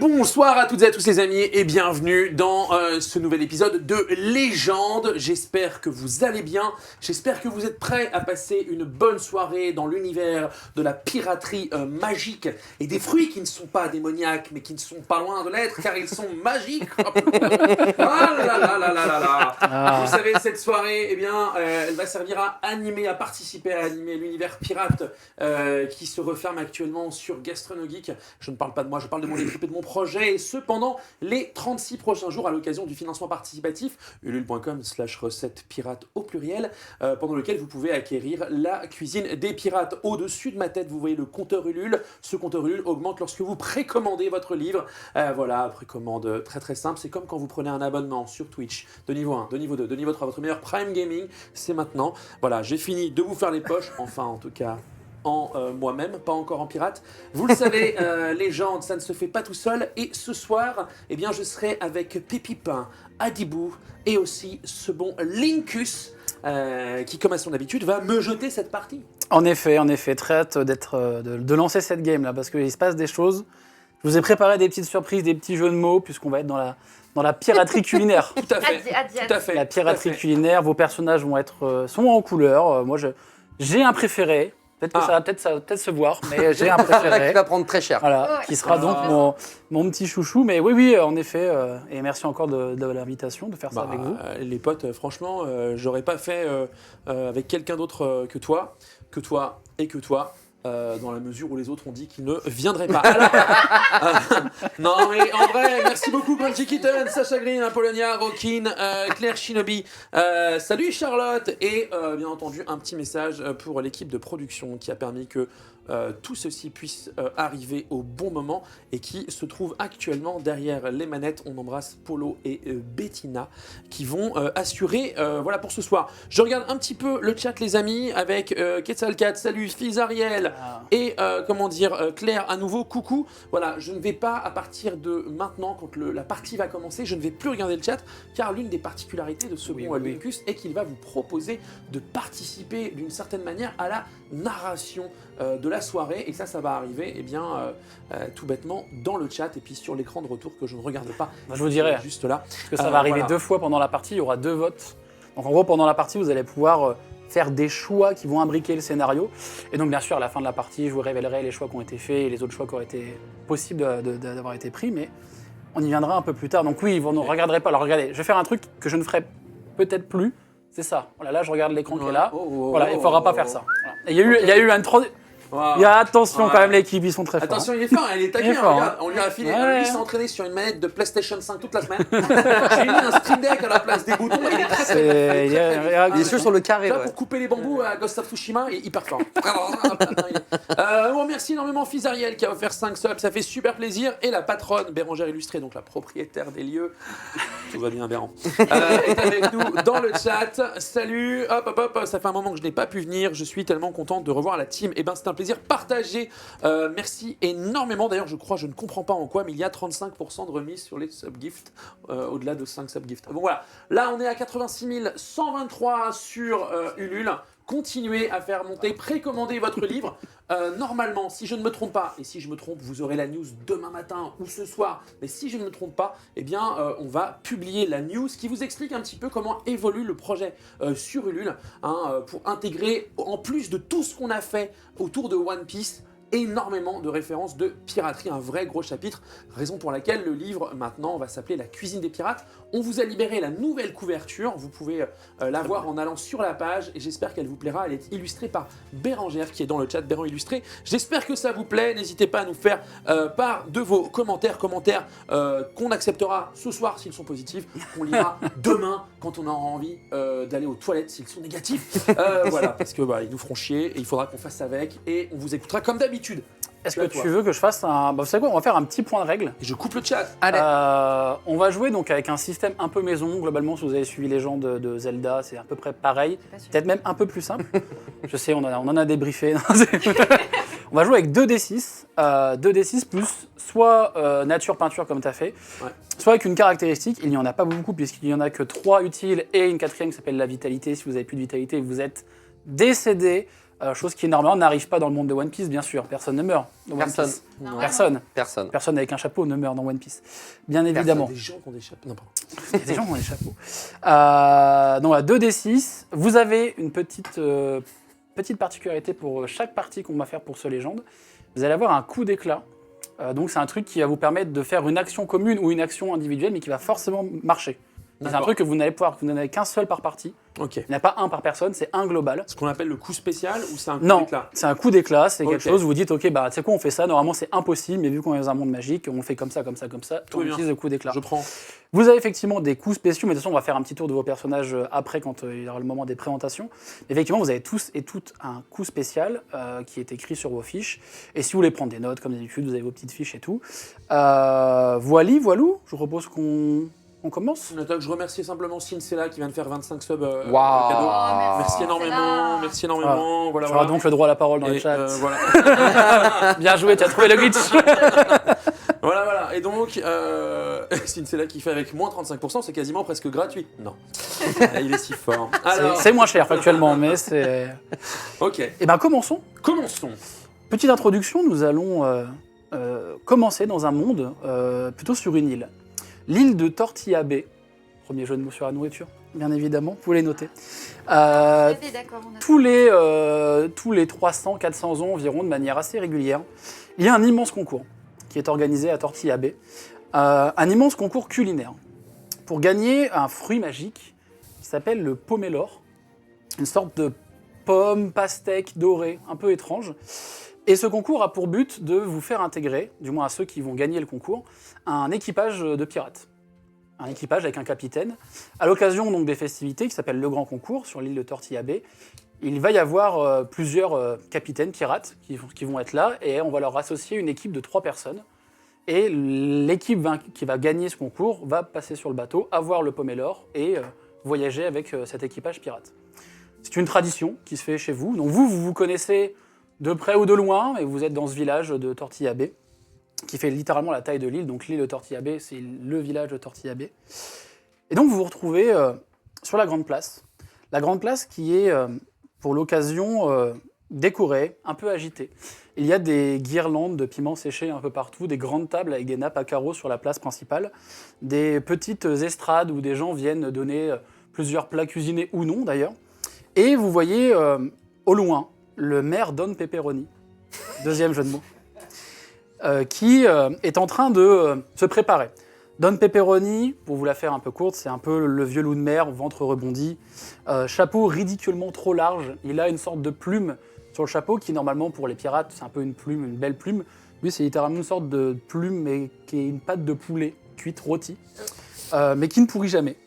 Bonsoir à toutes et à tous les amis et bienvenue dans ce nouvel épisode de Légende. J'espère que vous allez bien, j'espère que vous êtes prêts à passer une bonne soirée dans l'univers de la piraterie magique et des fruits qui ne sont pas démoniaques mais qui ne sont pas loin de l'être car ils sont magiques. Ah là là là là là là. Vous savez, cette soirée, eh bien, elle va servir à animer, à participer à animer l'univers pirate qui se referme actuellement sur Gastronogeek. Je ne parle pas de moi, je parle de mon équipe et de mon projet, et ce pendant les 36 prochains jours à l'occasion du financement participatif ulule.com/recettes pirates au pluriel, pendant lequel vous pouvez acquérir la cuisine des pirates. Au-dessus de ma tête, vous voyez le compteur Ulule. Ce compteur Ulule augmente lorsque vous précommandez votre livre. Voilà, précommande très très simple. C'est comme quand vous prenez un abonnement sur Twitch de niveau 1, de niveau 2, de niveau 3, votre meilleur Prime Gaming, c'est maintenant. Voilà, j'ai fini de vous faire les poches, enfin en tout cas en moi-même, pas encore en pirate. Vous le savez, Légende, ça ne se fait pas tout seul. Et ce soir, eh bien, je serai avec Pépipin, Adibou et aussi ce bon Linkus, qui, comme à son habitude, va me jeter cette partie. En effet, très hâte de lancer cette game-là, parce qu'il se passe des choses. Je vous ai préparé des petites surprises, des petits jeux de mots, puisqu'on va être dans la piraterie culinaire. Tout à fait. Tout à fait. La piraterie culinaire, vos personnages sont en couleur. Moi, j'ai un préféré. Peut-être que ça va peut-être se voir, mais j'ai un préféré. Qui va prendre très cher. Voilà, qui sera donc mon petit chouchou. Mais oui, en effet, et merci encore de l'invitation, de faire ça avec vous. Les potes, franchement, j'aurais pas fait avec quelqu'un d'autre que toi, dans la mesure où les autres ont dit qu'ils ne viendraient pas. Alors, non, mais en vrai, merci beaucoup Crunchy Kitten, Sacha Green, Apollonia, Rockin, Claire Shinobi, salut Charlotte, et bien entendu un petit message pour l'équipe de production qui a permis que tout ceci puisse arriver au bon moment et qui se trouve actuellement derrière les manettes. On embrasse Polo et Bettina qui vont assurer voilà pour ce soir. Je regarde un petit peu le chat les amis avec Quetzalcat, salut, Fizariel et Claire à nouveau, coucou. Voilà, je ne vais pas à partir de maintenant quand la partie va commencer, je ne vais plus regarder le chat car l'une des particularités de ce bon Lucus est qu'il va vous proposer de participer d'une certaine manière à la narration de la soirée, et ça va arriver tout bêtement dans le chat et puis sur l'écran de retour que je ne regarde pas. Je vous dirai juste là. Parce que ça va arriver 2 fois pendant la partie, il y aura 2 votes. Donc en gros, pendant la partie, vous allez pouvoir faire des choix qui vont imbriquer le scénario. Et donc bien sûr, à la fin de la partie, je vous révélerai les choix qui ont été faits et les autres choix qui auraient été possibles d'avoir été pris, mais on y viendra un peu plus tard. Donc oui, vous ne regarderez pas. Alors regardez, je vais faire un truc que je ne ferai peut-être plus. C'est ça. Voilà, là, je regarde l'écran qui est là. Voilà, il ne faudra pas faire ça. Voilà. Et il y a eu une Il y a attention quand même, l'équipe, ils sont très forts. Attention, il est fort, il est taquin, regarde. On lui a filé, lui s'est entraîné sur une manette de PlayStation 5 toute la semaine. J'ai mis un Steam Deck à la place des boutons, il est très très Il est sur le carré. Là, pour couper les bambous à Ghost of Tsushima, il est hyper fort. Merci énormément Fizariel qui a offert 5 subs, ça fait super plaisir. Et la patronne Bérangère Illustrée, donc la propriétaire des lieux, tout va bien Béran, est avec nous dans le chat. Salut, hop, ça fait un moment que je n'ai pas pu venir, je suis tellement contente de revoir la team. Et ben c'est un plaisir partagé. Merci énormément. D'ailleurs, je ne comprends pas en quoi, mais il y a 35% de remise sur les subgifts, au-delà de 5 subgifts. Bon voilà, là on est à 86 123 sur Ulule. Continuez à faire monter, précommandez votre livre. Normalement, si je ne me trompe pas, et si je me trompe, vous aurez la news demain matin ou ce soir, mais si je ne me trompe pas, eh bien, on va publier la news qui vous explique un petit peu comment évolue le projet sur Ulule, pour intégrer, en plus de tout ce qu'on a fait autour de One Piece, énormément de références de piraterie, un vrai gros chapitre, raison pour laquelle le livre maintenant va s'appeler La cuisine des pirates. On vous a libéré la nouvelle couverture, vous pouvez la voir en allant sur la page et j'espère qu'elle vous plaira. Elle est illustrée par Bérangère qui est dans le chat, Béran Illustré. J'espère que ça vous plaît, n'hésitez pas à nous faire part de vos commentaires qu'on acceptera ce soir s'ils sont positifs, qu'on lira demain quand on aura envie d'aller aux toilettes s'ils sont négatifs. Voilà, parce que ils nous feront chier et il faudra qu'on fasse avec et on vous écoutera comme d'habitude. Est-ce que tu veux que je fasse un... vous savez quoi, on va faire un petit point de règle. Et je coupe le chat. Allez. On va jouer donc avec un système un peu maison. Globalement, si vous avez suivi les gens de Zelda, c'est à peu près pareil. Peut-être même un peu plus simple. Je sais, on en a débriefé. On va jouer avec 2d6. 2d6 plus soit nature, peinture comme tu as fait, soit avec une caractéristique. Il n'y en a pas beaucoup puisqu'il n'y en a que 3 utiles et une 4e qui s'appelle la vitalité. Si vous n'avez plus de vitalité, vous êtes décédé. chose qui normalement n'arrive pas dans le monde de One Piece, bien sûr. Personne ne meurt dans One Personne. Piece. Non, Personne. Personne. Avec un chapeau ne meurt dans One Piece. Bien évidemment. Il y a des gens qui ont des chapeaux. Non, pardon. Il y a des gens qui ont des chapeaux. Donc à 2d6, vous avez une petite particularité pour chaque partie qu'on va faire pour ce légende. Vous allez avoir un coup d'éclat. Donc c'est un truc qui va vous permettre de faire une action commune ou une action individuelle, mais qui va forcément marcher. C'est un truc que vous n'allez pouvoir, vous n'en avez qu'un seul par partie. Ok. Il n'y en a pas un par personne, c'est un global. Ce qu'on appelle le coup spécial ou c'est un coup Non, d'éclat? c'est un coup d'éclat, c'est quelque Ok. chose où vous dites, ok, bah, tu sais quoi, on fait ça, normalement c'est impossible, mais vu qu'on est dans un monde magique, on le fait comme ça, Tout on est bien. utilise le coup d'éclat. Je prends. Vous avez effectivement des coups spéciaux, mais de toute façon, on va faire un petit tour de vos personnages après, quand il y aura le moment des présentations. Effectivement, vous avez tous et toutes un coup spécial qui est écrit sur vos fiches. Et si vous voulez prendre des notes, comme d'habitude, vous avez vos petites fiches et tout. Voilou, je vous propose qu'on commence. Je remercie simplement Sincella qui vient de faire 25 subs cadeau. Waouh. Merci énormément, merci énormément. Voilà, Tu auras voilà. donc le droit à la parole dans le Et, chat. voilà. Bien joué, tu as trouvé le glitch. Voilà. Et donc, Sincella qui fait avec moins 35%, c'est quasiment presque gratuit. Non. Il est si fort. Alors, C'est moins cher factuellement, mais c'est... ok. Eh bien, commençons. Commençons. Petite introduction, nous allons commencer dans un monde plutôt sur une île. L'île de Tortilla Bay. Premier jeu de mots sur la nourriture, bien évidemment, vous pouvez les noter. D'accord, on a... Tous les 300-400 ans environ, de manière assez régulière, il y a un immense concours qui est organisé à Tortilla Bay. Un immense concours culinaire pour gagner un fruit magique qui s'appelle le pomélor, une sorte de pomme pastèque dorée un peu étrange. Et ce concours a pour but de vous faire intégrer, du moins à ceux qui vont gagner le concours, un équipage de pirates. Un équipage avec un capitaine. À l'occasion donc des festivités qui s'appellent le Grand Concours sur l'île de Tortilla Bay, il va y avoir plusieurs capitaines pirates qui vont être là et on va leur associer une équipe de 3 personnes. Et l'équipe qui va gagner ce concours va passer sur le bateau, avoir le pomélor et voyager avec cet équipage pirate. C'est une tradition qui se fait chez vous. Donc vous connaissez de près ou de loin, et vous êtes dans ce village de Tortilla Bay, qui fait littéralement la taille de l'île. Donc l'île de Tortilla Bay, c'est le village de Tortilla Bay. Et donc vous vous retrouvez sur la grande place. La grande place qui est, pour l'occasion, décorée, un peu agitée. Il y a des guirlandes de piments séchés un peu partout, des grandes tables avec des nappes à carreaux sur la place principale, des petites estrades où des gens viennent donner plusieurs plats cuisinés ou non d'ailleurs. Et vous voyez au loin le maire Don Pepperoni, deuxième jeu de mots, qui est en train de se préparer. Don Pepperoni, pour vous la faire un peu courte, c'est un peu le vieux loup de mer, ventre rebondi, chapeau ridiculement trop large. Il a une sorte de plume sur le chapeau qui, normalement, pour les pirates, c'est un peu une plume, une belle plume. Lui, c'est littéralement une sorte de plume, mais qui est une pâte de poulet cuite, rôtie, mais qui ne pourrit jamais.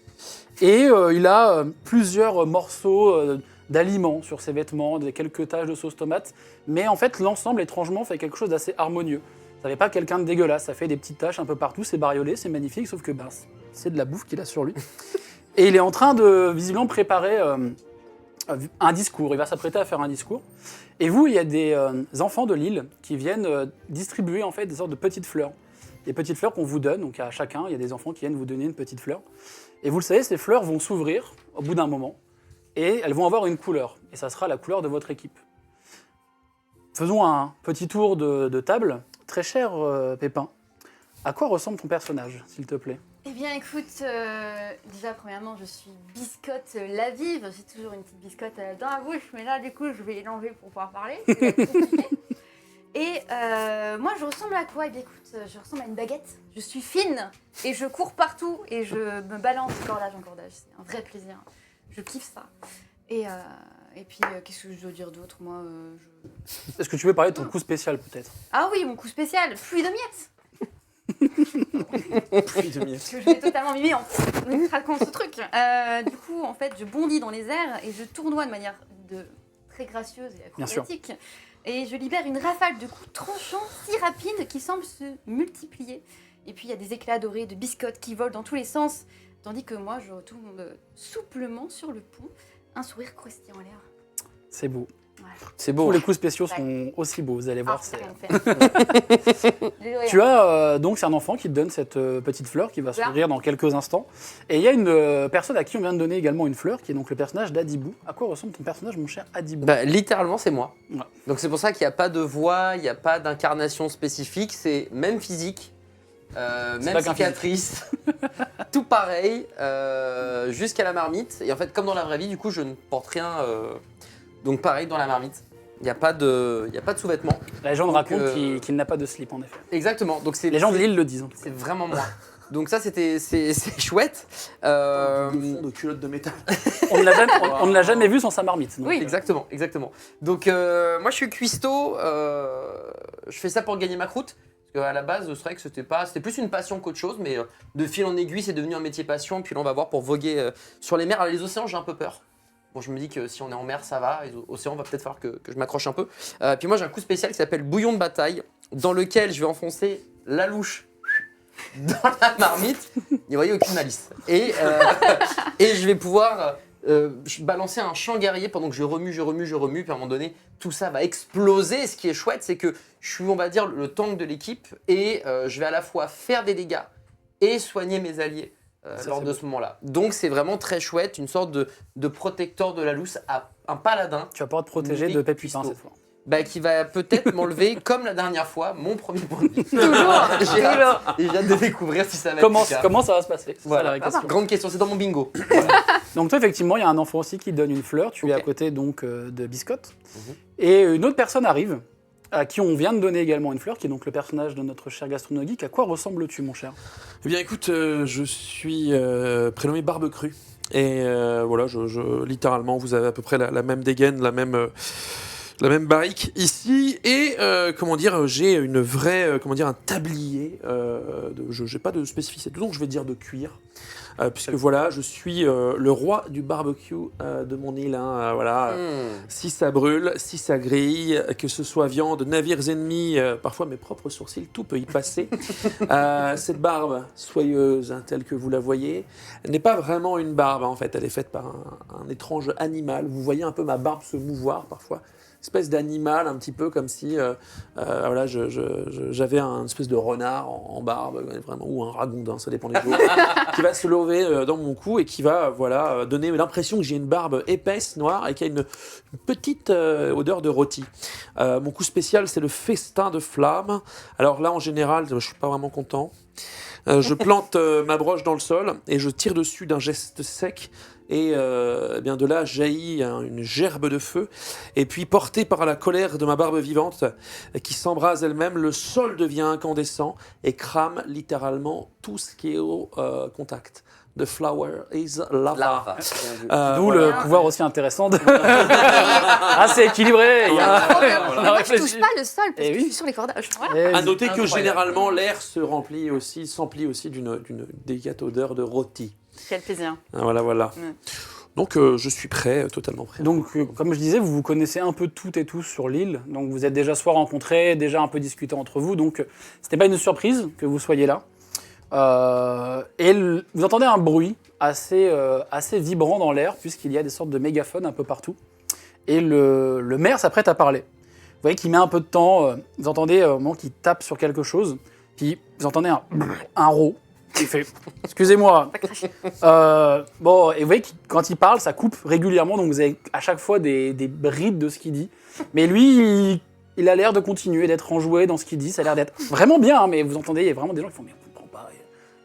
Et il a plusieurs morceaux d'aliments sur ses vêtements, quelques taches de sauce tomate, mais en fait, l'ensemble, étrangement, fait quelque chose d'assez harmonieux. Ça fait pas quelqu'un de dégueulasse, ça fait des petites taches un peu partout, c'est bariolé, c'est magnifique, sauf que c'est de la bouffe qu'il a sur lui. Et il est en train de, visiblement, préparer un discours, il va s'apprêter à faire un discours. Et vous, il y a des enfants de l'île qui viennent distribuer en fait des sortes de petites fleurs. Des petites fleurs qu'on vous donne, donc à chacun, il y a des enfants qui viennent vous donner une petite fleur. Et vous le savez, ces fleurs vont s'ouvrir au bout d'un moment, et elles vont avoir une couleur, et ça sera la couleur de votre équipe. Faisons un petit tour de table. Très cher Pépin, à quoi ressemble ton personnage, s'il te plaît? Eh bien, écoute, déjà, premièrement, je suis Biscotte la vive. J'ai toujours une petite biscotte dans la bouche, mais là, du coup, je vais l'enlever pour pouvoir parler. C'est compliqué. Et moi, je ressemble à quoi? Eh bien, écoute, je ressemble à une baguette. Je suis fine et je cours partout et je me balance cordage en cordage. C'est un vrai plaisir. Je kiffe ça. Et puis, qu'est-ce que je dois dire d'autre? Moi, Est-ce que tu veux parler de ton coup spécial, peut-être? Ah oui, mon coup spécial, pluie de miettes. Pluie de miettes. Je vais totalement mimer en craquant ce truc. Du coup, en fait, je bondis dans les airs et je tournoie de manière très gracieuse et acrobatique. Et je libère une rafale de coups tranchants si rapides qui semblent se multiplier. Et puis, il y a des éclats dorés de biscottes qui volent dans tous les sens. Tandis que moi, je retourne souplement sur le pont, un sourire croustillant à l'air. C'est beau. C'est Tous beau. les coups spéciaux sont aussi beaux, vous allez voir. c'est c'est- rien fait. Désolée. Tu as donc c'est un enfant qui te donne cette petite fleur qui va Fleur. s'ouvrir dans quelques instants. Et il y a une personne à qui on vient de donner également une fleur, qui est donc le personnage d'Adibou. À quoi ressemble ton personnage, mon cher Adibou? Bah, littéralement, c'est moi. Ouais. Donc c'est pour ça qu'il n'y a pas de voix, il n'y a pas d'incarnation spécifique, c'est même physique, même pas qu'un cicatrice, tout pareil, jusqu'à la marmite. Et en fait, comme dans la vraie vie, du coup, je ne porte rien. Donc pareil dans la marmite. Il n'y a pas de sous-vêtements. La légende Donc, raconte qu'il n'a pas de slip, en effet. Exactement. Donc c'est Les gens de l'île le disent. En tout cas. c'est vraiment moi. Donc ça, c'est chouette. Le fond de culotte de métal. On ne l'a jamais vu sans sa marmite. donc. Oui. Exactement, exactement. Donc moi je suis cuistot, je fais ça pour gagner ma croûte. Parce qu'à la base, c'est vrai que c'était plus une passion qu'autre chose, mais de fil en aiguille, c'est devenu un métier passion. Puis là, on va voir pour voguer sur les mers. Alors, les océans, j'ai un peu peur. Bon, je me dis que si on est en mer, ça va. Les océans, va peut-être falloir que je m'accroche un peu. Puis moi, j'ai un coup spécial qui s'appelle bouillon de bataille, dans lequel je vais enfoncer la louche dans la marmite. N'y voyez aucune malice. Et je vais pouvoir balancer un champ guerrier pendant que je remue. Puis à un moment donné, tout ça va exploser. Ce qui est chouette, c'est que je suis, on va dire, le tank de l'équipe et je vais à la fois faire des dégâts et soigner mes alliés lors de ce moment-là. Donc c'est vraiment très chouette, une sorte de protecteur de la louche, un paladin Tu vas pouvoir te protéger de Pépupin cette fois. qui va peut-être m'enlever, comme la dernière fois, mon premier point de vie. Toujours. J'ai hâte de découvrir si ça va être le cas. Comment ça va se passer? C'est ça, Voilà. la question. Grande question, c'est dans mon bingo. Donc toi, effectivement, il y a un enfant aussi qui te donne une fleur. Tu es Ok. à côté donc de Biscotte. Mhm. Et une autre personne arrive, à qui on vient de donner également une fleur, qui est donc le personnage de notre cher gastronomique. À quoi ressembles-tu, mon cher? Eh bien, écoute, je suis prénommé Barbecru. Et voilà, littéralement, vous avez à peu près la même dégaine, la même barrique ici. Et comment dire, j'ai une vraie, un tablier. J'ai pas de spécificité, donc je vais dire de cuir. Puisque voilà, je suis le roi du barbecue de mon île. Hein, voilà. Si ça brûle, si ça grille, que ce soit viande, navires ennemis, parfois mes propres sourcils, tout peut y passer. Cette barbe soyeuse, hein, telle que vous la voyez, n'est pas vraiment une barbe. Hein, en fait, elle est faite par un étrange animal. Vous voyez un peu ma barbe se mouvoir parfois. Espèce d'animal, un petit peu comme si voilà, j'avais un espèce de renard en barbe, vraiment, ou un ragondin, ça dépend des jours, qui va se lever dans mon cou et qui va voilà, donner l'impression que j'ai une barbe épaisse, noire, et qu'il y a une petite odeur de rôti. Mon coup spécial, c'est le festin de flammes. Alors là, en général, je ne suis pas vraiment content. Je plante ma broche dans le sol et je tire dessus d'un geste sec. Et eh bien de là jaillit une gerbe de feu. Et puis, porté par la colère de ma barbe vivante, qui s'embrase elle-même, le sol devient incandescent et crame littéralement tout ce qui est au contact. The flower is lava. Lava. D'où voilà. le pouvoir aussi intéressant de... Ah, c'est équilibré. Il y a... on a Moi, je touche réfléchi. pas le sol parce Eh que oui. je suis sur les cordages. Voilà. Eh, À noter que Incroyable. généralement l'air s'emplit aussi d'une délicate odeur de rôti. Quel plaisir. Ah, voilà. Mm. Donc je suis prêt, totalement prêt. Donc, comme je disais, vous vous connaissez un peu toutes et tous sur l'île. Donc, vous êtes déjà soit rencontrés, déjà un peu discuté entre vous. Donc, c'était pas une surprise que vous soyez là. Vous entendez un bruit assez vibrant dans l'air, puisqu'il y a des sortes de mégaphones un peu partout. Et le maire s'apprête à parler. Vous voyez qu'il met un peu de temps. Vous entendez au moment qu'il tape sur quelque chose. Puis, vous entendez un rot. Il fait « Excusez-moi ». Bon, et vous voyez que quand il parle, ça coupe régulièrement, donc vous avez à chaque fois des brides de ce qu'il dit. Mais lui, il a l'air de continuer, d'être enjoué dans ce qu'il dit, ça a l'air d'être vraiment bien, hein, mais vous entendez, il y a vraiment des gens qui font « Mais on comprend pas »,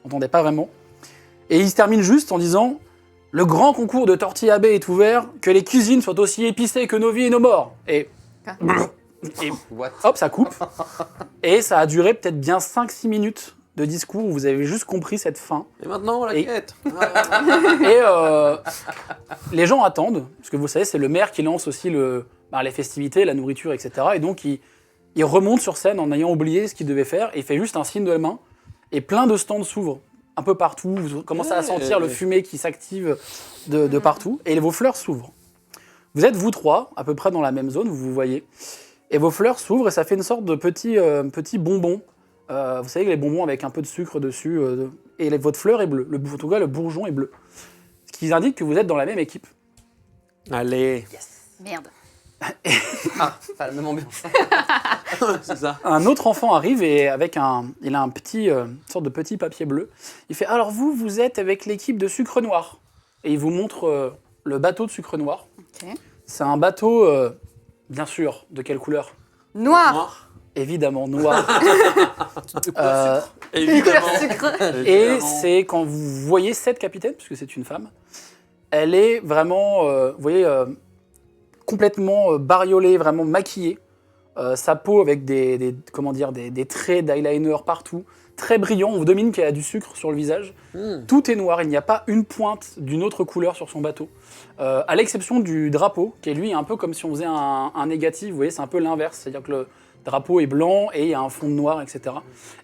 on n'entendait pas vraiment. Et il se termine juste en disant « Le grand concours de tortilla baie est ouvert, que les cuisines soient aussi épicées que nos vies et nos morts ». Et What? hop, ça coupe. Et ça a duré peut-être bien 5-6 minutes de discours où vous avez juste compris cette fin. Et maintenant, la Et- quête. Et les gens attendent, parce que vous savez, c'est le maire qui lance aussi les festivités, la nourriture, etc. Et donc, il remonte sur scène en ayant oublié ce qu'il devait faire, et il fait juste un signe de la main, et plein de stands s'ouvrent un peu partout. Vous commencez à sentir le fumée qui s'active de partout, et vos fleurs s'ouvrent. Vous êtes, vous trois, à peu près dans la même zone, vous vous voyez, et vos fleurs s'ouvrent, et ça fait une sorte de petit bonbon. Vous savez, les bonbons avec un peu de sucre dessus, et votre fleur est bleue, en tout cas, le bourgeon est bleu. Ce qui indique que vous êtes dans la même équipe. Allez. Merde. Ah, pas la même ambiance. C'est ça. Un autre enfant arrive et il a un petit, une sorte de petit papier bleu. Il fait alors vous êtes avec l'équipe de Sucre Noir et il vous montre le bateau de Sucre Noir. Ok. C'est un bateau, bien sûr, de quelle couleur? Noir. Évidemment noir. Évidemment. Sucre. Et c'est quand vous voyez cette capitaine, puisque c'est une femme, elle est vraiment, vous voyez, complètement bariolée, vraiment maquillée. Sa peau avec des traits d'eyeliner partout, très brillant. On vous domine qu'elle a du sucre sur le visage. Tout est noir, il n'y a pas une pointe d'une autre couleur sur son bateau. À l'exception du drapeau, qui est lui un peu comme si on faisait un négatif. Vous voyez, c'est un peu l'inverse. C'est-à-dire que le drapeau est blanc et il y a un fond noir, etc.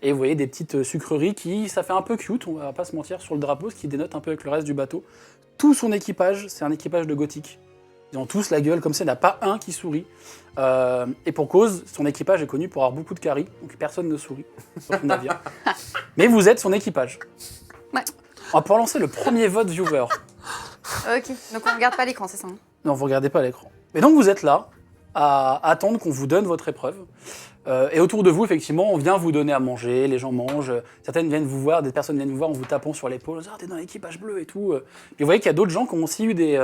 Et vous voyez des petites sucreries ça fait un peu cute, on va pas se mentir, sur le drapeau, ce qui dénote un peu avec le reste du bateau. Tout son équipage, c'est un équipage de gothique. Ils ont tous la gueule comme ça, il n'y en a pas un qui sourit. Et pour cause, son équipage est connu pour avoir beaucoup de caries, donc personne ne sourit sur son navire. Mais vous êtes son équipage. Ouais. On va pouvoir lancer le premier vote viewer. Ok, donc on regarde pas l'écran, c'est ça? Non, vous regardez pas l'écran. Et donc vous êtes là, à attendre qu'on vous donne votre épreuve. Et autour de vous, effectivement, on vient vous donner à manger, les gens mangent, certaines viennent vous voir, des personnes viennent vous voir en vous tapant sur l'épaule, « Ah, t'es dans l'équipage bleu » et tout. Puis vous voyez qu'il y a d'autres gens qui ont aussi eu des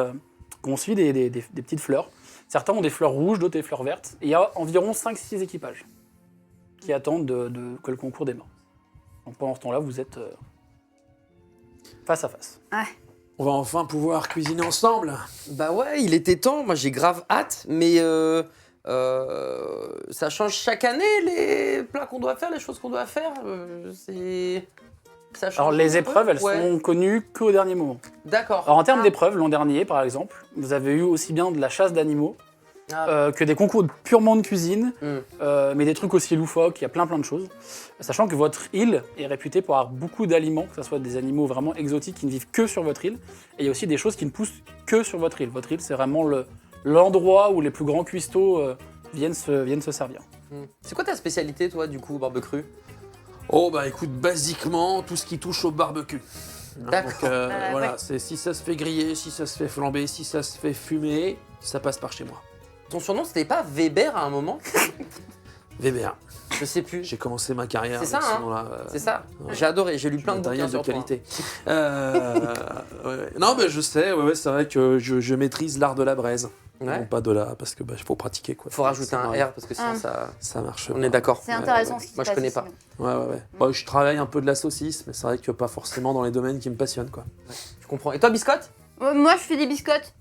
petites fleurs. Certains ont des fleurs rouges, d'autres des fleurs vertes. Et il y a environ 5-6 équipages qui attendent que le concours démarre. Donc pendant ce temps-là, vous êtes face à face. On va enfin pouvoir cuisiner ensemble. Bah ouais, il était temps. Moi, j'ai grave hâte, mais ça change chaque année les plats qu'on doit faire, les choses qu'on doit faire. Ça change Alors les un peu. épreuves, elles Ouais. sont connues qu'au dernier moment. D'accord. Alors en termes d'épreuves, l'an dernier par exemple, vous avez eu aussi bien de la chasse d'animaux que des concours purement de cuisine, mais des trucs aussi loufoques, il y a plein de choses. Sachant que votre île est réputée pour avoir beaucoup d'aliments, que ce soit des animaux vraiment exotiques qui ne vivent que sur votre île, et il y a aussi des choses qui ne poussent que sur votre île. Votre île, c'est vraiment l'endroit où les plus grands cuistots viennent se servir. C'est quoi ta spécialité, toi, du coup, barbecue? Oh bah écoute, basiquement, tout ce qui touche au barbecue. D'accord. Donc voilà, ouais. c'est si ça se fait griller, si ça se fait flamber, si ça se fait fumer, ça passe par chez moi. Ton surnom, c'était pas Weber à un moment? Weber. Je sais plus. J'ai commencé ma carrière C'est ça, avec ce hein. nom-là. C'est ça. Ouais. J'ai adoré. J'ai lu plein de Matériel bouquins de sur toi. qualité. Ouais. Non, mais je sais, c'est vrai que je maîtrise l'art de la braise. Ouais. Non, pas de la, parce que faut pratiquer quoi. Faut rajouter Ça un m'arrive. R parce que sinon ça marche. On est d'accord. C'est intéressant ce qui se Moi, je passe connais ici. pas. Ouais. Bon, je travaille un peu de la saucisse, mais c'est vrai que pas forcément dans les domaines qui me passionnent quoi. Je comprends. Et toi, biscotte? Moi, je fais des biscottes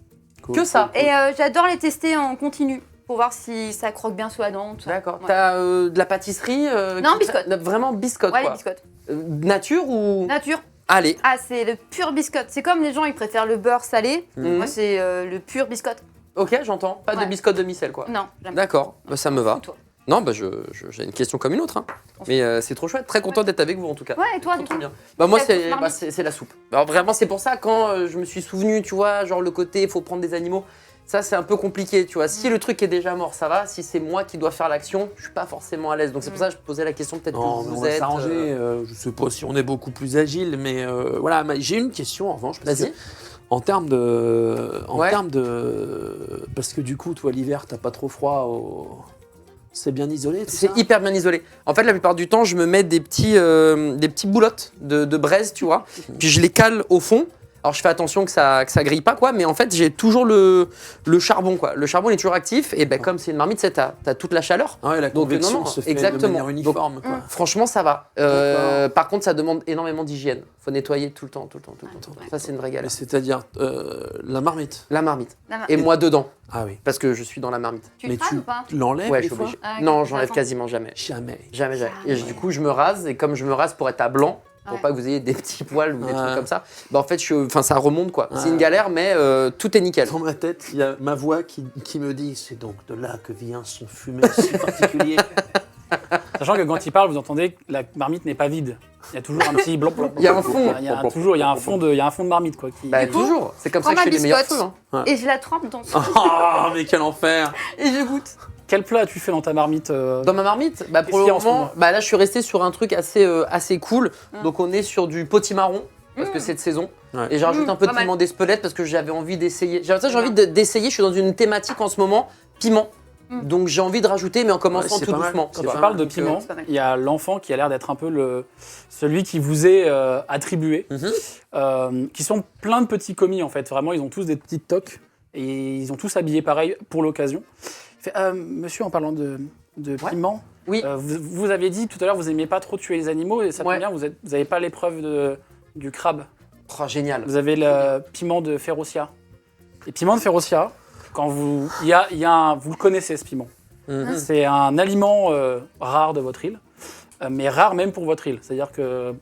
Cool, Que ça. cool. et j'adore les tester en continu pour voir si ça croque bien sous la dent. tout ça. D'accord. Ouais. T'as de la pâtisserie Non, biscotte. Vraiment biscotte, Ouais, les quoi. biscottes. Nature ou... Nature. Allez. Ah, c'est le pur biscotte. C'est comme les gens, ils préfèrent le beurre salé. Mhm. Moi, c'est le pur biscotte. Ok, j'entends. Pas de Ouais. biscotte demi-sel, quoi. Non, jamais. D'accord, bah, ça me va. Toi. Non, bah j'ai une question comme une autre. Hein. Mais c'est trop chouette. Très content d'être avec vous, en tout cas. Ouais, et toi, Trop, du trop coup bien. Bah moi, La c'est marmite. c'est la soupe. Alors vraiment, c'est pour ça, quand je me suis souvenu, tu vois, genre le côté, il faut prendre des animaux, ça, c'est un peu compliqué, tu vois. Si le truc est déjà mort, ça va. Si c'est moi qui dois faire l'action, je suis pas forcément à l'aise. Donc c'est pour ça que je posais la question, peut-être Non, que mais on vous va êtes... s'arranger. Je sais pas si on est beaucoup plus agile, mais voilà. Mais j'ai une question en revanche. Parce Vas-y. que, en termes de, Ouais. parce que du coup, toi, l'hiver, t'as pas trop froid. C'est bien isolé, tout ça. C'est hyper bien isolé. En fait, la plupart du temps, je me mets des petits boulottes de braise, tu vois. Puis je les cale au fond. Alors, je fais attention que ça grille pas, quoi. Mais en fait, j'ai toujours le charbon, quoi. Le charbon il est toujours actif. Et ben, comme c'est une marmite, t'as toute la chaleur. Ah ouais, la Donc, convection non, se fait exactement. de manière uniforme. quoi. Franchement, ça va. D'accord. Par contre, ça demande énormément d'hygiène. Faut nettoyer tout le temps. Ça, c'est une vraie Mais galère. c'est-à-dire la marmite. La marmite. La Et moi dedans, Ah oui. parce que je suis dans la marmite. Tu Mais crames tu ou pas l'enlèves Ouais, des je suis fois obligé. Ah, ok. Non, j'enlève Attends. quasiment jamais. Jamais. Jamais. Ah, Et ouais. du coup, je me rase. Et comme je me rase pour être à blanc, pour Ouais. pas que vous ayez des petits poils ou des Ouais. trucs comme ça, bah en fait, ça remonte, quoi. C'est Ouais. une galère, mais tout est nickel. Dans ma tête, il y a ma voix qui me dit c'est donc de là que vient son fumet si particulier. Sachant que quand il parle, vous entendez que la marmite n'est pas vide. Il y a toujours un petit blanc. Il y a un fond. Il y a un fond de marmite quoi. Bah, Du coup, toujours. C'est comme ça prends que je fais ma les meilleurs biscotte. feux. Hein. Et je la trempe dans Oh, mais quel enfer. et je goûte. Quel plat as-tu fait dans ta marmite Dans ma marmite, bah, pour Qu'est-ce qu'il y le a en ce moment, moment bah, là, je suis resté sur un truc assez cool. Mm. Donc, on est sur du potimarron. Parce que c'est de saison. Ouais. Et je rajoute un peu de pas mal. piment d'Espelette parce que j'avais envie d'essayer. J'ai envie d'essayer, je suis dans une thématique en ce moment, piment. Mm. Donc j'ai envie de rajouter, mais en commençant c'est tout pas mal. doucement. C'est Quand pas tu mal. parles de Donc, piment, c'est pas mal. il y a l'enfant qui a l'air d'être un peu celui qui vous est attribué, qui sont plein de petits commis en fait. Vraiment, ils ont tous des petites toques et ils ont tous habillé pareil pour l'occasion. Il fait, monsieur, en parlant de Ouais. piment, Oui. vous aviez dit tout à l'heure vous aimiez pas trop tuer les animaux et ça tombe Ouais. bien, vous n'avez pas l'épreuve du crabe. Oh, génial. Vous avez le piment de Ferocia. Et piment de Ferocia, quand vous, il y a un, vous le connaissez ce piment. Mhm. C'est un aliment rare de votre île, mais rare même pour votre île. C'est-à-dire que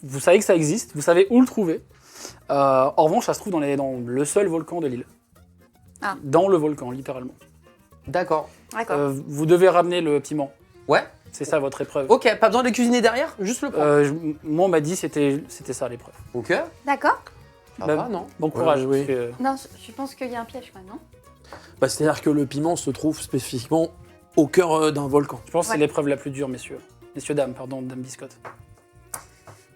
vous savez que ça existe, vous savez où le trouver. En revanche, ça se trouve dans le seul volcan de l'île. Ah. Dans le volcan, littéralement. D'accord. D'accord. Vous devez ramener le piment. Ouais. C'est ça votre épreuve. Ok, pas besoin de le cuisiner derrière, juste le prendre. Moi, on m'a dit c'était ça l'épreuve. Ok. D'accord. Ça Bah, va, non? Bon courage. oui. parce que- Non, je pense qu'il y a un piège quand même, non? Bah, c'est-à-dire que le piment se trouve spécifiquement au cœur d'un volcan. Je pense que Ouais. c'est l'épreuve la plus dure, messieurs. Messieurs, dames, pardon, dame Biscotte.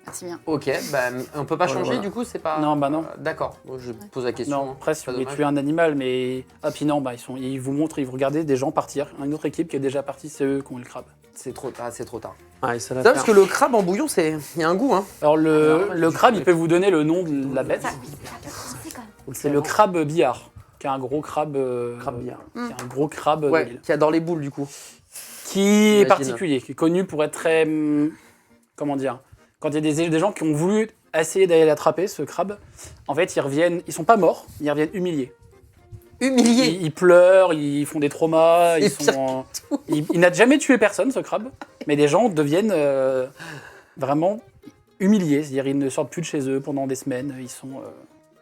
Merci bien. Ok, bah on peut pas Voilà, changer voilà. du coup, c'est pas. Non, bah non. D'accord, donc je pose la question. Non, après, si Pas vous voulez dommage. tuer un animal, mais. Ah, puis non, bah, ils vous montrent, ils vous regardez des gens partir. Une autre équipe qui est déjà partie, c'est eux qui ont eu le crabe. C'est trop tard. Ah, et ça l'a Ça, fait. parce que le crabe en bouillon, il y a un goût, hein. Alors, le crabe, il peut vous donner le nom de la bête. Ça, c'est quand même. C'est le crabe billard, qui est un gros crabe. Crabe billard. Qui est un gros crabe de Ouais, l'île. qui adore les boules du coup. Qui est J'imagine. particulier, qui est connu pour être très. Comment dire? Quand il y a des gens qui ont voulu essayer d'aller l'attraper, ce crabe, en fait, ils reviennent. Ils sont pas morts, ils reviennent humiliés. Humilié. Ils pleurent, ils font des traumas, ils C'est pire sont. Il n'a jamais tué personne, ce crabe, mais des gens deviennent vraiment humiliés. C'est-à-dire, ils ne sortent plus de chez eux pendant des semaines. Ils sont.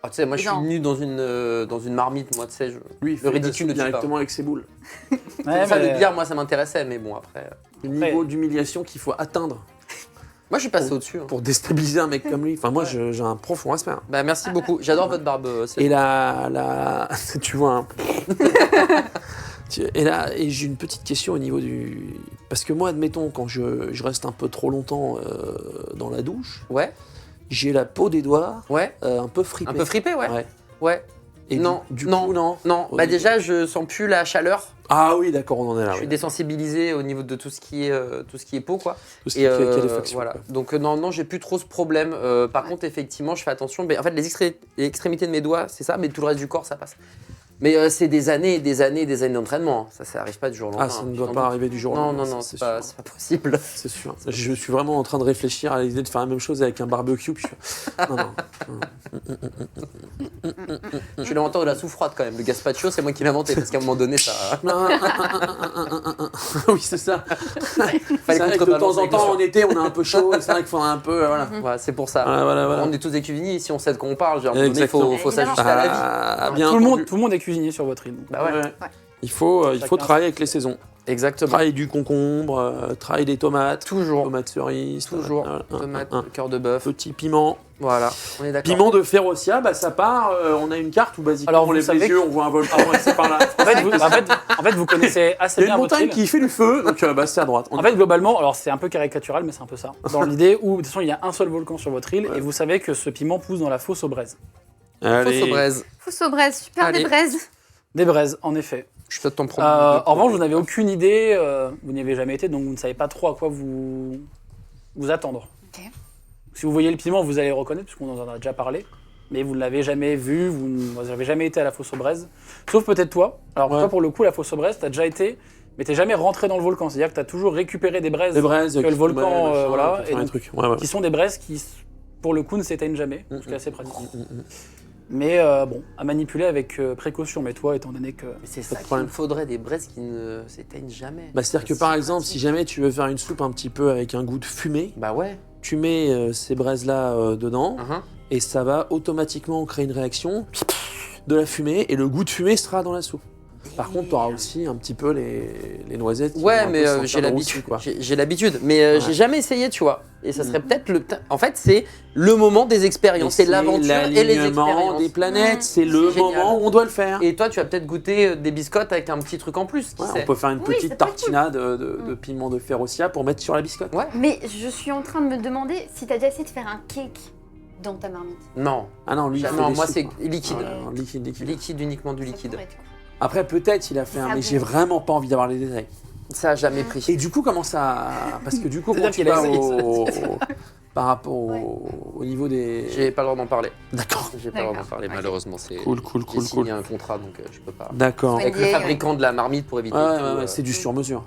Ah, tu sais, moi je suis Non. venu dans une marmite, moi tu sais. Lui, il Le fait ridicule ne tue pas. directement avec ses boules. Ouais, Ça, mais- le bière, moi ça m'intéressait, mais bon après. Le niveau d'humiliation qu'il faut atteindre Moi je suis passé au-dessus. hein. pour déstabiliser un mec comme lui. Enfin, moi, j'ai un profond respect. Hein. Bah merci beaucoup, j'adore votre barbe. Et là, tu vois. Hein. Et là, et j'ai une petite question au niveau du. Parce que moi, admettons, quand je reste un peu trop longtemps dans la douche, Ouais, j'ai la peau des doigts ouais. un peu fripée. Un peu fripé, ouais. Ouais. Ouais. Et Non, du non. coup, non. Non, Au bah niveau- déjà je sens plus la chaleur. Ah oui, d'accord, on en est là. Je suis oui. désensibilisé au niveau de tout ce qui est peau, quoi. Tout ce Et qui est calefactions, voilà. quoi. Donc non, j'ai plus trop ce problème. Par contre, effectivement, je fais attention. Mais en fait, les extrémités de mes doigts, c'est ça, mais tout le reste du corps, ça passe. Mais c'est des années et des années et des années d'entraînement. hein. Ça arrive pas du jour au lendemain. Ah, ça hein, ne tu doit t'en pas doutes. arriver du jour au Non, lendemain. non, non, ça, c'est pas possible. C'est sûr. Je suis vraiment en train de réfléchir à l'idée de faire la même chose avec un barbecue. Puis je fais, non, non. Je suis l'inventeur de la soupe froide quand même. Le gazpacho, c'est moi qui l'ai inventé parce qu'à un moment donné, ça. Oui, c'est ça. Fallait C'est vrai que de contrebalancer, temps en bien temps, sûr. en été, on est un peu chaud. C'est vrai qu'il faudra un peu. Voilà. Voilà, c'est pour ça. Voilà. On est tous des cuisiniers ici, on sait de quoi on parle. Genre, à un moment donné, Exactement. faut Évidemment. s'ajuster à la vie. Ah, bien tout, le entendu. monde est cuisinier sur votre île. donc. Bah ouais, Ouais. Il faut Chacun. travailler avec les saisons. exactement. Travailler du concombre, travailler des tomates, Toujours. tomates cerises, Toujours. un Tomate, un cœur de bœuf. petit piment. Voilà, on est d'accord. Piment de Ferocia, bah ça part. On a une carte où basiquement Alors, on vous lève savez les que- yeux, on voit un volcan passer par là. En fait, vous connaissez assez Il y a bien une votre montagne île. qui fait du feu, donc bah, c'est à droite. En fait, globalement, alors c'est un peu caricatural, mais c'est un peu ça. Dans l'idée où, de toute façon, il y a un seul volcan sur votre île, Ouais. et vous savez que ce piment pousse dans la fosse aux braises. Allez. Fausse aux braises. Fousse aux braises, super Allez. des braises. Des braises, en effet. Je souhaite t'en prendre. En revanche, vous n'avez aucune idée, vous n'y avez jamais été, donc vous ne savez pas trop à quoi vous attendre. Ok. Si vous voyez le piment, vous allez le reconnaître, puisqu'on en a déjà parlé, mais vous ne l'avez jamais vu, vous n'avez jamais été à la fosse aux braises, sauf peut-être toi. Alors Ouais. toi, pour le coup, la fosse aux braises, tu as déjà été, mais tu n'es jamais rentré dans le volcan, c'est-à-dire que tu as toujours récupéré des braises, Les braises, que le qui volcan, fumaient, machin, voilà, pour faire et un donc- truc. Ouais. qui sont des braises qui, pour le coup, ne s'éteignent jamais, ce qui est assez pratique. Mais bon, à manipuler avec précaution, mais toi, étant donné que... Mais c'est Pas ça de qu'il problème. me faudrait, des braises qui ne s'éteignent jamais. Bah, c'est-à-dire que par exemple, si jamais tu veux faire une soupe un petit peu avec un goût de fumée, Bah ouais. tu mets ces braises-là dedans Uhum. et ça va automatiquement créer une réaction de la fumée et le goût de fumée sera dans la soupe. Par contre, tu auras aussi un petit peu les noisettes. qui vont Ouais, un peu mais sentir j'ai le l'habitude. roussi, quoi. J'ai l'habitude, mais Ouais. j'ai jamais essayé, tu vois. Et ça serait peut-être le. En fait, c'est le moment des expériences. C'est l'aventure et les l'alignement expériences. des planètes, Mmh. c'est le C'est génial. moment où on doit le faire. Et toi, tu vas peut-être goûter des biscottes avec un petit truc en plus. Qui Ouais, sait on peut faire une Oui, petite ça peut être cool. tartinade de piment de Ferocia pour mettre sur la biscotte. Ouais. Mais je suis en train de me demander si t'as déjà essayé de faire un cake dans ta marmite. Non. Ah non, lui, il fait Non, des moi soupes, c'est quoi. liquide. Liquide. Liquide, uniquement du Ça liquide. pourrait être cool. Après, peut-être il a fait un, Ça mais vaut. j'ai vraiment pas envie d'avoir les détails. Ça a jamais pris. Et du coup, comment ça. Parce que du coup, C'est-à-dire quand tu qu'il a pars essayé, par rapport au niveau des. J'ai pas le droit d'en parler. D'accord. J'ai pas le droit d'en D'accord. parler, Ok. malheureusement. C'est... Cool. J'ai signé un contrat, donc je peux pas. D'accord. Ouais. Avec le NDA, fabricant de la marmite pour éviter. Ouais, tout, ouais, ouais, c'est du sur-mesure.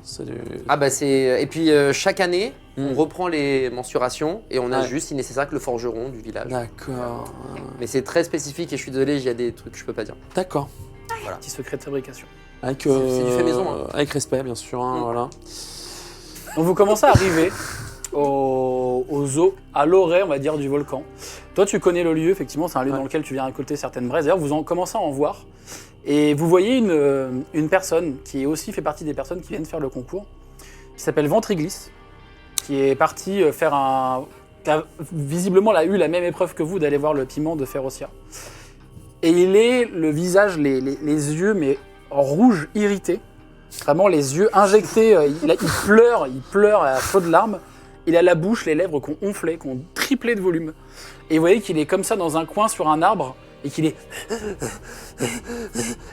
Ah bah c'est... Et puis chaque année, on reprend les mensurations et on Ouais. ajuste si nécessaire que le forgeron du village. D'accord. Mais c'est très spécifique et je suis désolé, il y a des trucs que je peux pas dire. D'accord. Petit secret de fabrication. Avec, C'est du fait maison, hein. Avec respect, bien sûr. Hein, voilà. Donc vous commencez à arriver aux eaux, à l'orée, on va dire, du volcan. Toi, tu connais le lieu, effectivement, c'est un lieu Ouais. dans lequel tu viens récolter certaines braises. D'ailleurs, vous en commencez à en voir. Et vous voyez une personne qui aussi fait partie des personnes qui viennent faire le concours, qui s'appelle Ventriglis, qui est parti faire un... qui a visiblement a eu la même épreuve que vous d'aller voir le piment de Férocia. Et il est le visage, les yeux, mais en rouge irrité. Vraiment les yeux injectés, il pleure à chaudes larmes. Il a la bouche, les lèvres qui ont onflé, qui ont triplé de volume. Et vous voyez qu'il est comme ça dans un coin sur un arbre et qu'il est...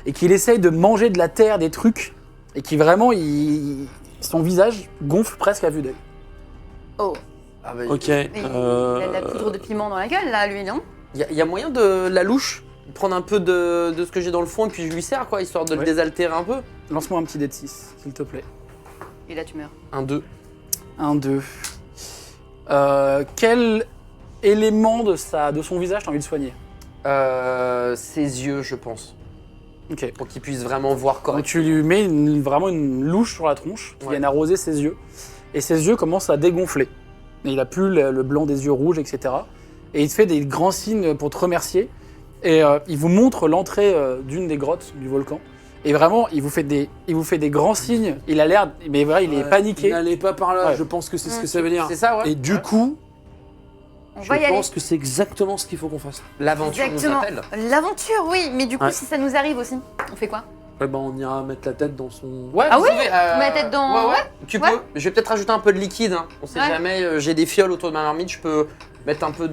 et qu'il essaye de manger de la terre, des trucs. Et qui vraiment, son visage gonfle presque à vue d'œil. Oh, Ah bah, Ok. mais il a de la poudre de piment dans la gueule, là, lui, non? y a moyen de la louche, de prendre un peu de ce que j'ai dans le fond et puis je lui sers quoi, histoire de le Ouais. désaltérer un peu. Lance-moi un petit dé de 6, s'il te plaît. Et là, tu meurs. Un 2. 1, 2. Quel élément de son visage t'as envie de soigner? Ses yeux, je pense. Ok. Pour qu'il puisse vraiment voir Donc correctement. tu lui mets vraiment une louche sur la tronche qui Ouais. vient arroser ses yeux. Et ses yeux commencent à dégonfler. Et il a plus le blanc des yeux rouges, etc. Et il te fait des grands signes pour te remercier. Et il vous montre l'entrée d'une des grottes du volcan. Et vraiment, il vous fait des grands signes. Il a l'air, mais vrai, il est Ouais, paniqué. N'allez pas par là, Ouais. je pense que c'est ce que ça veut dire. C'est ça, ouais. Et du coup, On je va y aller. pense que c'est exactement ce qu'il faut qu'on fasse. L'aventure nous Exactement. appelle. L'aventure, oui, mais du coup, Ouais. si ça nous arrive aussi, on fait quoi? Ouais, ben on ira mettre la tête dans son. Ouais, Ah vous oui pouvez, Tu mets la tête dans- Ouais, tu Ouais. peux. Je vais peut-être rajouter un peu de liquide. Hein. On sait Ouais. jamais. J'ai des fioles autour de ma marmite. Je peux mettre un peu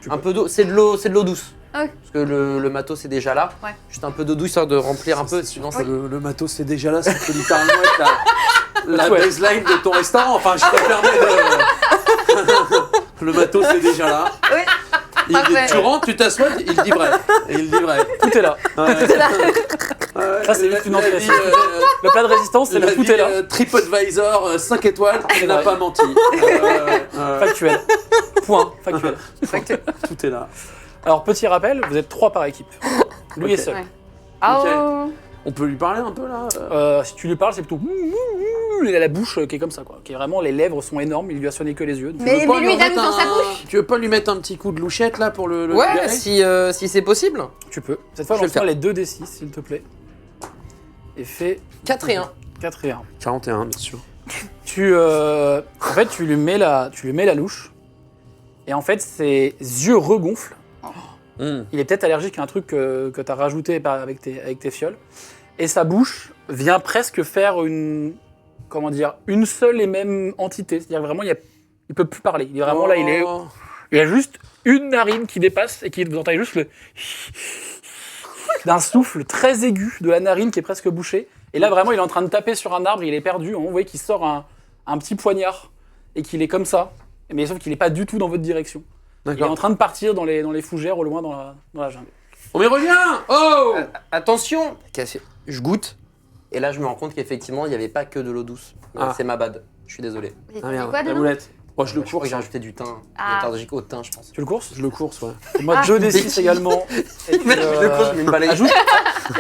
Tu un peux. peu d'eau. C'est de l'eau douce. Ah oui. Parce que le matos est déjà là. Ouais. Juste un peu d'eau douce histoire de remplir un peu. Sinon, c'est Le matos c'est déjà là, ça peut littéralement être la Ouais. baseline de ton restaurant. Enfin, je te permets de. Le matos c'est déjà là. Oui. Parfait. Tu rentres, tu t'assois, il dit vrai. Et il dit vrai. Tout est là. Ça, c'est juste une entrée. Le plat de résistance, c'est le tout est là. TripAdvisor 5 étoiles, il n'a vrai. pas menti. Factuel. Point. Factuel. Tout est là. Alors, petit rappel, vous êtes 3 par équipe. Lui est Ok. seul. Ouais. Ah Ok. oh. On peut lui parler un peu là Si tu lui parles, c'est plutôt. Il a la bouche qui est comme ça, quoi. Qui est vraiment, les lèvres sont énormes, il lui a sonné que les yeux. donc- Tu veux Mais pas lui, il a mis remettre dans sa bouche. Tu veux pas lui mettre un petit coup de louchette là pour le Ouais, libérer si c'est possible. Tu peux. Cette fois, Je vais le lance-moi faire. les 2 D6, s'il te plaît. Et fais 4 et 1. 4 et 1. 41 bien sûr. En fait, tu lui mets la louche. Et en fait, ses yeux regonflent. Il est peut-être allergique à un truc que tu as rajouté avec tes fioles. Et sa bouche vient presque faire une seule et même entité. C'est-à-dire vraiment, il peut plus parler. Il est vraiment là, il y a juste une narine qui dépasse et vous entendez juste le d'un souffle très aigu de la narine qui est presque bouchée. Et là, vraiment, il est en train de taper sur un arbre, il est perdu. Vous voyez qu'il sort un petit poignard et qu'il est comme ça. Mais sauf qu'il n'est pas du tout dans votre direction. Il est en D'accord. train de partir dans les fougères au loin dans la jungle. Oh mais reviens. Oh Attention. Je goûte. Et là, je me rends compte qu'effectivement, il n'y avait pas que de l'eau douce. Ah. C'est ma bad. Je suis désolé. Et Ah tu merde, fais quoi la dedans? boulette. Moi je le Je crois que course. j'ai rajouté du thym. Ah. Allergique au thym, je pense. Tu le courses? Je le course, ouais. Moi, Ah. 2d6 également. Et tu, je mets une balaye.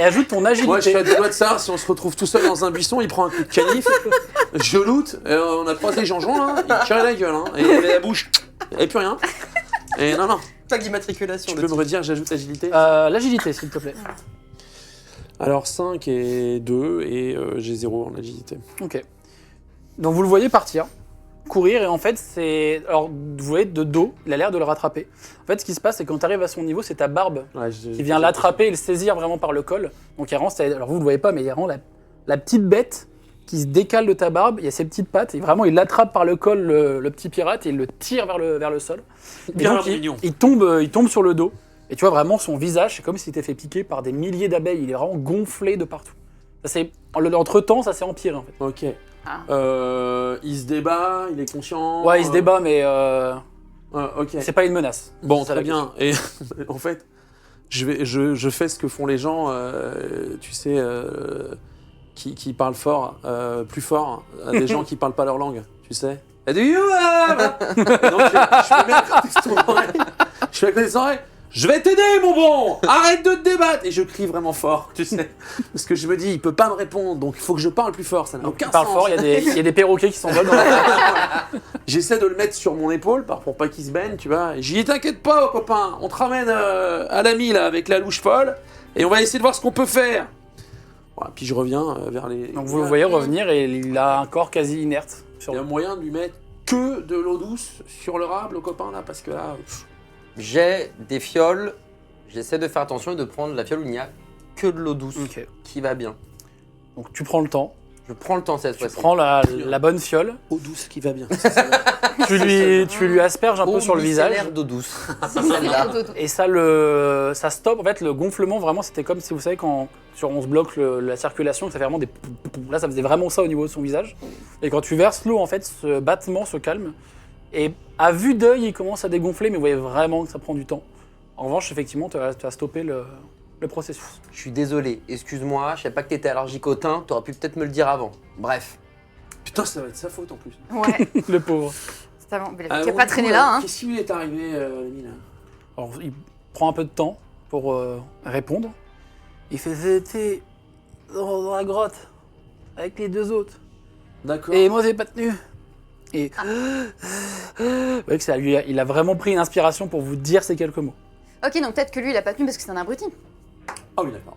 ajoute ton agilité. Moi je suis à deux doigts de ça, si on se retrouve tout seul dans un buisson, il prend un coup de canif, je loot, on a croisé Jean-Jean là, il tirait la gueule, hein, et il avait la bouche, il n'y avait plus rien. Et non, Plaque d'immatriculation. tu peux me redire, j'ajoute agilité L'agilité, s'il te plaît. Alors 5 et 2, et j'ai 0 en agilité. Ok. Donc vous le voyez partir, courir, et en fait, alors, vous voyez de dos, il a l'air de le rattraper. En fait, ce qui se passe, c'est que quand tu arrives à son niveau, c'est ta barbe Ouais, qui vient l'attraper et le saisir vraiment par le col. Donc il rend, alors vous ne le voyez pas, mais il rend la petite bête qui se décale de ta barbe, il y a ses petites pattes, et vraiment il l'attrape par le col, le petit pirate, et il le tire vers le sol. Et Bien donc, mignon. il tombe sur le dos, et tu vois vraiment son visage, c'est comme s'il était fait piquer par des milliers d'abeilles, il est vraiment gonflé de partout. Entre-temps, ça s'est empiré en fait. Ok. Ah. Il se débat, il est conscient. Ouais, il se débat, mais Ok. c'est pas une menace. Bon, C'est ça, très la bien. Et en fait, je fais ce que font les gens, tu sais, qui parlent fort, plus fort, à des gens qui parlent pas leur langue, tu sais. Do you have? Et donc, je me mets à côté de son oreille. Je fais à côté de son oreille. Je vais t'aider, mon bon. Arrête de te débattre. Et je crie vraiment fort, tu sais, parce que je me dis, il peut pas me répondre, donc il faut que je parle plus fort. Ça n'a Donc, aucun il parle sens. fort, il y a des perroquets qui s'envolent dans la J'essaie de le mettre sur mon épaule pour pas qu'il se baigne, tu vois. Et j'ai dit t'inquiète pas, copain, on te ramène à l'ami là avec la louche folle et on va essayer de voir ce qu'on peut faire. Voilà, puis je reviens vers les. Donc vous le voyez revenir et il a un corps quasi inerte. Il y a moyen de lui mettre que de l'eau douce sur le rable, le copain là, parce que là. J'ai des fioles, j'essaie de faire attention et de prendre la fiole où il n'y a que de l'eau douce Ok. qui va bien. Donc tu prends le temps, Je prends le temps cette tu fois-ci. prends la bonne fiole, Eau douce qui va bien. tu lui asperges un peu sur le visage. L'air d'eau douce. C'est celle-là. Et ça stoppe, en fait, le gonflement, vraiment, c'était comme si, vous savez, quand on se bloque la circulation, que ça fait vraiment des... Là, ça faisait vraiment ça au niveau de son visage. Et quand tu verses l'eau, en fait, ce battement se calme. Et à vue d'œil, il commence à dégonfler, mais vous voyez vraiment que ça prend du temps. En revanche, effectivement, tu as stoppé le processus. Je suis désolé, excuse-moi, je savais pas que t'étais allergique au thym, t'aurais pu peut-être me le dire avant. Bref. Putain, ça va être sa faute en plus. Ouais, Le pauvre. c'est avant. Mais il Ah, a bon, pas du traîné coup, là, hein. Qu'est-ce qui lui est arrivé, l'ami là? Alors, il prend un peu de temps pour répondre. Il fait c'était dans la grotte avec les deux autres. D'accord. Et moi, j'ai pas tenu. Et vous voyez que ça il a vraiment pris une inspiration pour vous dire ces quelques mots. Ok, donc peut-être que lui, il a pas tenu parce que c'est un abruti. Ah oui, d'accord.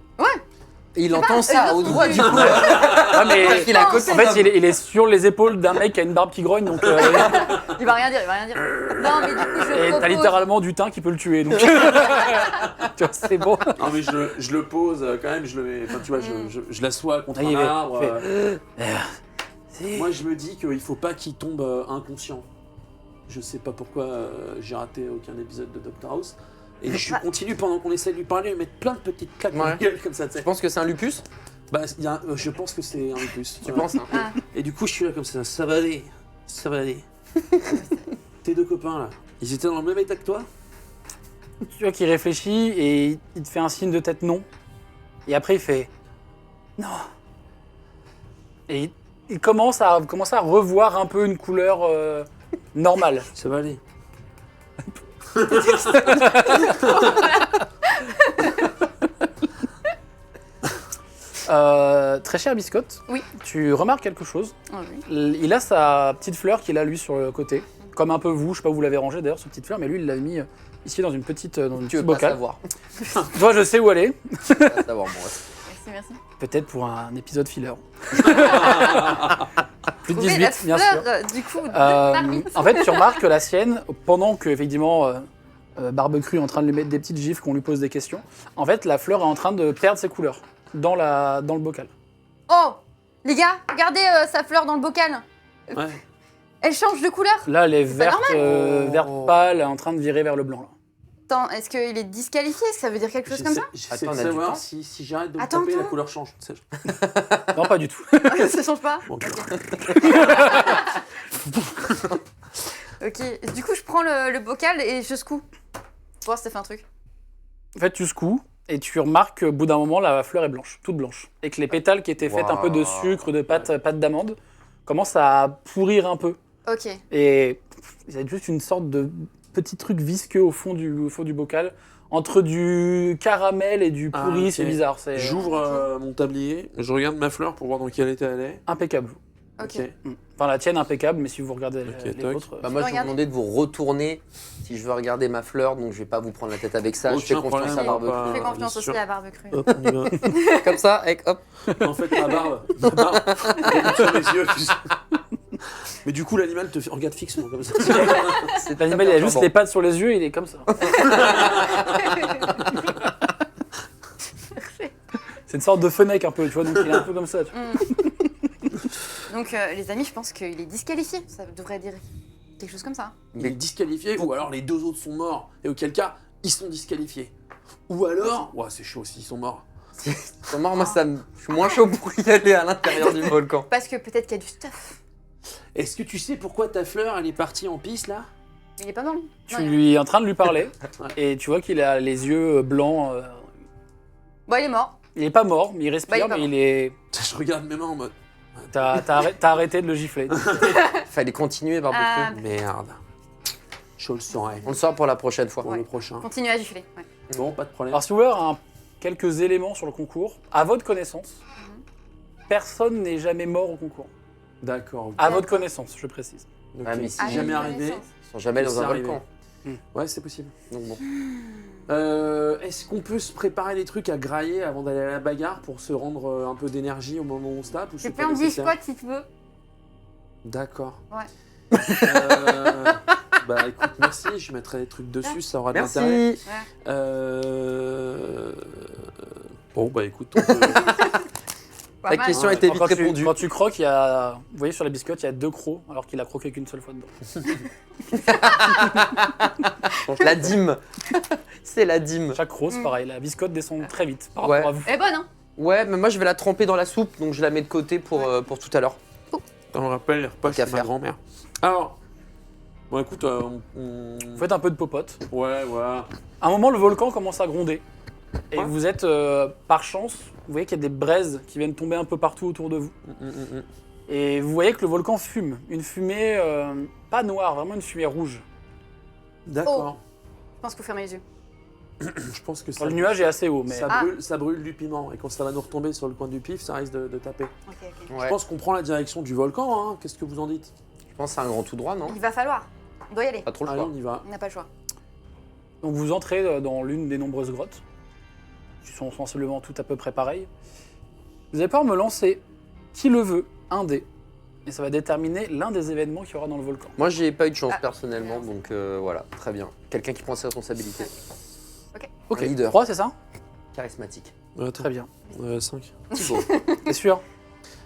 Et il entend ça au droit du coup. Ah, mais Parce qu'il est à côté. en fait, il est sur les épaules d'un mec qui a une barbe qui grogne, donc Il va rien dire, il va rien dire. Non, mais du coup, je et t'as propose... littéralement du thym qui peut le tuer. Donc tu vois, c'est bon. Non mais je le pose quand même, je le mets. Enfin tu vois, je l'assois contre Ah, un il arbre. fait- Moi je me dis qu'il faut pas qu'il tombe inconscient. Je sais pas pourquoi j'ai raté aucun épisode de Doctor House. Et je continue pendant qu'on essaie de lui parler, mettre plein de petites claques dans la Ouais. gueule comme ça, tu Tu sais. penses que c'est un lupus? Bah, je pense que c'est un lupus. Tu Voilà. penses hein? Ah. Et du coup je suis là comme ça va aller, ça va aller. Tes deux copains là, ils étaient dans le même état que toi? Tu vois qu'il réfléchit et il te fait un signe de tête non. Et après il fait non. Et il commence à revoir un peu une couleur normale. Ça va aller. Très cher Biscotte, Oui. tu remarques quelque chose. Ah oui. Il a sa petite fleur qu'il a lui sur le côté. Comme un peu vous, je sais pas où vous l'avez rangée d'ailleurs, cette petite fleur, mais lui il l'a mis ici dans une petite Tu veux petit pas bocal. savoir. Toi je sais où elle est, Tu veux pas savoir moi. Merci, merci. peut-être pour un épisode filler. Plus de Trouver 18 la bien fleur, sûr. du coup, de Euh, marmite. en fait, tu remarques que la sienne, pendant que effectivement Barbecue est en train de lui mettre des petites gifles, qu'on lui pose des questions, en fait, la fleur est en train de perdre ses couleurs dans le bocal. Oh, les gars, regardez sa fleur dans le bocal. Ouais. Elle change de couleur. Là, elle est C'est pas verte, normal. verte pâle, elle est en train de virer vers le blanc. Là. Attends, est-ce qu'il est disqualifié? Est-ce que ça veut dire quelque chose comme ça? J'essaie Attends, de on a du savoir temps. si j'arrête de me Attends, taper, la attends. couleur change. Tu sais. Non, pas du tout. Ça change pas? Bon, Ok, du coup, je prends le bocal et je secoue. Pour voir si ça fait un truc. En fait, tu secoues et tu remarques qu'au bout d'un moment, la fleur est blanche, toute blanche. Et que les pétales qui étaient faits un peu de sucre, de pâte d'amande, commencent à pourrir un peu. Ok. Et il y a juste une sorte de petit truc visqueux au fond du bocal. Entre du caramel et du pourri, Ah, ok. c'est bizarre. C'est J'ouvre mon tablier, je regarde ma fleur pour voir dans quel état elle est. impeccable. Ok. Enfin, la tienne impeccable, mais si vous regardez Ok, les toc. autres... Bah moi je vais vous Regardez. demander de vous retourner si je veux regarder ma fleur, donc je vais pas vous prendre la tête avec ça, je fais Aucun confiance à problème, on va Barbecue. Je fais Ah, confiance bien aussi sûr. à Barbecue. Hop, on y va. Comme ça, avec hop. En fait, ma barbe elle monte sur les yeux. Tu sais. Mais du coup, l'animal te regarde fixement comme ça. C'est L'animal, il a juste les pattes sur les yeux, il est comme ça. C'est une sorte de fenêtre un peu, tu vois, donc il est un peu comme ça. Tu vois. Donc, les amis, je pense qu'il est disqualifié. Ça devrait dire quelque chose comme ça. Il est disqualifié, ou alors les deux autres sont morts, et auquel cas, ils sont disqualifiés. Ou alors, ouais, c'est chaud s'ils sont morts. Moi, je suis moins chaud pour y aller à l'intérieur du volcan. Parce que peut-être qu'il y a du stuff. Est-ce que tu sais pourquoi ta fleur, elle est partie en piste, là? Il est pas mort. Tu Non, il- lui es en train de lui parler Ouais. et tu vois qu'il a les yeux blancs. Bon, il est mort. Il est pas mort, mais il Bah, il respire, est pas mais mort. il est. Je regarde mes mains en mode... T'as arrêté de le gifler. Fallait continuer, Barbecue. Ah, Merde. Je le saurai On le sort pour la prochaine fois. pour le prochain. continue à gifler. Ouais. Bon, pas de problème. Alors, si vous voulez avoir quelques éléments sur le concours, à votre connaissance, personne n'est jamais mort au concours. D'accord. À votre connaissance, je précise. Ok. Ah, mais si C'est jamais une arrivé. connaissance. Ils sont jamais dans C'est un arrivé. volcan. Ouais, c'est possible. Donc bon. Est-ce qu'on peut se préparer des trucs à grailler avant d'aller à la bagarre pour se rendre un peu d'énergie au moment où on se tape ou J'ai c'est plein pas de nécessaire? biscottes si tu veux. D'accord. Ouais. Bah écoute, merci, je mettrai des trucs dessus, ça aura de l'intérêt. Merci. Bon bah écoute, on peut- Pas La mal. question Ouais. a été vite Quand répondue. tu croques, il y a. Vous voyez sur la biscotte, il y a 2 crocs, alors qu'il a croqué qu'une seule fois dedans. La dîme. C'est la dîme. Chaque croc, c'est Mm. pareil, la biscotte descend très vite par Ouais. rapport à vous. Elle est bonne, hein. Ouais, mais moi je vais la tremper dans la soupe, donc je la mets de côté pour tout à l'heure. on me rappelle les repas Tant qu'à chez ma faire. grand-mère. Alors, bon écoute, Vous faites un peu de popote. ouais, voilà. À un moment, le volcan commence à gronder. Et Ouais. vous êtes, par chance, vous voyez qu'il y a des braises qui viennent tomber un peu partout autour de vous. Et vous voyez que le volcan fume. Une fumée, pas noire, vraiment une fumée rouge. D'accord. Je pense qu'il faut fermer les yeux. Je pense que ça, Le nuage est assez haut, mais ça brûle du piment et quand ça va nous retomber sur le coin du pif, ça risque de taper. Ok, ok. Ouais. Je pense qu'on prend la direction du volcan, hein. Qu'est-ce que vous en dites? Je pense que c'est un grand tout droit, non Il va falloir. On doit y aller. Pas trop le Allez, choix. on y va. On n'a pas le choix. donc vous entrez dans l'une des nombreuses grottes, qui sont sensiblement toutes à peu près pareilles. Vous allez pouvoir me lancer, qui le veut, un dé. Et ça va déterminer l'un des événements qu'il y aura dans le volcan. Moi j'ai pas eu de chance Ah. personnellement, donc voilà, très bien. Quelqu'un qui prend ses responsabilités. Ok, Un leader. 3 c'est ça? Charismatique. Très bien. 5. Thibaut. T'es sûr?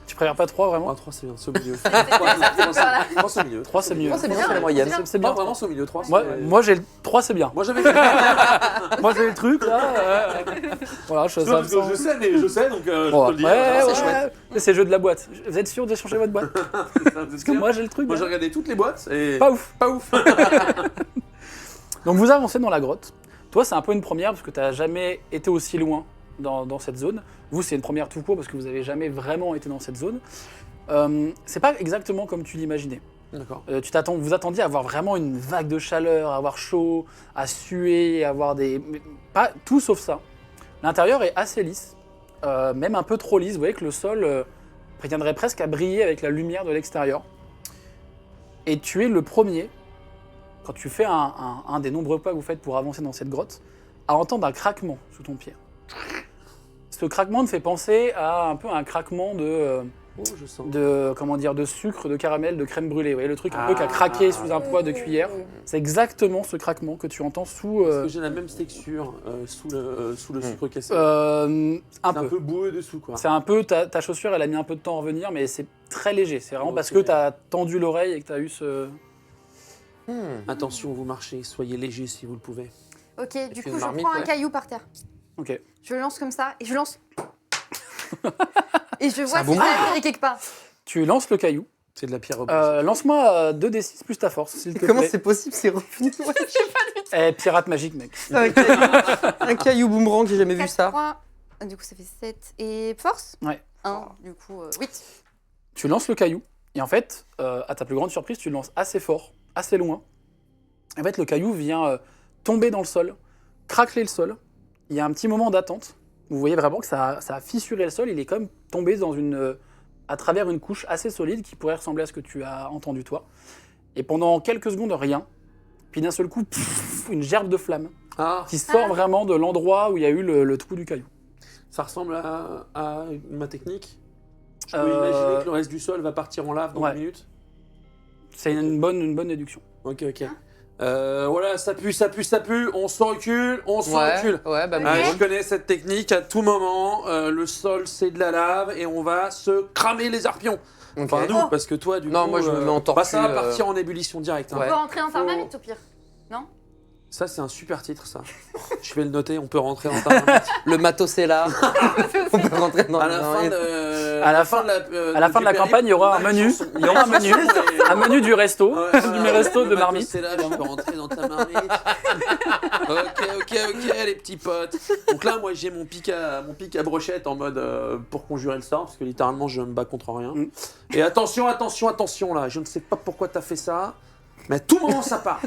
Tu préfères pas 3 vraiment? 3 c'est bien, c'est au milieu. là. 3 c'est au milieu. 3 c'est mieux. Oh, c'est bien, c'est la moyenne. C'est bien. Vraiment c'est au milieu, 3 Moi j'ai le 3 c'est bien. Moi j'avais Moi j'ai le truc là. Voilà, je, ça me semble- je sais, donc je Bon, peux le dire. ouais, c'est ouais, chouette. mais c'est le jeu de la boîte. Vous êtes sûr d'échanger votre boîte? Parce que moi j'ai le truc. Moi j'ai hein. regardé toutes les boîtes et Pas ouf. pas ouf. Donc vous avancez dans la grotte. Toi c'est un peu une première parce que tu n'as jamais été aussi loin dans cette zone. Vous c'est une première tout court parce que vous n'avez jamais vraiment été dans cette zone. C'est pas exactement comme tu l'imaginais. D'accord. Vous attendiez à avoir vraiment une vague de chaleur, à avoir chaud, à suer, à avoir des... mais pas tout sauf ça. L'intérieur est assez lisse, même un peu trop lisse. Vous voyez que le sol prétiendrait presque à briller avec la lumière de l'extérieur. Et tu es le premier, quand tu fais un des nombreux pas que vous faites pour avancer dans cette grotte, à entendre un craquement sous ton pied. Ce craquement te fait penser à un peu un craquement Oh, je sens. de sucre, de caramel, de crème brûlée. Vous voyez le truc un peu qui a craqué sous un poids de cuillère. C'est exactement ce craquement que tu entends sous... Parce que j'ai la même texture sous le sucre cassé. un C'est un peu. peu boueux dessous quoi. C'est un peu, ta chaussure, elle a mis un peu de temps à revenir, mais c'est très léger. C'est vraiment parce que Ok. tu as tendu l'oreille et que tu as eu ce... Attention, vous marchez, soyez léger si vous le pouvez. Ok, du C'est coup, une je marmite, prends un ouais. caillou par terre. Ok. Je le lance comme ça et je lance. Et je vois un si ça boomerang. atterrit quelque part. Tu lances le caillou. C'est de la pierre rebondie. Lance-moi 2d6 plus ta force, s'il te Comment plaît. c'est possible, c'est revenu? Eh, pirate magique, mec. Un caillou boomerang, j'ai jamais vu 4, ça. 3, du coup, ça fait 7. Et force Ouais. 1, du coup, 8. Tu lances le caillou, et en fait, à ta plus grande surprise, tu le lances assez fort, assez loin. En fait, le caillou vient tomber dans le sol, craqueler le sol. Il y a un petit moment d'attente. Vous voyez vraiment que ça a fissuré le sol. Il est comme tombé à travers une couche assez solide qui pourrait ressembler à ce que tu as entendu toi. Et pendant quelques secondes, rien. Puis d'un seul coup, une gerbe de flamme Ah, qui sort vraiment de l'endroit où il y a eu le trou du caillou. ça ressemble à ma technique. Je peux Euh, imaginer que le reste du sol va partir en lave dans ouais. 1 minute. C'est une bonne déduction. Ok. Voilà, ça pue, on se recule, Ouais, bah, Ok. Ah, je connais cette technique, à tout moment, le sol c'est de la lave et on va se cramer les arpions. ok. Enfin nous, Oh. parce que toi du Non, coup... moi, je me mets en bah, ça va tortue, partir en ébullition directe. Hein. On Ouais. peut rentrer en Faut- thermamètre au pire. Non Ça, c'est un super titre, ça. Je vais le noter, on peut rentrer dans ta marmite. Le matos est là. On peut rentrer dans À la la fin marmite. de, À la fin- à la fin de la campagne, il y aura un menu. Il y aura un menu du resto, du resto de marmite. C'est là, je peux rentrer dans ta marmite. Ok, les petits potes. Donc là, moi, j'ai mon pic à brochette en mode pour conjurer le sort, parce que littéralement, je me bats contre rien. Mm. Et attention, là, je ne sais pas pourquoi t'as fait ça, mais à tout moment, ça part.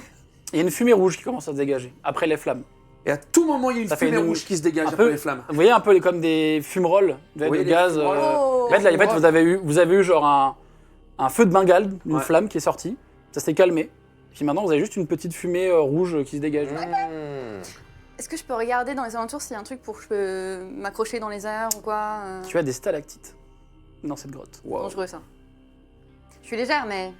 Il y a une fumée rouge qui commence à se dégager, après les flammes. Et à tout moment, il y a une Ça fait fumée une- rouge qui se dégage un après peu- les flammes. Vous voyez un peu comme des fumerolles de Oui, les gaz. fumerolles. Oh. En fait, là, vous avez eu genre un feu de Bengale, une Ouais. flamme qui est sortie. Ça s'est calmé. Puis maintenant, vous avez juste une petite fumée rouge qui se dégage. Est-ce que je peux regarder dans les alentours s'il y a un truc pour que je peux m'accrocher dans les airs ou quoi Tu as des stalactites dans cette grotte. Wow. Dangereux ça. Je suis légère, mais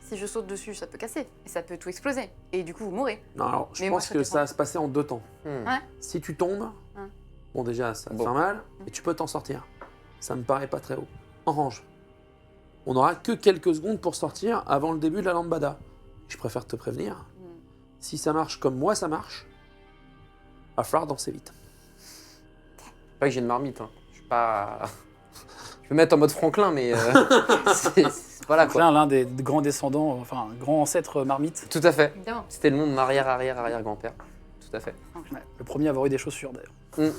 si je saute dessus, ça peut casser. Et ça peut tout exploser. Et du coup, vous mourrez. Non, alors, je Mais moi, pense ça que dépend. ça va se passer en 2 temps. Ouais. Si tu tombes, Hein. bon déjà ça va te Bon. faire mal, mais tu peux t'en sortir. Ça me paraît pas très haut. En range. On n'aura que quelques secondes pour sortir avant le début de la lambada. Je préfère te prévenir. Si ça marche comme moi ça marche, va falloir danser vite. Pas que j'ai une marmite. Hein. Je suis pas. Je vais mettre en mode Franklin, mais voilà Donc quoi. là, l'un des grands descendants, enfin, grand ancêtre marmite. Tout à fait. Évidemment. C'était le nom de mon arrière-grand-père. Tout à fait. Ouais, le premier à avoir eu des chaussures d'ailleurs.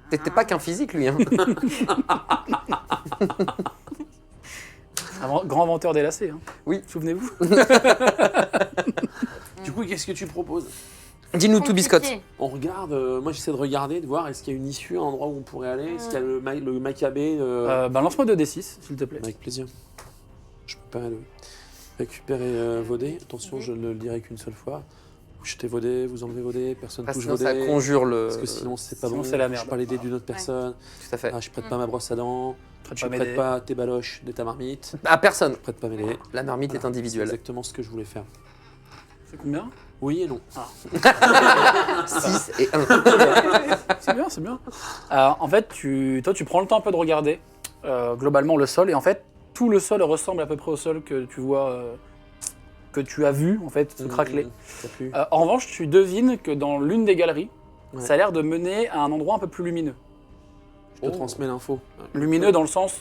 T'étais pas qu'un physique, lui. Hein. Grand inventeur des lacets. Hein. Oui. Souvenez-vous. Du coup, qu'est-ce que tu proposes? Dis-nous tout, biscotte. Compliqué. On regarde, moi j'essaie de regarder, de voir est-ce qu'il y a une issue, un endroit où on pourrait aller, est-ce qu'il y a le macabé Lance-moi 2d6, s'il te plaît. Avec plaisir. Je peux pas récupérer vos dés. Attention, Ok. je ne le dirai qu'une seule fois. Vous jetez vos dés, vous enlevez vos dés, personne Parce touche que vos ça dés. conjure le. Parce que sinon c'est pas sinon bon. c'est la Je merde. pas les dés d'une autre personne. Tout à fait. Ah, je prête pas ma brosse à dents. Traite Je pas mes prête dés. pas tes baloches de ta marmite. À personne. Je prête pas mes dés. La marmite est Voilà. C'est individuelle. exactement ce que je voulais faire. C'est combien Oui et non. 6 et 1. C'est bien, c'est bien. En fait, toi, tu prends le temps un peu de regarder globalement le sol, et en fait, tout le sol ressemble à peu près au sol que tu vois, que tu as vu en fait se craqueler. Ça pue. En revanche, tu devines que dans l'une des galeries, Ouais. ça a l'air de mener à un endroit un peu plus lumineux. Je te transmets l'info. Lumineux dans le sens,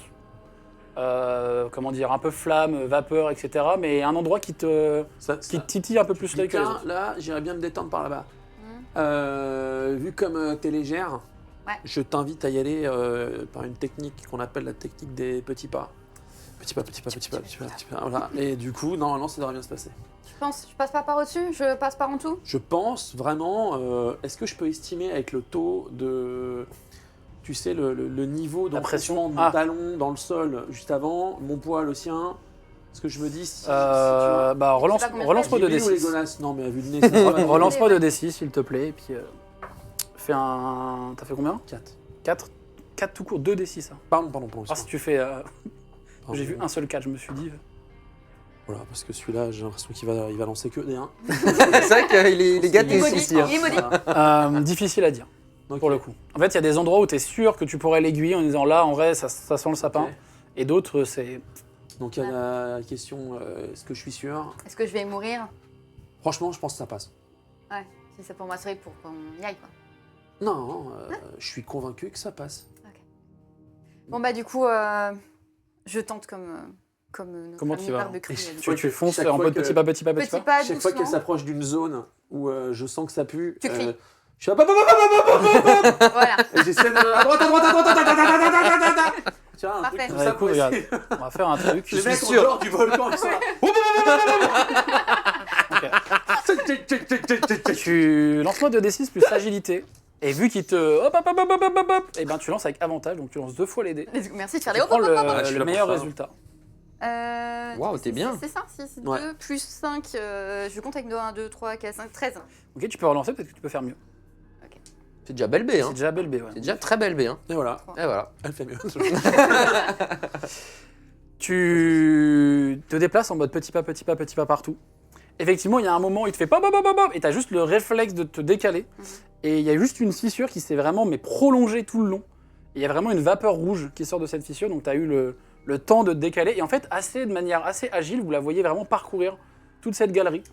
comment dire, un peu flamme, vapeur, etc. Mais un endroit qui te titille un peu plus l'œil que les Putain, autres. là, j'irais bien me détendre par là-bas. Mhm. Vu comme t'es légère, Ouais. je t'invite à y aller par une technique qu'on appelle la technique des petits pas. Petit pas, petit pas, petit pas, petit pas, petit pas. Voilà. Et du coup, normalement, ça devrait bien se passer. Tu penses, je passe pas par au-dessus, je passe par en dessous. Je pense vraiment. Est-ce que je peux estimer avec le taux de. Tu sais, le niveau La pression. d'enfoncement de mon Ah. talon dans le sol juste avant, mon poids, le sien. Parce que je me dis si. Bah, Je sais pas combien relance-moi J'ai vu ou les 2d6. godasses Non, mais à vue de nez, c'est pas mal. Relance-moi 2d6, s'il te plaît, et puis fais un. T'as fait combien 4. 4 tout court, 2d6. Hein. Pardon. Alors si tu fais. J'ai vu un seul 4, je me suis dit. Voilà, parce que celui-là, j'ai l'impression qu'il va lancer que des 1. C'est vrai qu'il est gâté, Il est maudit. celui-ci. hein. Il est maudit. Difficile à dire, pour le coup. En fait, il y a des endroits où tu es sûr que tu pourrais l'aiguiller en disant là, en vrai, ça sent le sapin. Ok. Et d'autres, c'est. Donc il y a la question, est-ce que je suis sûr? Est-ce que je vais mourir? Franchement, je pense que ça passe. Ouais, si c'est pour m'assurer pour qu'on y aille quoi. Non, je suis convaincu que ça passe. Bon bah du coup, je tente comme notre Comment ami tu vas Barbecue. Tu fonces chaque en fois mode que- petit pas, petit pas, petit Petit pas. pas, Chaque fois qu'elle doucement. s'approche d'une zone où je sens que ça pue, Tu cries. je suis hop, hop, hop, hop, hop, hop, hop, Voilà. et j'essaie de à droite, à droite, à droite, à droite, à droite, à droite, à droite, à droite. Tu vois, un truc Parfait. comme Ouais, ça écoute, pour regarde, essayer. on va faire un truc. Les suis mecs en sûr. dehors du volcan, ils sont là. Tu lance-moi 2d6 plus agilité. Et vu qu'il te. Hop, hop, hop, hop, hop, hop, hop, et ben tu lances avec avantage, donc tu lances 2 fois les dés. Merci de faire Tu des prends hop, hop, hop, hop. je suis le là pour meilleur ça. résultat. Waouh, t'es bien. C'est ça, 6, Ouais. 2, plus 5, je compte avec 1, 2, 3, 4, 5, 13. Ok, tu peux relancer, peut-être que tu peux faire mieux. C'est déjà belle B, hein. C'est déjà belle B, ouais. C'est déjà très belle B, hein. Et voilà, Et voilà. elle fait mieux. Tu te déplaces en mode petit pas, petit pas, petit pas partout. Effectivement, il y a un moment où il te fait pop, pop, pop, pop, et tu as juste le réflexe de te décaler. Et il y a juste une fissure qui s'est vraiment prolongée tout le long. Et il y a vraiment une vapeur rouge qui sort de cette fissure, donc tu as eu le temps de te décaler. Et en fait, de manière assez agile, vous la voyez vraiment parcourir toute cette galerie.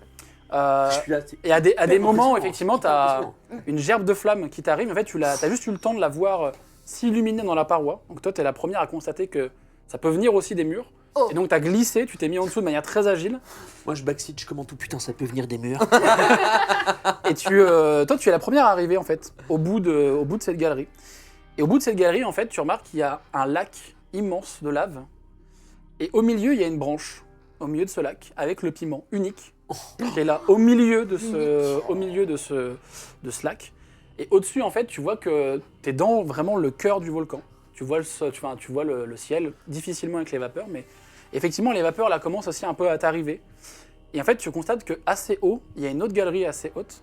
Je suis là, c'est- Et à des hyper moments, impressionnant, effectivement, hyper tu as impressionnant. une gerbe de flamme qui t'arrive. En fait, tu as juste eu le temps de la voir s'illuminer dans la paroi. Donc toi, tu es la première à constater que ça peut venir aussi des murs. Oh. Et donc, tu as glissé, tu t'es mis en dessous de manière très agile. Moi, je backseat, je commande tout. Putain, ça peut venir des murs. Et toi, tu es la première à arriver, en fait, au bout de cette galerie. Et au bout de cette galerie, en fait, tu remarques qu'il y a un lac immense de lave. Et au milieu, il y a une branche, au milieu de ce lac, avec le piment unique, qui est là, au milieu de ce lac. Et au-dessus, en fait, tu vois que tu es dans vraiment le cœur du volcan. Tu vois le ciel, difficilement avec les vapeurs, mais effectivement, les vapeurs, là, commencent aussi un peu à t'arriver. Et en fait, tu constates que assez haut, il y a une autre galerie assez haute,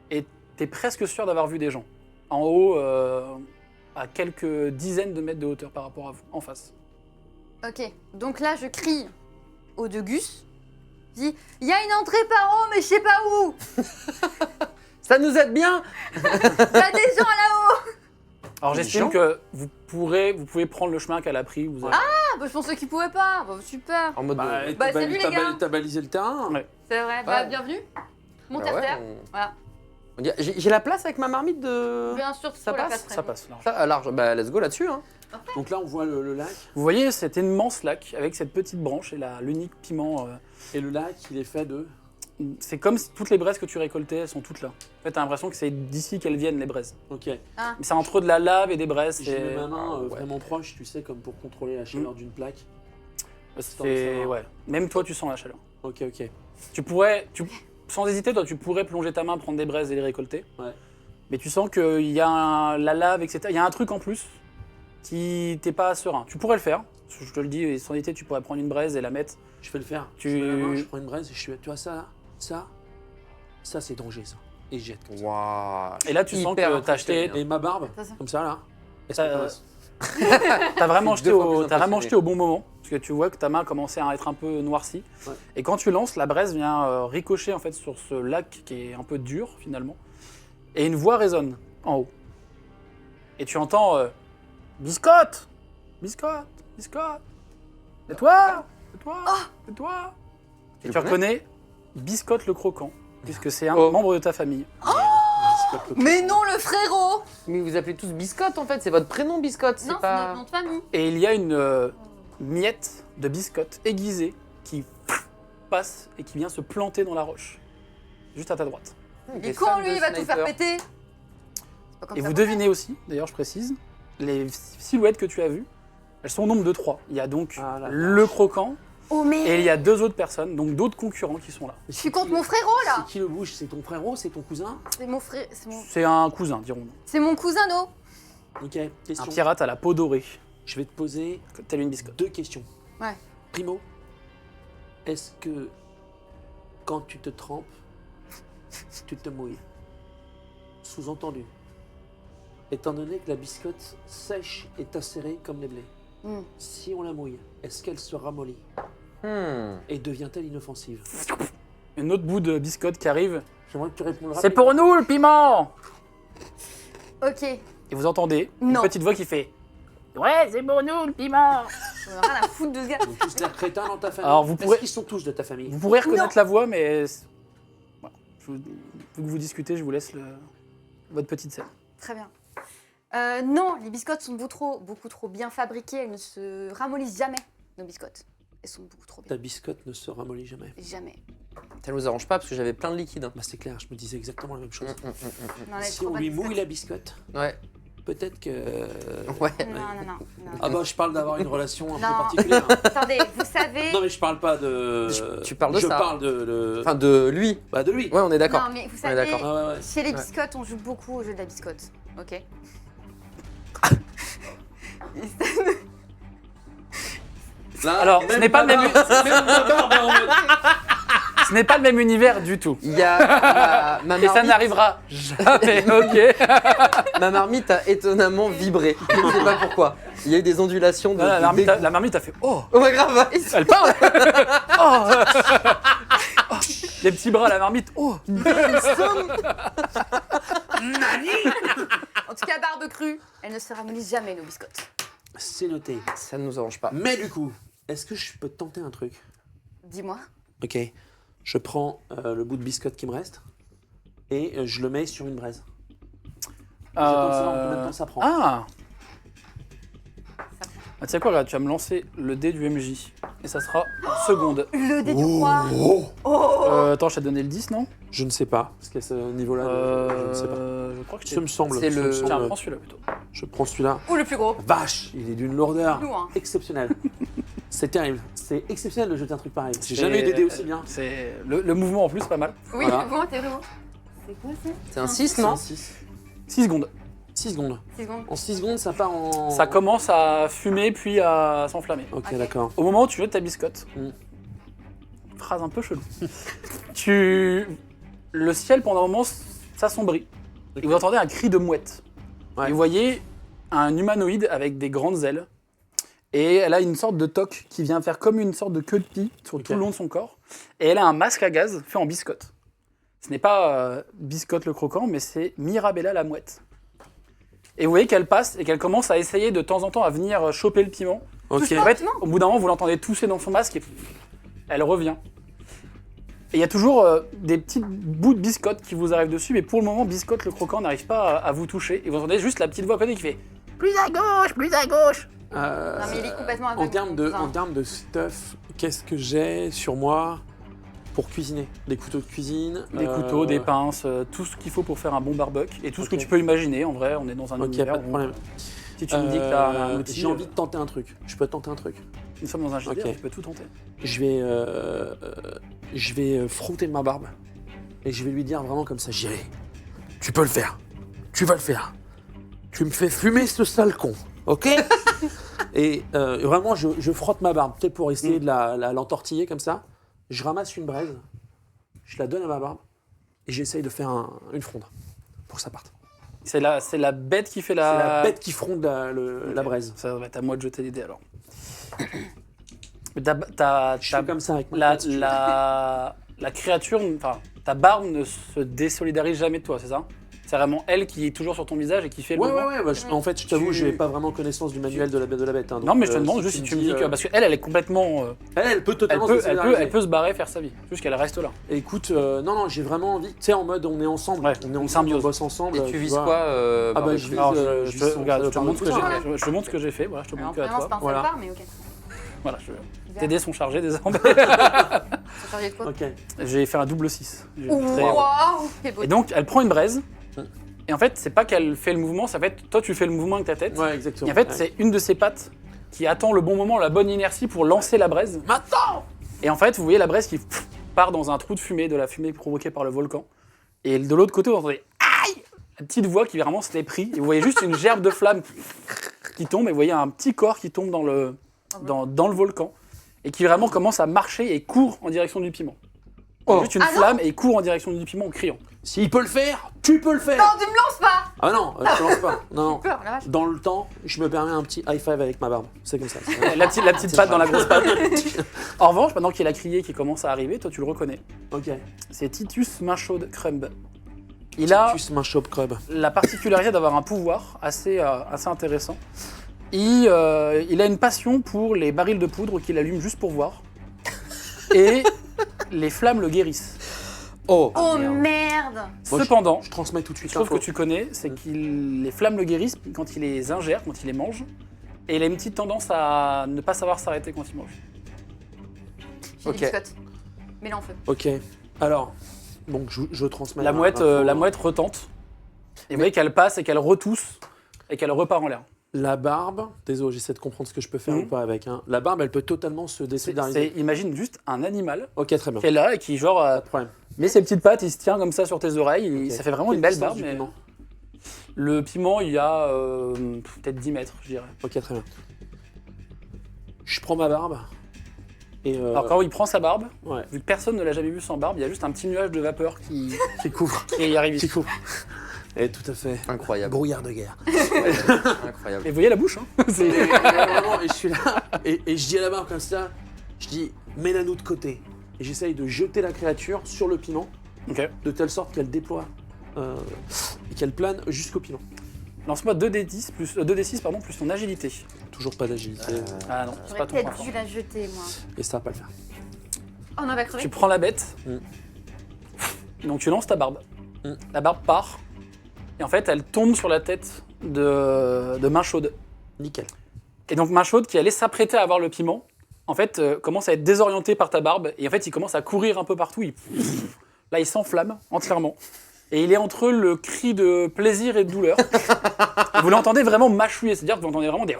et tu es presque sûr d'avoir vu des gens. En haut, à quelques dizaines de mètres de hauteur par rapport à vous, en face. Ok, donc là je crie au de Gus. Je dis, il y a une entrée par haut, mais je sais pas où. Ça nous aide bien. Il y a des gens là-haut. Alors Les j'estime gens que vous pouvez prendre le chemin qu'elle a pris. Vous avez- Ah, bah je pensais qu'ils pouvaient pas. Bah, super. En mode. Bah, Bah, salut, les gars. t'as balisé le terrain. Ouais. C'est vrai. Bah, Ouais. bienvenue. Montez Ah à ouais, terre. on- Voilà. on dit- J'ai la place avec ma marmite de. Bien sûr, Ça faut la passe, place Ça prévue. passe large. Ça, large. Bah, let's go là-dessus. Hein. Donc là, on voit le lac. Vous voyez cet immense lac avec cette petite branche et l'unique piment. Et le lac, il est fait de. C'est comme si toutes les braises que tu récoltais, elles sont toutes là. En fait, t'as l'impression que c'est d'ici qu'elles viennent, les braises. Ok. Mais c'est entre de la lave et des braises. J'ai mis ma main Ah, ouais. vraiment proche, tu sais, comme pour contrôler la chaleur d'une plaque. C'est... Ouais. Même toi, tu sens la chaleur. Ok, ok. Sans hésiter, toi, tu pourrais plonger ta main, prendre des braises et les récolter. Ouais. Mais tu sens qu'il y a la lave, etc. Il y a un truc en plus qui t'es pas serein. Tu pourrais le faire. Je te le dis, et sans hésiter, tu pourrais prendre une braise et la mettre. Je vais le faire. Tu- Je mets la main, je prends une braise et je suis. Tu vois ça là? Ça c'est danger ça. Et je jette comme ça. Waouh. Et là, tu sens Hyper que t'as acheté. impressionné, Et ma barbe, Attention. comme ça là. Elle se Ça, passe. T'as vraiment, Je suis deux fois plus t'as vraiment impressionné. jeté au bon moment, parce que tu vois que ta main commençait à être un peu noircie. Ouais. Et quand tu lances, la braise vient ricocher en fait sur ce lac qui est un peu dur finalement. Et une voix résonne en haut. Et tu entends Biscotte, Biscotte, Biscotte. Et toi, et toi, et toi. Et le tu connais reconnais Biscotte le croquant, puisque c'est un Oh. membre de ta famille. Mais non, le frérot. Mais vous appelez tous Biscotte en fait, c'est votre prénom Biscotte, c'est Non, c'est pas. notre nom de famille. Et il y a une miette de biscotte aiguisée qui passe et qui vient se planter dans la roche, juste à ta droite. Il Des est con, fans lui, de il va tout faire sniper. péter. C'est pas comme Et ça vous qu'on fait. devinez aussi, d'ailleurs je précise, les silhouettes que tu as vues, elles sont au nombre de 3. Il y a donc Ah, la le croquant Oh, mais. et il y a 2 autres personnes, donc d'autres concurrents qui sont là. Je suis contre mon frérot, là. C'est qui le bouge? C'est ton frérot? C'est ton cousin? C'est mon frère. C'est un cousin, dirons-nous. C'est mon cousin, non. Ok, Un question. pirate à la peau dorée, Je vais te poser telle une biscotte. 2 questions. Ouais. Primo, est-ce que quand tu te trempes, tu te mouilles? Sous-entendu, étant donné que la biscotte sèche est acérée comme les blés, Hmm. si on la mouille, est-ce qu'elle se ramollit et devient-elle inoffensive? Une autre bout de biscotte qui arrive. J'aimerais que tu répondes C'est pour nous le piment. Ok. Et vous entendez une Non. petite voix qui fait ouais, c'est pour nous le piment. J'en ai rien à foutre de ce gars. Ils ont tous l'air crétins dans ta famille. Alors, vous pourrez- Est-ce qu'ils sont tous de ta famille? Vous pourrez reconnaître Non. la voix, mais voilà. Vu que vous discutez, je vous laisse votre petite scène. Très bien. Non, les biscottes sont beaucoup trop bien fabriquées. Elles ne se ramollissent jamais, nos biscottes. Elles sont beaucoup trop Ta bien. biscotte ne se ramollit jamais. Jamais. Ça nous arrange pas parce que j'avais plein de liquide. hein. Bah c'est clair, je me disais exactement la même chose. Non, elle est Si trop on bonne, lui biscotte. mouille la biscotte, Ouais. peut-être que... Ouais. Non. Ah bah je parle d'avoir une relation un peu Non. particulière. Attendez, vous savez. Non mais je parle pas de... Tu parles de je ça. parle de... Enfin de lui. Bah de lui. Ouais, on est d'accord. Non, mais vous est savez, d'accord. Ah ouais, ouais. chez les Ouais. biscottes, on joue beaucoup au jeu de la biscotte. Ok. Là, Alors, ce n'est pas le même- même ma barbe est en mode- Ce n'est pas le même univers du tout. Il y a ma Et ça marmite, n'arrivera jamais, ok. ma marmite a étonnamment vibré. Je ne sais pas pourquoi. Il y a eu des ondulations de. La de marmite, dégoût. la marmite a fait oh, Oh ouais, grave. elle parle. Oh. Oh. Les petits bras, la marmite, oh. En tout cas, barbe crue, elles ne se ramollissent jamais, nos biscottes. C'est noté. Ça ne nous arrange pas. Mais du coup, est-ce que je peux te tenter un truc? Dis-moi. Ok. Je prends le bout de biscotte qui me reste et je le mets sur une braise. J'attends de savoir combien de temps ça prend. Ah tu sais quoi, regarde, tu vas me lancer le dé du MJ. Et ça sera seconde. Le dé du roi. Attends, je t'ai donné le 10, non Je ne sais pas, parce qu'à ce niveau-là, je ne sais pas. Je crois que Ça me semble. c'est ça me le- semble. Tiens, prends celui-là plutôt. Je prends celui-là. Ou le plus gros. Vache, il est d'une lourdeur Lourd, hein. exceptionnelle. C'est terrible. C'est exceptionnel de jeter un truc pareil. J'ai jamais eu des dés aussi bien. C'est le mouvement en plus, pas mal. Oui, Voilà. bon, t'es vraiment. C'est quoi ça? C'est un 6, non? 6 6 secondes. secondes. 6 secondes. En 6 secondes, ça part en... Ça commence à fumer puis à s'enflammer. Ok, Ok. d'accord. Au moment où tu jettes ta biscotte, Mm. phrase un peu chelou, le ciel pendant un moment s'assombrit. Et vous entendez un cri de mouette. Ouais. Et vous voyez un humanoïde avec des grandes ailes. Et elle a une sorte de toque qui vient faire comme une sorte de queue de pie sur Ok. tout le long de son corps. Et elle a un masque à gaz fait en biscotte. Ce n'est pas Biscotte le croquant, mais c'est Mirabella la mouette. Et vous voyez qu'elle passe et qu'elle commence à essayer de temps en temps à venir choper le piment. Ok. En fait, au bout d'un moment, vous l'entendez tousser dans son masque et elle revient. Et il y a toujours des petits bouts de biscotte qui vous arrivent dessus, mais pour le moment, Biscotte le croquant n'arrive pas à vous toucher. Et vous entendez juste la petite voix à côté qui fait « Plus à gauche, plus à gauche !» Non, mais il est complètement en aveugle. termes de, Enfin, en termes de stuff, qu'est-ce que j'ai sur moi pour cuisiner? Des couteaux de cuisine. Des couteaux, des pinces, tout ce qu'il faut pour faire un bon barbecue. Et tout ce que Ok. tu peux imaginer, en vrai, on est dans un Ok, univers pas de où problème. si tu me dis que tu as un outil, J'ai envie de tenter un truc. Je peux tenter un truc. nous sommes dans un JDR, Ok. tu peux tout tenter. Je vais frotter ma barbe et je vais lui dire vraiment comme ça, J'irai. Tu peux le faire. Tu vas le faire. Tu me fais fumer ce sale con, ok? Et vraiment, je frotte ma barbe, peut-être pour essayer de l'entortiller comme ça. Je ramasse une braise, je la donne à ma barbe et j'essaye de faire une fronde pour que ça parte. C'est la bête qui fait C'est la bête qui fronde la braise. Ça va être à moi de jeter l'idée alors. Mais Je suis comme ça avec ma la, tête, si tu veux. la créature, enfin, ta barbe ne se désolidarise jamais de toi, c'est ça? C'est vraiment elle qui est toujours sur ton visage et qui fait le Ouais, mouvement. ouais, ouais. Bah, en fait, je t'avoue, Tu- je n'ai pas vraiment connaissance du manuel de la bête. Hein, Non, donc, mais je te demande juste si tu me dis que. Parce qu'elle est complètement. Elle peut Elle totalement peut, se elle, peut, solidariser. elle peut se barrer, faire sa vie. Juste qu'elle reste là. Écoute, non, j'ai vraiment envie. Tu sais, en mode, on est ensemble. Ouais, on est une ensemble, symbiose. on bosse ensemble. Et tu vises vois. quoi Ah bah, barbecue je vise, Alors, je vis son- regarde, je te son montre ce que cousin. j'ai. Je te montre ce que j'ai fait. Voilà, je te alors, montre que à vraiment, c'est toi. pas un Voilà. salopard, mais ok. Voilà, tes dés sont chargés désormais. Ça chargé de quoi? Ok. J'ai fait un double 6. Waouh! C'est beau. Et donc, elle prend une braise. Mm. Et en fait, c'est pas qu'elle fait le mouvement, ça fait toi, tu fais le mouvement avec ta tête. Ouais, exactement. Et en fait, Ouais. c'est une de ses pattes qui attend le bon moment, la bonne inertie pour lancer la braise. Maintenant. Et en fait, vous voyez la braise qui part dans un trou de fumée, de la fumée provoquée par le volcan. Et de l'autre côté, vous entendez aïe, la petite voix qui vraiment se l'est pris. Et vous voyez juste une gerbe de flamme qui tombe. Et vous voyez un petit corps qui tombe dans le volcan. Et qui vraiment commence à marcher et court en direction du piment. Juste une Ah non. flamme et il court en direction du piment en criant. S'il peut le faire, tu peux le faire. Non, tu me lances pas! Ah non, je te lance pas. Non, non. Peur, la vache. Dans le temps, je me permets un petit high five avec ma barbe. C'est comme ça. La petite patte dans la grosse patte. En revanche, maintenant qu'il a crié, qui commence à arriver, toi tu le reconnais. Ok. C'est Titus Main-Chaude Crumb. Il a Juste ma shop crub. la particularité d'avoir un pouvoir assez intéressant. Il a une passion pour les barils de poudre qu'il allume juste pour voir. Et les flammes le guérissent. Oh. Oh merde! Moi, Cependant, Je transmets tout de je suite trouve que l'info. tu connais, c'est que les flammes le guérissent quand il les ingère, quand il les mange. Et il a une petite tendance à ne pas savoir s'arrêter quand il mange. J'ai Ok. des biscottes. Mets-la en feu. Ok. Alors, donc je transmets. La mouette retente. Et vous voyez qu'elle passe et qu'elle retousse et qu'elle repart en l'air. La barbe, désolé, j'essaie de comprendre ce que je peux faire Mhm. ou pas avec. Hein. La barbe, elle peut totalement se désolidariser. Imagine juste un animal Ok, très bien. qui est là et qui genre Pas de problème. met ses petites pattes, il se tient comme ça sur tes oreilles, et Ok. ça fait vraiment Quelle une belle distance barbe. du Mais... piment Le piment, il y a peut-être 10 mètres, je dirais. Ok, très bien. Je prends ma barbe. Et Alors quand il prend sa barbe, ouais, vu que personne ne l'a jamais vu sans barbe, il y a juste un petit nuage de vapeur qui qui couvre. y arrive Qui ici. couvre. Et tout à fait. Incroyable. Brouillard de guerre. Incroyable. Et vous voyez la bouche, hein C'est- Et vraiment, et je suis là, et je dis à la barbe comme ça, je dis, mets-la-nous de côté. Et j'essaye de jeter la créature sur le piment, Ok. de telle sorte qu'elle déploie et qu'elle plane jusqu'au piment. Lance-moi 2d10 plus 2d6 pardon, plus ton agilité. Toujours pas d'agilité, Ah non, c'est J'aurais pas ton peut-être point dû fort. la jeter, moi. et ça va pas le faire. Oh, on en va crever. Tu prends la bête, donc tu lances ta barbe. Mm. La barbe part, et en fait, elle tombe sur la tête de Main Chaude. Nickel. Et donc Main Chaude, qui allait s'apprêter à avoir le piment, en fait, commence à être désorienté par ta barbe, et en fait, il commence à courir un peu partout. Là, il s'enflamme entièrement. Et il est entre le cri de plaisir et de douleur. Et vous l'entendez vraiment mâchouiller, c'est-à-dire que vous entendez vraiment des...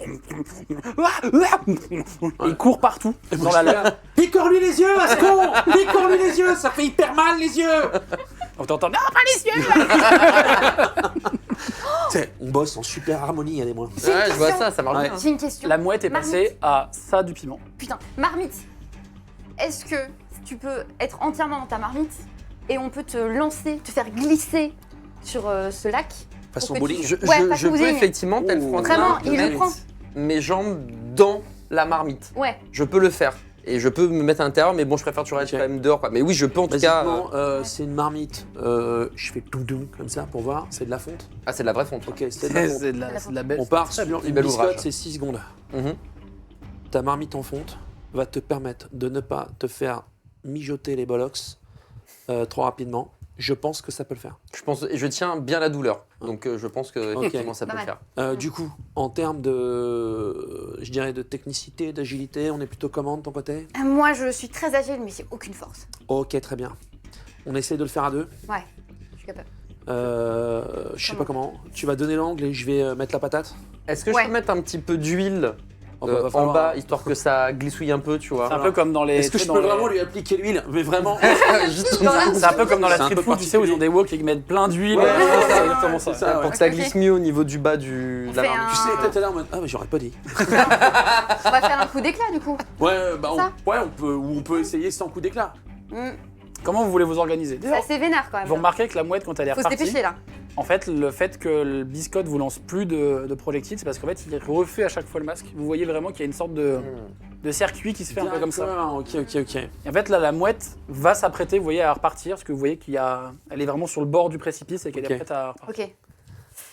Il court partout dans la lave. Picore-lui les yeux, Ascon. Picore-lui les yeux, ça fait hyper mal les yeux. On t'entend, non, pas les yeux. On bosse en super harmonie, il y a des mois. J'ai une Ouais, je vois question. ça marche Ouais. bien. J'ai une question. La mouette est passée à ça du piment. Putain, marmite. Est-ce que tu peux être entièrement dans ta marmite et on peut te lancer, te faire glisser sur ce lac Façon pour que tu- bowling. Je, Ouais, je- pas je peux cuisine. effectivement, tel Oh. Franklin, Vraiment, il le mettre prend. mes jambes dans la marmite. Ouais. Je peux le faire. Et je peux me mettre à l'intérieur, mais bon, je préfère toujours être Ok. quand même dehors. Quoi. Mais oui, je peux en tout cas. Basiquement, c'est une marmite. Je fais doum comme ça pour voir. C'est de la fonte. Ah, c'est de la vraie fonte. Ok, c'est de la fonte. C'est de la belle. On part très sur bien. une bel biscotte, ouvrage. c'est 6 secondes. Mhm. Ta marmite en fonte va te permettre de ne pas te faire mijoter les bollocks trop rapidement. Je pense que ça peut le faire. Je tiens bien la douleur. Donc je pense que effectivement ça peut Pas le mal. faire. Du coup, en termes de, je dirais, de technicité, d'agilité, on est plutôt comment de ton côté? Moi, je suis très agile, mais j'ai aucune force. Ok, très bien. On essaie de le faire à deux. Ouais, je suis capable. Je sais pas comment. Tu vas donner l'angle et je vais mettre la patate. Est-ce que Ouais. je peux mettre un petit peu d'huile Oh, bah, va en falloir- bas, histoire que ça glissouille un peu, tu vois C'est un peu comme dans les. Est-ce que tu je sais, peux dans les- vraiment lui appliquer l'huile? Mais vraiment. Juste comme ça. C'est un peu comme dans la C'est un street peu food, tu sais, où ils ont des woks qui mettent plein d'huile. Ouais, c'est exactement ça. c'est ça, ouais. Pour que ça Ok. glisse mieux au niveau du bas de On la fait marmite. Tu sais, t'étais là en mode ah mais j'aurais pas dit. On va faire un coup d'éclat, du coup. Ouais, bah Ça on peut ou on peut essayer sans coup d'éclat. Comment vous voulez vous organiser C'est assez vénère, quand même. Vous remarquez que la mouette, quand elle est Faut se repartie, dépêcher, là. en fait, le fait que le biscotte vous lance plus de projectiles, c'est parce qu'en fait, il refait à chaque fois le masque. Vous voyez vraiment qu'il y a une sorte de circuit qui se fait un peu comme ça. D'accord, ok. Et en fait, là, la mouette va s'apprêter, vous voyez, à repartir, parce que vous voyez elle est vraiment sur le bord du précipice et qu'elle Ok. est prête à repartir. Ok.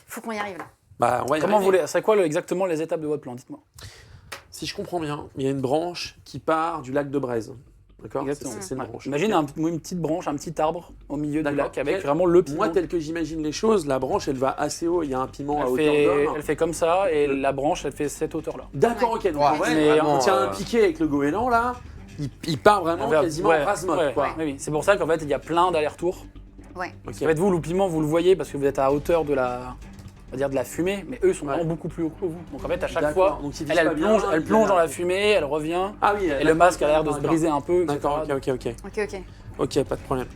Faut qu'on y arrive, là. Bah ouais. Comment vous voulez C'est quoi exactement les étapes de votre plan Dites-moi. Si je comprends bien, il y a une branche qui part du lac de Braise. D'accord. Exactement. C'est une Ouais. branche. Imagine Ok. une petite branche, un petit arbre au milieu du D'accord. lac avec Ok. vraiment le piment. Moi, tel que j'imagine les choses, la branche, elle va assez haut. Il y a un piment à elle, hauteur fait, d'homme. elle fait comme ça et la branche, elle fait cette hauteur-là. D'accord, ok. Donc, Ouais, ouais, mais vraiment, vraiment, on tient un piqué avec le goéland là. Il part vraiment quasiment Ouais, rase-motte, ouais, quoi. ouais, oui. C'est pour ça qu'en fait, il y a plein d'allers-retours. Ouais. Ok. En fait, vous, le piment, vous le voyez parce que vous êtes à hauteur de la, on va dire de la fumée, mais eux sont Ouais. vraiment beaucoup plus haut que vous. Donc en fait, à chaque D'accord. fois, Donc, il vise elle pas bien, plonge, elle il plonge vient dans la là. fumée, elle revient, Ah oui. et le masque a l'air de se d'accord. briser un peu. etc. D'accord, ok. Ok. Ok, pas de problème.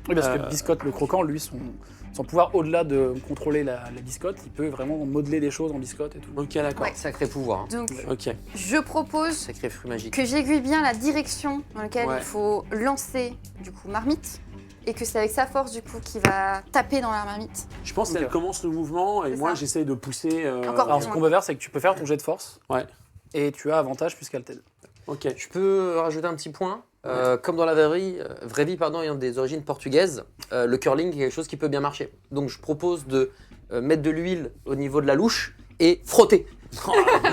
Oui, parce que Euh, Biscotte, le croquant, lui, son pouvoir, au-delà de contrôler la biscotte, il peut vraiment modeler des choses en biscotte et tout. Ok, d'accord. Ouais. Sacré pouvoir. Hein. Donc, Ok. je propose Sacré fruit magique. que j'aiguille bien la direction dans laquelle Ouais. il faut lancer, du coup, marmite. Et que c'est avec sa force, du coup, qu'il va taper dans la marmite. Je pense qu'elle Ok. commence le mouvement et C'est moi ça. j'essaye de pousser. Encore Alors ce qu'on peut faire, c'est que tu peux faire ton jet de force, Ouais. et tu as avantage puisqu'elle t'aide. Ok. Je peux rajouter un petit point. Comme dans la vraie vie, ayant des origines portugaises, le curling est quelque chose qui peut bien marcher. Donc je propose de mettre de l'huile au niveau de la louche et frotter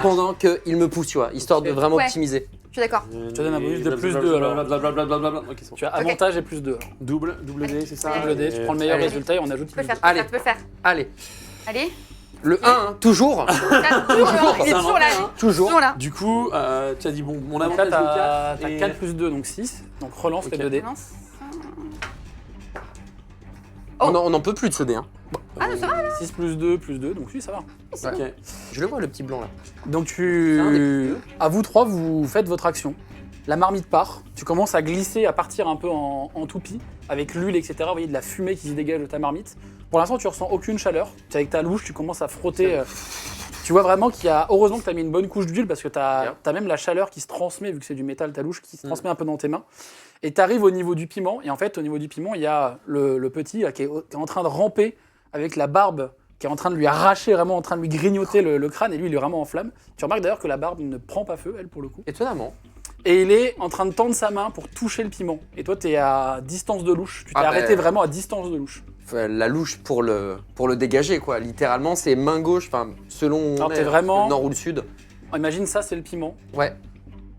pendant qu'il me pousse, tu vois, histoire de vraiment Ouais. optimiser. Je suis d'accord. Je te donne un bonus de plus 2, alors. Ok, c'est bon. Tu as avantage et plus 2. Double D, c'est ça. Double D, tu prends le meilleur Allez. résultat et on ajoute Tu peux plus le faire, 2. tu peux le Allez. faire, tu peux le faire. Allez, Allez. le 1, hein, toujours, Toujours, il est toujours là. toujours. Toujours là. Du coup, tu as dit bon, mon Donc là, avantage de 4. t'as 4 plus 2, donc 6. Donc relance Ok. les 2D. Lance. On en peut plus de ce dé. Hein. Ah non, ça va. 6 plus 2 plus 2, donc oui, ça va. Ok. Je le vois, le petit blanc là. Donc C'est un des plus deux. à vous trois, vous faites votre action. La marmite part, tu commences à glisser, à partir un peu en toupie, avec l'huile, etc. Vous voyez de la fumée qui se dégage de ta marmite. Pour l'instant, tu ressens aucune chaleur. Avec ta louche, tu commences à frotter. Tu vois vraiment qu'il y a... Heureusement que tu as mis une bonne couche d'huile, parce que tu as même la chaleur qui se transmet, vu que c'est du métal, ta louche, qui se transmet un peu dans tes mains. Et tu arrives au niveau du piment, et en fait, au niveau du piment, il y a le petit là, qui est en train de ramper, avec la barbe qui est en train de lui arracher, vraiment en train de lui grignoter le crâne, et lui, il est vraiment en flamme. Tu remarques d'ailleurs que la barbe ne prend pas feu, elle, pour le coup. Étonnamment. Et il est en train de tendre sa main pour toucher le piment. Et toi, tu es à distance de louche. Tu t'es Ah arrêté ben, vraiment à distance de louche. La louche pour le dégager, quoi. Littéralement, c'est main gauche, enfin, selon où Alors, on t'es est, vraiment- le nord ou le sud. Imagine ça, c'est le piment. Ouais.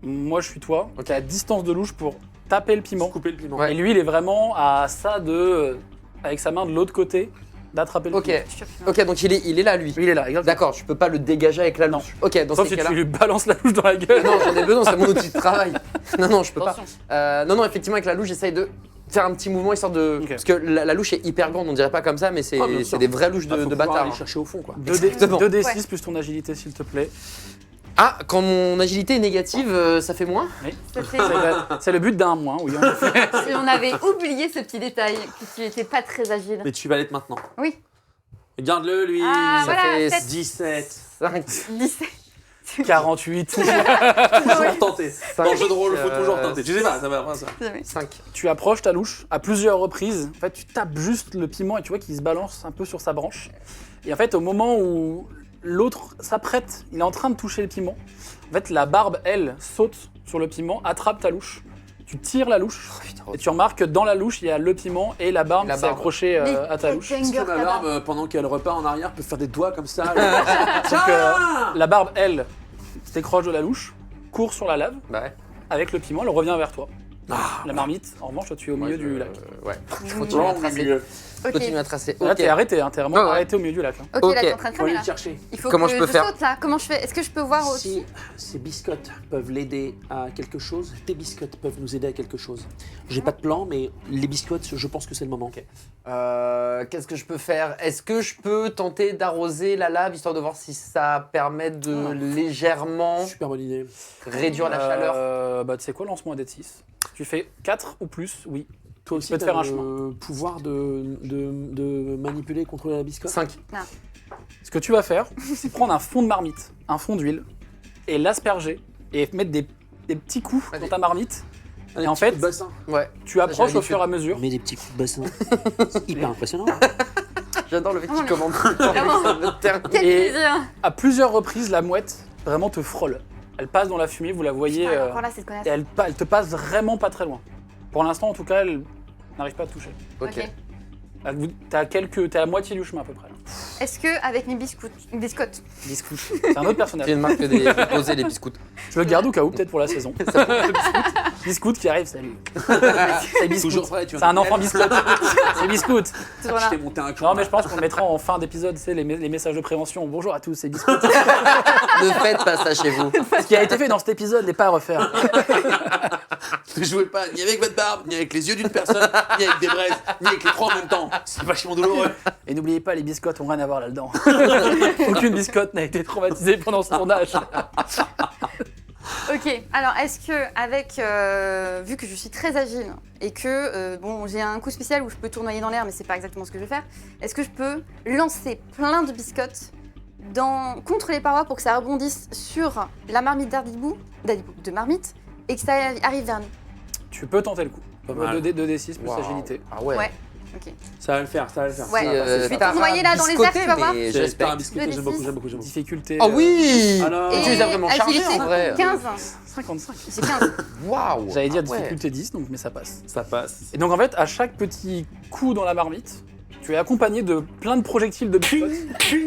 Moi, je suis toi. Ok. Tu es à distance de louche pour taper le piment. Couper le piment. Ouais. Et lui, il est vraiment à ça de, avec sa main de l'autre côté, d'attraper le Ok, piment. ok, donc il est là lui. Lui, il est là, exactement. D'accord, je peux pas le dégager avec la Non. louche. Ok, dans Sauf ces si cas-là. tu lui balances la louche dans la gueule. Non, j'en ai besoin, c'est mon outil de travail. Non, je peux pas. Attention. Non, effectivement, avec la louche, j'essaye de faire un petit mouvement histoire de. Ok. Parce que la louche est hyper grande, on dirait pas comme ça, mais c'est Ah, bien sûr. des vraies louches Faut de pouvoir bâtard. aller hein. chercher au fond, quoi. 2d6 Ouais. plus ton agilité, s'il te plaît. Ah, quand mon agilité est négative, ça fait moins. Ça fait- C'est le but d'un moins, oui. En effet. Et on avait oublié ce petit détail, que tu n'étais pas très agile. Mais tu vas l'être maintenant. Oui. Regarde-le, lui. Ah, ça voilà, fait 7, 17. 5, 17. 48. Toujours tenté. Dans le jeu de rôle, faut toujours euh, tenter. Tu sais pas, ça va après ça. 5. Tu approches ta louche à plusieurs reprises. En fait, tu tapes juste le piment et tu vois qu'il se balance un peu sur sa branche. Et en fait, au moment où l'autre s'apprête, il est en train de toucher le piment. En fait, la barbe, elle, saute sur le piment, attrape ta louche. Tu tires la louche et tu remarques que dans la louche, il y a le piment et la barbe La qui s'est barbe. accrochée Mais à ta quel louche. banger, Est-ce que ta ma barbe. barbe, pendant qu'elle repart en arrière, peut faire des doigts comme ça Donc, la barbe, elle, se décroche de la louche, court sur la lave Bah ouais. avec le piment, elle revient vers toi. Ah, La marmite, en revanche, toi, tu es au milieu du lac. Ouais. Je Mmh. continue à Vraiment, tracer. milieu. Ok, Continue à tracer. Là, Ok. t'es arrêté, hein, t'es vraiment Ouais, ouais. arrêté au milieu du lac. hein. ok, là, Ok. t'es en train de Faut cramer aller là. le chercher. Il faut Comment que je peux faire saute là. Comment je fais? Est-ce que je peux voir aussi? Si ces biscottes peuvent l'aider à quelque chose, tes biscottes peuvent nous aider à quelque chose. J'ai pas de plan, mais les biscottes, je pense que c'est le moment. Qu'est-ce que je peux faire? Est-ce que je peux tenter d'arroser la lave histoire de voir si ça permet de légèrement Super bonne idée. réduire la chaleur? Bah, tu sais quoi, lance-moi un dé de 6. Tu fais 4 ou plus, oui. Toi aussi, peux te t'as faire un le pouvoir de manipuler et contrôler la biscotte. 5. Ce que tu vas faire, c'est prendre un fond de marmite, un fond d'huile, et l'asperger, et mettre des petits coups dans ta marmite. Allez, Et en petit fait, coup de bassin. Ouais. Tu approches j'ai au fur et à mesure. Mais des petits coups de bassin. C'est hyper impressionnant. J'adore le fait que Oh, tu mais- commandes. Vraiment. Terme. Quel Et- plaisir. À plusieurs reprises, la mouette vraiment te frôle. Elle passe dans la fumée, vous la voyez, Ah, encore là, cette connasse. et elle te passe vraiment pas très loin. Pour l'instant, en tout cas, elle n'arrive pas à te toucher. Ok. T'es à moitié du chemin à peu près. Là. Est-ce que avec mes biscottes, Biscoot. C'est un autre personnage. Tu viens de marquer des poser les biscuits. Je le garde au cas où, peut-être pour la saison. Biscoot qui arrive, salut. C'est Biscoot. Toujours vrai, tu C'est un enfant Biscoot. C'est Biscoot. toujours Je là. t'ai monté un clou. Non, mais je pense qu'on le mettra en fin d'épisode, c'est les messages de prévention. Bonjour à tous, c'est Biscoot. Ne faites pas ça chez vous. Ce qui a été fait dans cet épisode n'est pas à refaire. Ne jouez pas ni avec votre barbe, ni avec les yeux d'une personne, ni avec des braises, ni avec les trois en même temps. C'est vachement douloureux. Et n'oubliez pas, les biscottes ont rien à voir là-dedans. Aucune biscotte n'a été traumatisée pendant ce tournage. Ok, alors est-ce que avec vu que je suis très agile et que bon j'ai un coup spécial où je peux tournoyer dans l'air mais c'est pas exactement ce que je vais faire, est-ce que je peux lancer plein de biscottes contre les parois pour que ça rebondisse sur la marmite de marmite et que ça arrive vers nous? Tu peux tenter le coup. Pas mal. 2d6 plus Waouh. agilité. Ah ouais. Ouais. Ok. Ça va le faire, ça va le faire. Ouais. C'est, Je vais tournoyer là dans les airs, tu vas voir. mais C'est j'espère. un biscuit, j'aime beaucoup, j'aime beaucoup, j'aime beaucoup. Difficulté. Ah oui. Alors, Tu les as vraiment chargés, agilité, en vrai. 15. 55. C'est 15. Waouh. J'allais dire Ah ouais. difficulté 10, donc, mais ça passe. ça passe. Et donc en fait, à chaque petit coup dans la marmite, tu es accompagné de plein de projectiles de biscottes. Et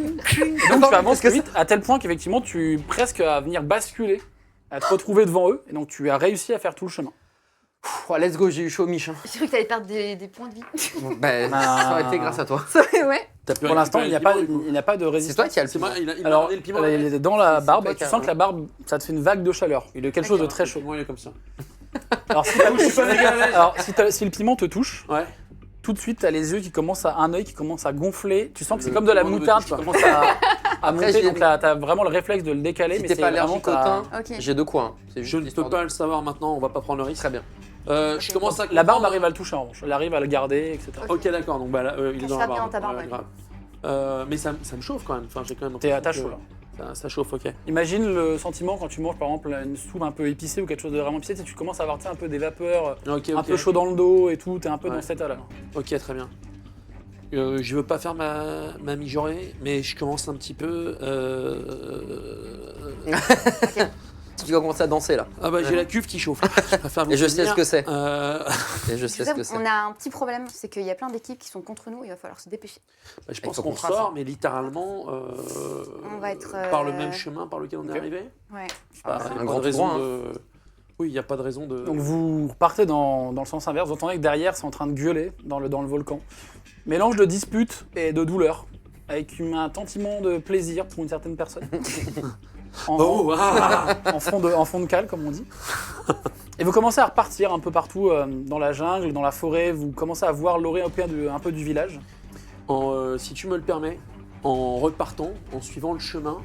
donc Attends, tu avances est-ce que vite, à tel point qu'effectivement tu presque à venir basculer, à te retrouver devant eux, et donc tu as réussi à faire tout le chemin. Oh, let's go, j'ai eu chaud, Mich. hein. J'ai cru que t'allais perdre des points de vie. Ben, ça aurait été grâce à toi. Ouais. T'as pu Pour l'instant, il n'y a pas, récupérer le piment, il n'y a pas de C'est résistance. toi qui as le C'est moi, piment. il a Alors, ramené le piment. elle est dans la barbe, toi et qui tu as- sens que la barbe, ça te fait une vague de chaleur. Il y a quelque chose de D'accord. très chaud. Moi, il est comme ça. Alors si, Je suis pas méga à l'aise. alors, si le piment te touche, Ouais. tout de suite, tu as les yeux qui commencent à un œil qui commence à gonfler. Tu sens que c'est Le comme de la piment ne me moutarde touche qui pas. commence à monter. j'ai- Donc tu as vraiment le réflexe de le décaler. Si mais t'es c'est pas vraiment allergique au thym, Ok. j'ai deux coins. C'est juste Je ne peux histoire pas le savoir maintenant, on va pas prendre le risque. Très bien. Je commence à La barbe comprendre. arrive à le toucher en revanche. Elle arrive à le garder, etc. Ok, d'accord, donc bah, là, il est dans la Cache-la bien barbe. dans ta barbe, Ouais, ouais. grave. Mais ça me chauffe quand même. Enfin, j'ai quand même. T'es à ta l'impression chaud que là. Ça chauffe, ok. Imagine le sentiment quand tu manges par exemple une soupe un peu épicée ou quelque chose de vraiment épicé, tu commences à avoir tu sais, un peu des vapeurs, Ok, un peu chaud dans le dos et tout, t'es un peu Ouais. dans cet état-là. Ok, très bien. Je veux pas faire ma mijaurée, mais je commence un petit peu. Tu vas commencer à danser là. Ah bah j'ai la cuve qui chauffe. Je préfère vous Et je sais prévenir. ce que c'est. Et je Tu sais sais, ce que c'est. on a un petit problème, c'est qu'il y a plein d'équipes qui sont contre nous, il va falloir se dépêcher. Bah, je Il pense faut qu'on qu'on trace, sort, hein. mais littéralement On va être, par le même chemin par lequel on est Ok. arrivé. Ouais. Bah, c'est y a un pas grand de raison droit, de. Oui, il n'y a pas de raison de. Donc vous partez dans le sens inverse, vous entendez que derrière c'est en train de gueuler dans le volcan. Mélange de dispute et de douleur, avec un sentiment de plaisir pour une certaine personne. Oh, en fond de cale, comme on dit. Et vous commencez à repartir un peu partout dans la jungle, dans la forêt, vous commencez à voir l'orée un peu du village. Si tu me le permets, en repartant, en suivant le chemin,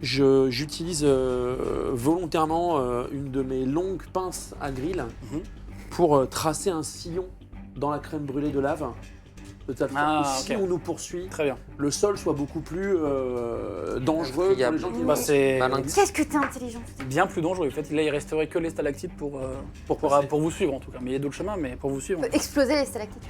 j'utilise volontairement une de mes longues pinces à grille pour tracer un sillon dans la crème brûlée de lave. De telle sorte que si on nous poursuit, Très bien. le sol soit beaucoup plus dangereux pour les gens qui C'est Qu'est-ce que t'es intelligent. bien plus dangereux. En fait, là, il resterait que les stalactites pour vous suivre, en tout cas. Mais il y a d'autres chemins, mais pour vous suivre. On peut exploser les stalactites.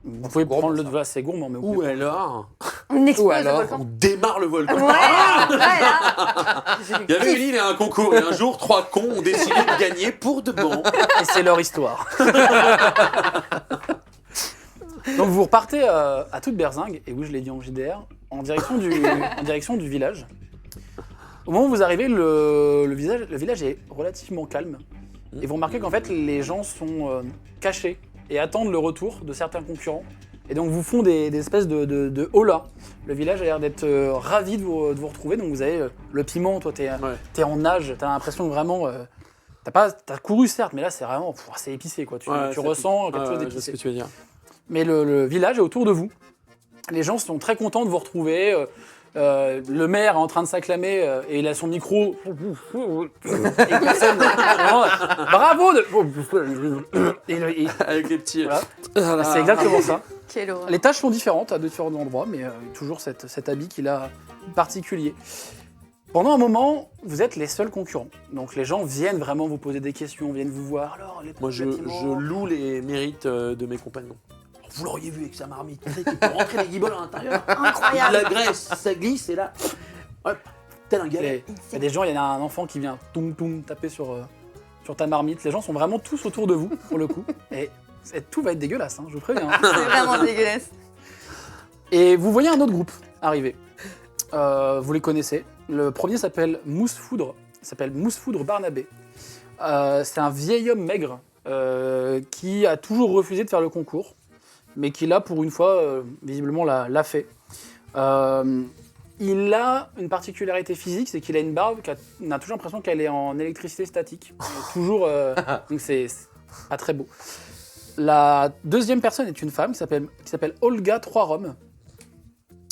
Vous pouvez prendre le devant, c'est gourmand, mais Ou alors, On explose le alors, volcan. on démarre le volcan. Ouais, là. Il y avait une île et un concours, et un jour, 3 cons ont décidé de gagner pour de bon. Et c'est leur histoire. Donc vous repartez à toute berzingue, et oui je l'ai dit en JDR, en direction du village. Au moment où vous arrivez, le village est relativement calme. Et vous remarquez qu'en fait les gens sont cachés et attendent le retour de certains concurrents. Et donc vous font des espèces de hola. Le village a l'air d'être ravi de vous retrouver. Donc vous avez le piment, toi t'es en nage, t'as l'impression que vraiment... T'as couru certes, mais là c'est vraiment c'est épicé quoi. Tu ressens quelque chose Je sais d'épicé. ce que tu veux dire. Mais le village est autour de vous. Les gens sont très contents de vous retrouver. Le maire est en train de s'acclamer et il a son micro. Et personne. Bravo Avec les petits. Voilà. C'est exactement ça. Quelle horreur. Les tâches sont différentes à différents endroits, mais toujours cet habit qu'il a particulier. Pendant un moment, vous êtes les seuls concurrents. Donc les gens viennent vraiment vous poser des questions, viennent vous voir. Alors, Moi, je loue les mérites de mes compagnons. Vous l'auriez vu avec sa marmite, tu sais, qui peut rentrer les guiboles à l'intérieur. Incroyable. La graisse, ça glisse et là, hop, tel un galet. Il y a des gens, il y a un enfant qui vient taper sur ta marmite. Les gens sont vraiment tous autour de vous, pour le coup. Et tout va être dégueulasse, hein, je vous préviens. C'est vraiment dégueulasse. Et vous voyez un autre groupe arriver. Vous les connaissez. Le premier s'appelle Mousse Foudre. Il s'appelle Mousse Foudre Barnabé. C'est un vieil homme maigre qui a toujours refusé de faire le concours, mais qui là, pour une fois, visiblement l'a fait. Il a une particularité physique, c'est qu'il a une barbe on a toujours l'impression qu'elle est en électricité statique. Toujours, donc c'est pas très beau. La deuxième personne est une femme qui s'appelle Olga Trois-Rome.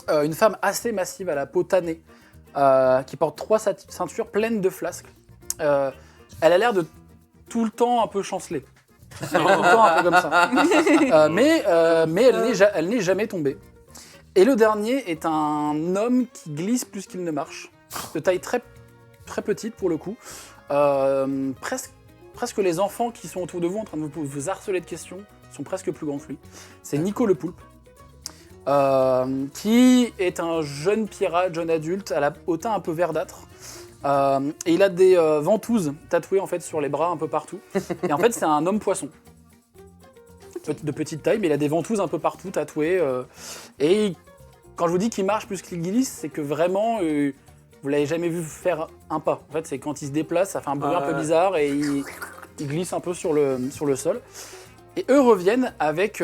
Une femme assez massive à la peau tannée, qui porte 3 ceintures pleines de flasques. Elle a l'air de tout le temps un peu chanceler. Tout le temps un peu comme ça. Mais elle n'est jamais tombée. Et le dernier est un homme qui glisse plus qu'il ne marche, de taille très, très petite pour le coup. Presque les enfants qui sont autour de vous en train de vous harceler de questions sont presque plus grands que lui. C'est Nico le Poulpe. Qui est un jeune pirate, jeune adulte, au teint un peu verdâtre. Et il a des ventouses tatouées en fait sur les bras un peu partout. Et en fait, c'est un homme poisson. De petite taille, mais il a des ventouses un peu partout tatouées. Et quand je vous dis qu'il marche plus qu'il glisse, c'est que vraiment, vous l'avez jamais vu faire un pas. En fait, c'est quand il se déplace, ça fait un bruit un peu bizarre et il glisse un peu sur le sol. Et eux reviennent avec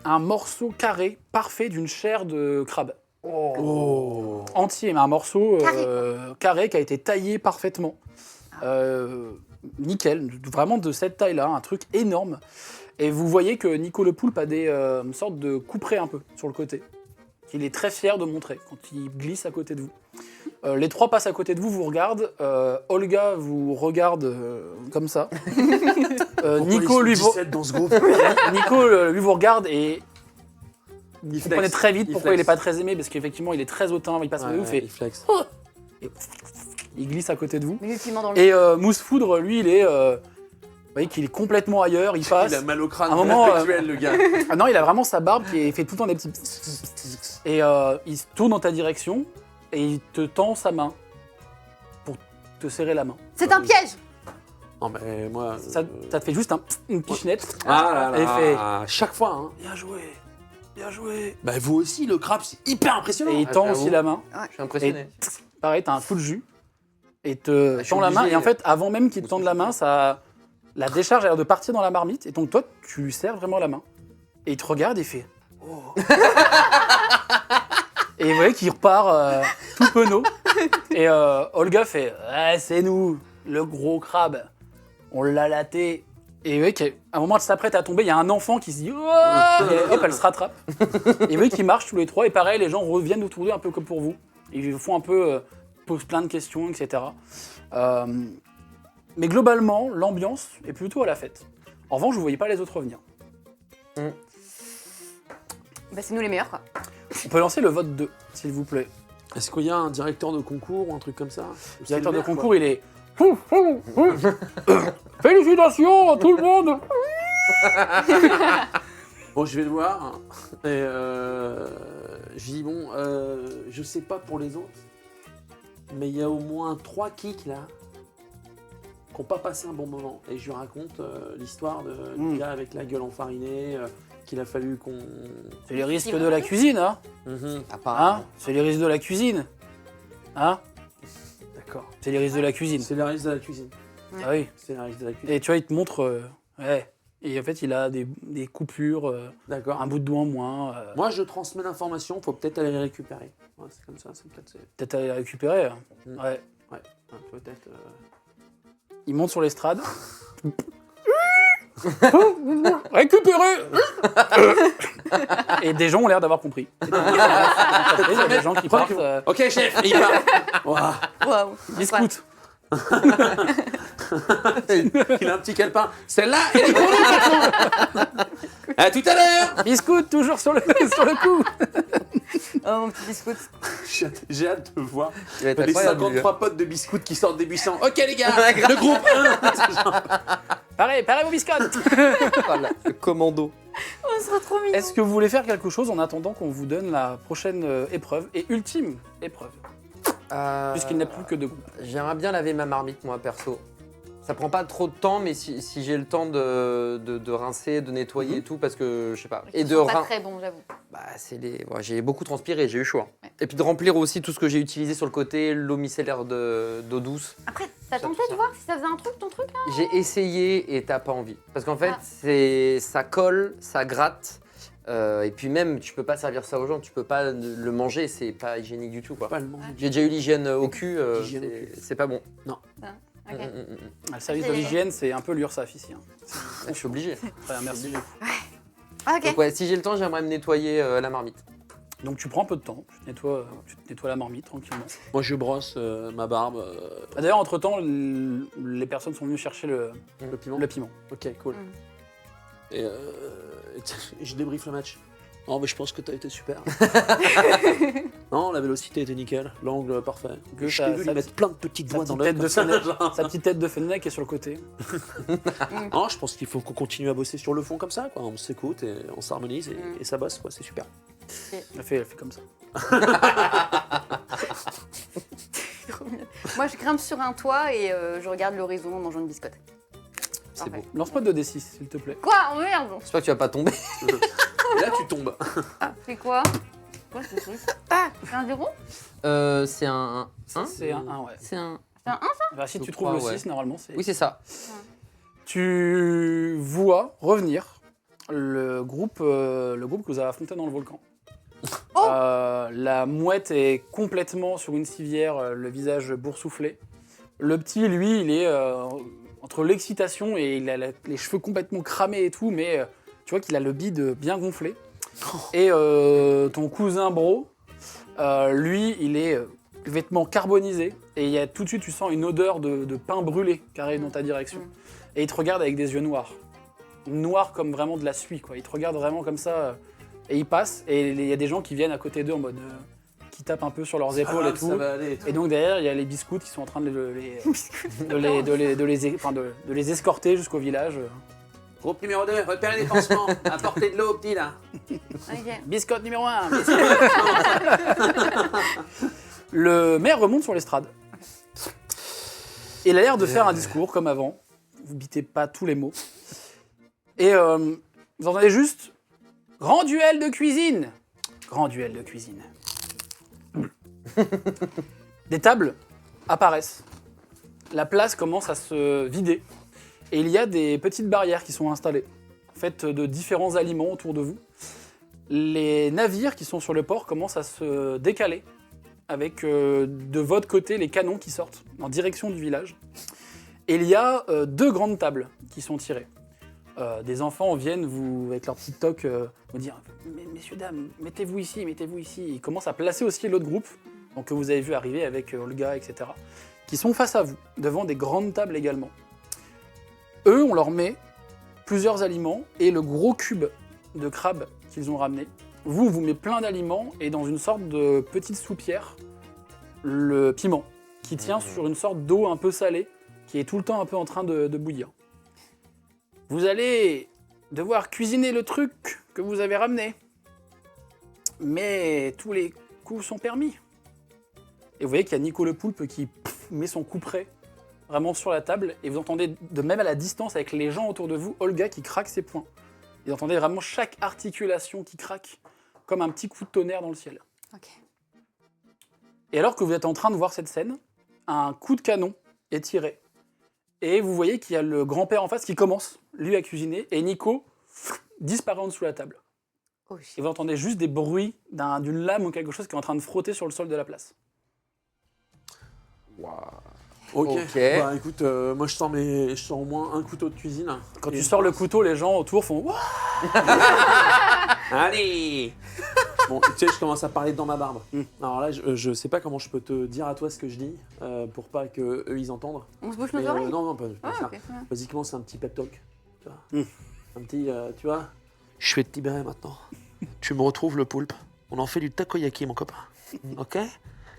un morceau carré parfait d'une chair de crabe. Entier, mais un morceau carré qui a été taillé parfaitement. Nickel, vraiment de cette taille-là, un truc énorme. Et vous voyez que Nico le Poulpe a des sortes de couperets un peu sur le côté. Il est très fier de montrer quand il glisse à côté de vous. Les trois passent à côté de vous, vous regardent. Olga vous regarde comme ça. Nico, lui, dans ce groupe. Nico, lui, vous regarde et vous Il comprenez très vite pourquoi il n'est pas très aimé, parce qu'effectivement, il est très hautain, il passe de ouf et il flex. il glisse à côté de vous. Mais le piment dans le Et Mousse Foudre, lui, il est... vous voyez qu'il est complètement ailleurs, il passe. Il a mal au crâne, un moment, perpétuel, le gars. Ah non, il a vraiment sa barbe qui fait tout le temps des petits... Et il se tourne dans ta direction et il te tend sa main pour te serrer la main. C'est un piège. Non, mais moi. Ça te fait juste une pichenette. Ah là Et il fait... là, chaque fois, hein. Bien joué, bien joué. Bah, vous aussi, le crabe, c'est hyper impressionnant. Et il tend j'avoue. aussi la main. Je suis impressionné. Pareil, t'as un coup de jus. et te je suis tend la main. obligé. Et en fait, avant même qu'il te tende la main, la décharge a l'air de partir dans la marmite. Et donc toi, tu lui serres vraiment la main. Et il te regarde et il fait « Oh !» Et vous voyez qu'il repart tout penaud. Et Olga fait « Ah, c'est nous, le gros crabe. On l'a laté. » Et vous voyez qu'à un moment, elle s'apprête à tomber, il y a un enfant qui se dit « Oh !» Et hop, elle se rattrape. Et vous voyez qu'ils marchent tous les trois. Et pareil, les gens reviennent autour d'eux un peu comme pour vous. Ils font un peu... posent plein de questions, etc. Mais globalement, l'ambiance est plutôt à la fête. En revanche, vous ne voyez pas les autres revenir. Bah, c'est nous les meilleurs, quoi. On peut lancer le vote 2, s'il vous plaît. Est-ce qu'il y a un directeur de concours ou un truc comme ça? Le directeur de concours, il est... Félicitations à tout le monde. Bon, je vais le voir. Et je dis, bon, je sais pas pour les autres, mais il y a au moins 3 kicks là qui n'ont pas passé un bon moment. Et je lui raconte l'histoire du gars avec la gueule enfarinée, qu'il a fallu qu'on... C'est les risques de la cuisine, hein, hein. C'est les risques de la cuisine. Hein. D'accord. C'est les risques de la cuisine. C'est les risques de la cuisine. Ah oui. C'est les risques de la cuisine. Et tu vois, il te montre... ouais. Et en fait, il a des coupures, D'accord. un bout de doigt en moins. Moi, je transmets l'information, faut peut-être aller les récupérer. Ouais, c'est comme ça, c'est peut-être... Peut-être à les récupérer. Mm. Ouais. Ouais, peut-être... Il monte sur l'estrade. Récupérer. Et des gens ont l'air d'avoir compris. Il y a des gens qui partent. Ok, chef, il part. Ouah. Waouh. Ils scoutent. Il a un petit calepin. Celle-là, elle est pour nous, patron. À tout à l'heure. Ils scoutent toujours sur le coup. Oh, mon petit biscuit. J'ai hâte de voir Il va être les incroyable, 53 potes de biscuits qui sortent des buissons. Ok les gars, le groupe 1. Pareil vos biscottes. Voilà, le commando. Oh, ce sera trop mignon. Est-ce que vous voulez faire quelque chose en attendant qu'on vous donne la prochaine épreuve et ultime épreuve, puisqu'il n'y a plus que 2 groupes. J'aimerais bien laver ma marmite, moi, perso. Ça prend pas trop de temps, mais si j'ai le temps de rincer, de nettoyer et tout, parce que je sais pas. Et Ils de sont pas très bon, j'avoue. Bah, ouais, j'ai beaucoup transpiré, j'ai eu chaud. Ouais. Et puis de remplir aussi tout ce que j'ai utilisé sur le côté, l'eau micellaire d'eau douce. Après, t'as Ça, tenté tout ça. de voir si ça faisait un truc, ton truc, là? J'ai essayé et t'as pas envie. Parce qu'en fait, Ah. ça colle, ça gratte. Et puis même, tu peux pas servir ça aux gens, tu peux pas le manger, c'est pas hygiénique du tout, quoi. Pas le monde. J'ai déjà eu l'hygiène au cul, L'hygiène au c'est pas bon. Ok. Le service de l'hygiène, c'est un peu l'URSSAF ici. Hein. Je suis obligé. Très bien, merci beaucoup. Ah, ok. Donc ouais, si j'ai le temps, j'aimerais me nettoyer la marmite. Donc tu prends un peu de temps, tu te nettoies la marmite tranquillement. Moi je brosse ma barbe. Ah, d'ailleurs, entre-temps, les personnes sont venues chercher le Le piment. piment. Ok, cool. Et je débriefe le match. Non, mais je pense que t'as été super. Non, la vélocité était nickel, l'angle parfait. Que Je t'ai vu lui mettre plein de petites sa doigts dans petite l'œil. tête de comme ça, fenêtre. genre. Sa petite tête de fenêtre qui est sur le côté. Non, je pense qu'il faut qu'on continue à bosser sur le fond comme ça, quoi. On s'écoute et on s'harmonise et ça bosse, quoi. C'est super. Elle fait comme ça. Trop mignon. Moi, je grimpe sur un toit et je regarde l'horizon en mangeant une biscotte. C'est Parfait. beau. Lance-moi 2d6, s'il te plaît. Quoi? Oh merde! J'espère que tu vas pas tomber. Et là, tu tombes. C'est quoi? Quoi ce truc? Ah! C'est un 0? C'est un 1. C'est un 1, ouais. C'est un... Bah, si Je tu trouves crois, le ouais. 6, normalement, c'est... Oui, c'est ça. Tu vois revenir le groupe que vous avez affronté dans le volcan. Oh La mouette est complètement sur une civière, le visage boursouflé. Le petit, lui, il est entre l'excitation et il a les cheveux complètement cramés et tout, mais tu vois qu'il a le bide bien gonflé. Et ton cousin Bro, lui, il est vêtements carbonisés et il y a tout de suite, tu sens une odeur de pain brûlé qui arrive dans ta direction. Et il te regarde avec des yeux noirs. Noirs comme vraiment de la suie, quoi. Il te regarde vraiment comme ça et il passe. Et il y a des gens qui viennent à côté d'eux en mode... qui tapent un peu sur leurs épaules et tout. Ça va aller. Et donc derrière, il y a les biscuits qui sont en train de les escorter jusqu'au village. Groupe numéro 2, repérer les pansements. Apportez de l'eau au petit, là. Ok. Biscotte numéro 1. Le maire remonte sur l'estrade. Il a l'air de faire un discours comme avant. Vous bitez pas tous les mots. Et vous entendez juste « Grand duel de cuisine !» Grand duel de cuisine. Des tables apparaissent la place commence à se vider. Et il y a des petites barrières qui sont installées, faites de différents aliments autour de vous. Les navires qui sont sur le port commencent à se décaler, avec de votre côté les canons qui sortent en direction du village. Et il y a 2 grandes tables qui sont tirées. Des enfants viennent avec leur petite toque vous dire « Messieurs, dames, mettez-vous ici, mettez-vous ici ». Ils commencent à placer aussi l'autre groupe, donc, que vous avez vu arriver avec Olga, etc., qui sont face à vous, devant des grandes tables également. Eux, on leur met plusieurs aliments et le gros cube de crabe qu'ils ont ramené. Vous met plein d'aliments et dans une sorte de petite soupière, le piment, qui tient sur une sorte d'eau un peu salée, qui est tout le temps un peu en train de bouillir. Vous allez devoir cuisiner le truc que vous avez ramené. Mais tous les coups sont permis. Et vous voyez qu'il y a Nico le poulpe qui met son couperet vraiment sur la table. Et vous entendez, de même à la distance avec les gens autour de vous, Olga qui craque ses poings. Vous entendez vraiment chaque articulation qui craque, comme un petit coup de tonnerre dans le ciel. Ok. Et alors que vous êtes en train de voir cette scène, un coup de canon est tiré. Et vous voyez qu'il y a le grand-père en face qui commence, lui, à cuisiner, et Nico disparaît en dessous de la table. Oh, Et shit. vous entendez juste des bruits d'une lame ou quelque chose qui est en train de frotter sur le sol de la place. Ok. Ok. Bah écoute, moi je sens au moins un couteau de cuisine. Quand Et tu sors le couteau, les gens autour font « Wouah !» Allez. Bon, tu sais, je commence à parler dans ma barbe. Alors là, je sais pas comment je peux te dire à toi ce que je dis pour pas que eux ils entendent. On se bouche Mais, nos oreilles. non, pas Ah, ça. ok, très bien. Basiquement, c'est un petit pep talk. Tu vois. Un petit, tu vois. Je vais te libérer maintenant. Tu me retrouves le poulpe. On en fait du takoyaki, mon copain. Ok.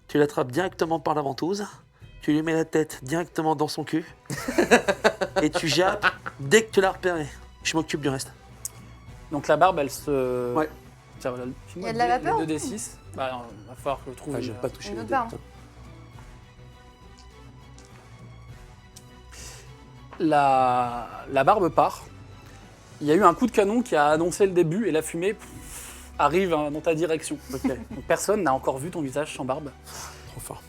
Tu l'attrapes directement par la ventouse. Tu lui mets la tête directement dans son cul. Et tu jappes dès que tu l'as repéré. Je m'occupe du reste. Donc la barbe, elle se... Ouais. Tiens, voilà, Il y a de la vapeur Le 2d6. Bah, il va falloir que je trouve... Ah, j'ai pas touché une les autre deux. barbe. putain. La barbe part. Il y a eu un coup de canon qui a annoncé le début et la fumée arrive dans ta direction. Ok, Donc, personne n'a encore vu ton visage sans barbe. trop fort.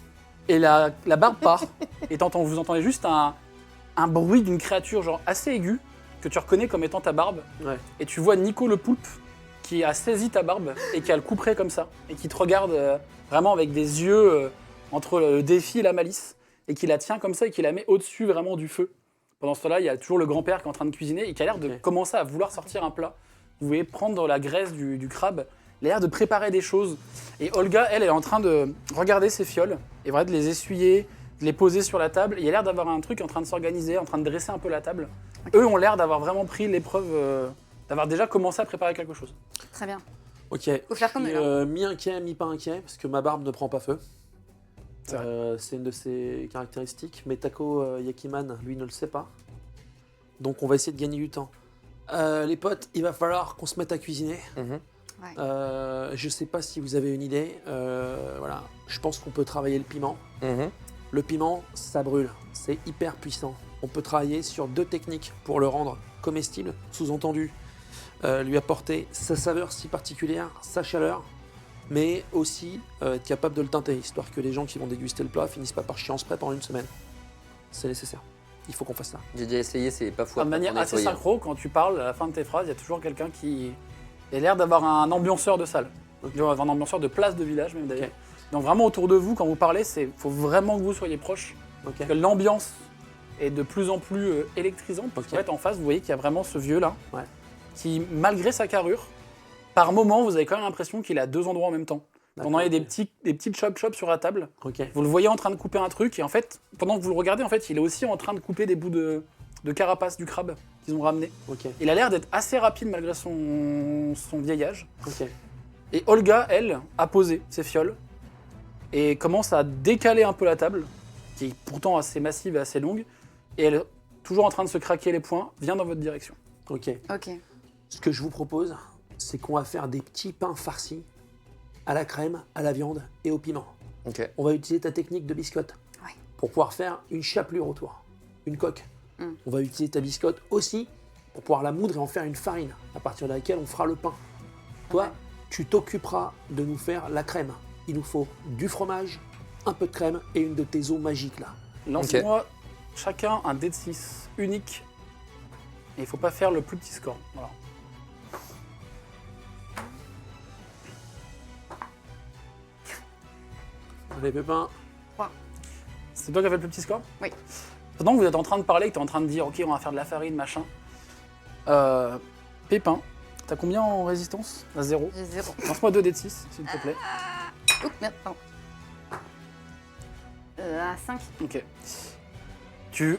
Et la barbe part. Et vous entendez juste un bruit d'une créature genre assez aiguë que tu reconnais comme étant ta barbe. Ouais. Et tu vois Nico le poulpe qui a saisi ta barbe et qui a le couperet comme ça. Et qui te regarde vraiment avec des yeux entre le défi et la malice. Et qui la tient comme ça et qui la met au-dessus vraiment du feu. Pendant ce temps-là, il y a toujours le grand-père qui est en train de cuisiner et qui a l'air de Ok. commencer à vouloir sortir un plat. Vous voyez prendre la graisse du crabe. Il a l'air de préparer des choses. Et Olga, elle est en train de regarder ses fioles et vraiment de les essuyer, de les poser sur la table. Il y a l'air d'avoir un truc en train de s'organiser, en train de dresser un peu la table. Eux ont l'air d'avoir vraiment pris l'épreuve, d'avoir déjà commencé à préparer quelque chose. Très bien. Ok. Faut faire comme Je eux, suis, là. mi-inquiet, mi-pas inquiet, parce que ma barbe ne prend pas feu. C'est C'est une de ses caractéristiques. Mais Tako Yakiman, lui, ne le sait pas. Donc on va essayer de gagner du temps. Les potes, il va falloir qu'on se mette à cuisiner. Mhm. Je sais pas si vous avez une idée. Voilà, je pense qu'on peut travailler le piment. Mhm. Le piment, ça brûle. C'est hyper puissant. On peut travailler sur 2 techniques pour le rendre comestible. Sous-entendu, lui apporter sa saveur si particulière, sa chaleur, mais aussi être capable de le teinter, histoire que les gens qui vont déguster le plat finissent pas par chier en spray pendant une semaine. C'est nécessaire. Il faut qu'on fasse ça. J'ai déjà essayé, c'est pas fou. De manière assez synchro, quand tu parles, à la fin de tes phrases, il y a toujours quelqu'un qui a l'air d'avoir un ambianceur de salle. Ok. Il doit avoir un ambianceur de place de village même d'ailleurs. Ok. Donc vraiment autour de vous, quand vous parlez, il faut vraiment que vous soyez proches. Ok. Que l'ambiance est de plus en plus électrisante. Parce Ok. qu'en fait, en face, vous voyez qu'il y a vraiment ce vieux-là, Ouais. qui, malgré sa carrure, par moment, vous avez quand même l'impression qu'il est à 2 endroits en même temps. Pendant il y a D'accord, des petites chop-chop sur la table. Ok. Vous le voyez en train de couper un truc, et en fait, pendant que vous le regardez, en fait, il est aussi en train de couper des bouts de carapace du crabe qu'ils ont ramené. Ok. Il a l'air d'être assez rapide malgré son vieil âge. Ok. Et Olga, elle, a posé ses fioles et commence à décaler un peu la table, qui est pourtant assez massive et assez longue, et elle, toujours en train de se craquer les poings, vient dans votre direction. Ok. Ok. Ce que je vous propose, c'est qu'on va faire des petits pains farcis à la crème, à la viande et au piment. Ok. On va utiliser ta technique de biscotte Ouais. pour pouvoir faire une chapelure autour, une coque. On va utiliser ta biscotte aussi pour pouvoir la moudre et en faire une farine à partir de laquelle on fera le pain. Toi, tu t'occuperas de nous faire la crème. Il nous faut du fromage, un peu de crème et une de tes eaux magiques là. Lancez-moi chacun un dé de 6 unique. Et il faut pas faire le plus petit score. Voilà. Allez, Pépin. C'est toi qui as fait le plus petit score? Oui. Pendant que vous êtes en train de parler, que tu es en train de dire, ok, on va faire de la farine, machin. Pépin, t'as combien en résistance? À 0. J'ai 0. Lance-moi 2 dés de 6, s'il te plaît. Oups, merde, pardon. À 5. Ok.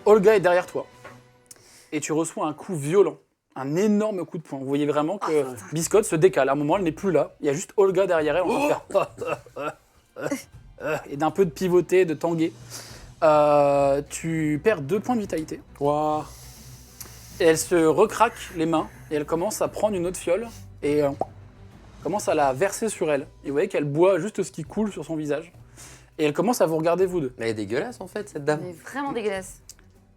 Olga est derrière toi. Et tu reçois un coup violent. Un énorme coup de poing. Vous voyez vraiment que Biscotte se décale. À un moment, elle n'est plus là. Il y a juste Olga derrière elle en train de faire. Et d'un peu de pivoter, de tanguer. Tu perds 2 points de vitalité. Waouh. Et elle se recraque les mains. Et elle commence à prendre une autre fiole. Et commence à la verser sur elle. Et vous voyez qu'elle boit juste ce qui coule sur son visage. Et elle commence à vous regarder, vous deux. Elle est dégueulasse en fait, cette dame. Elle est vraiment dégueulasse.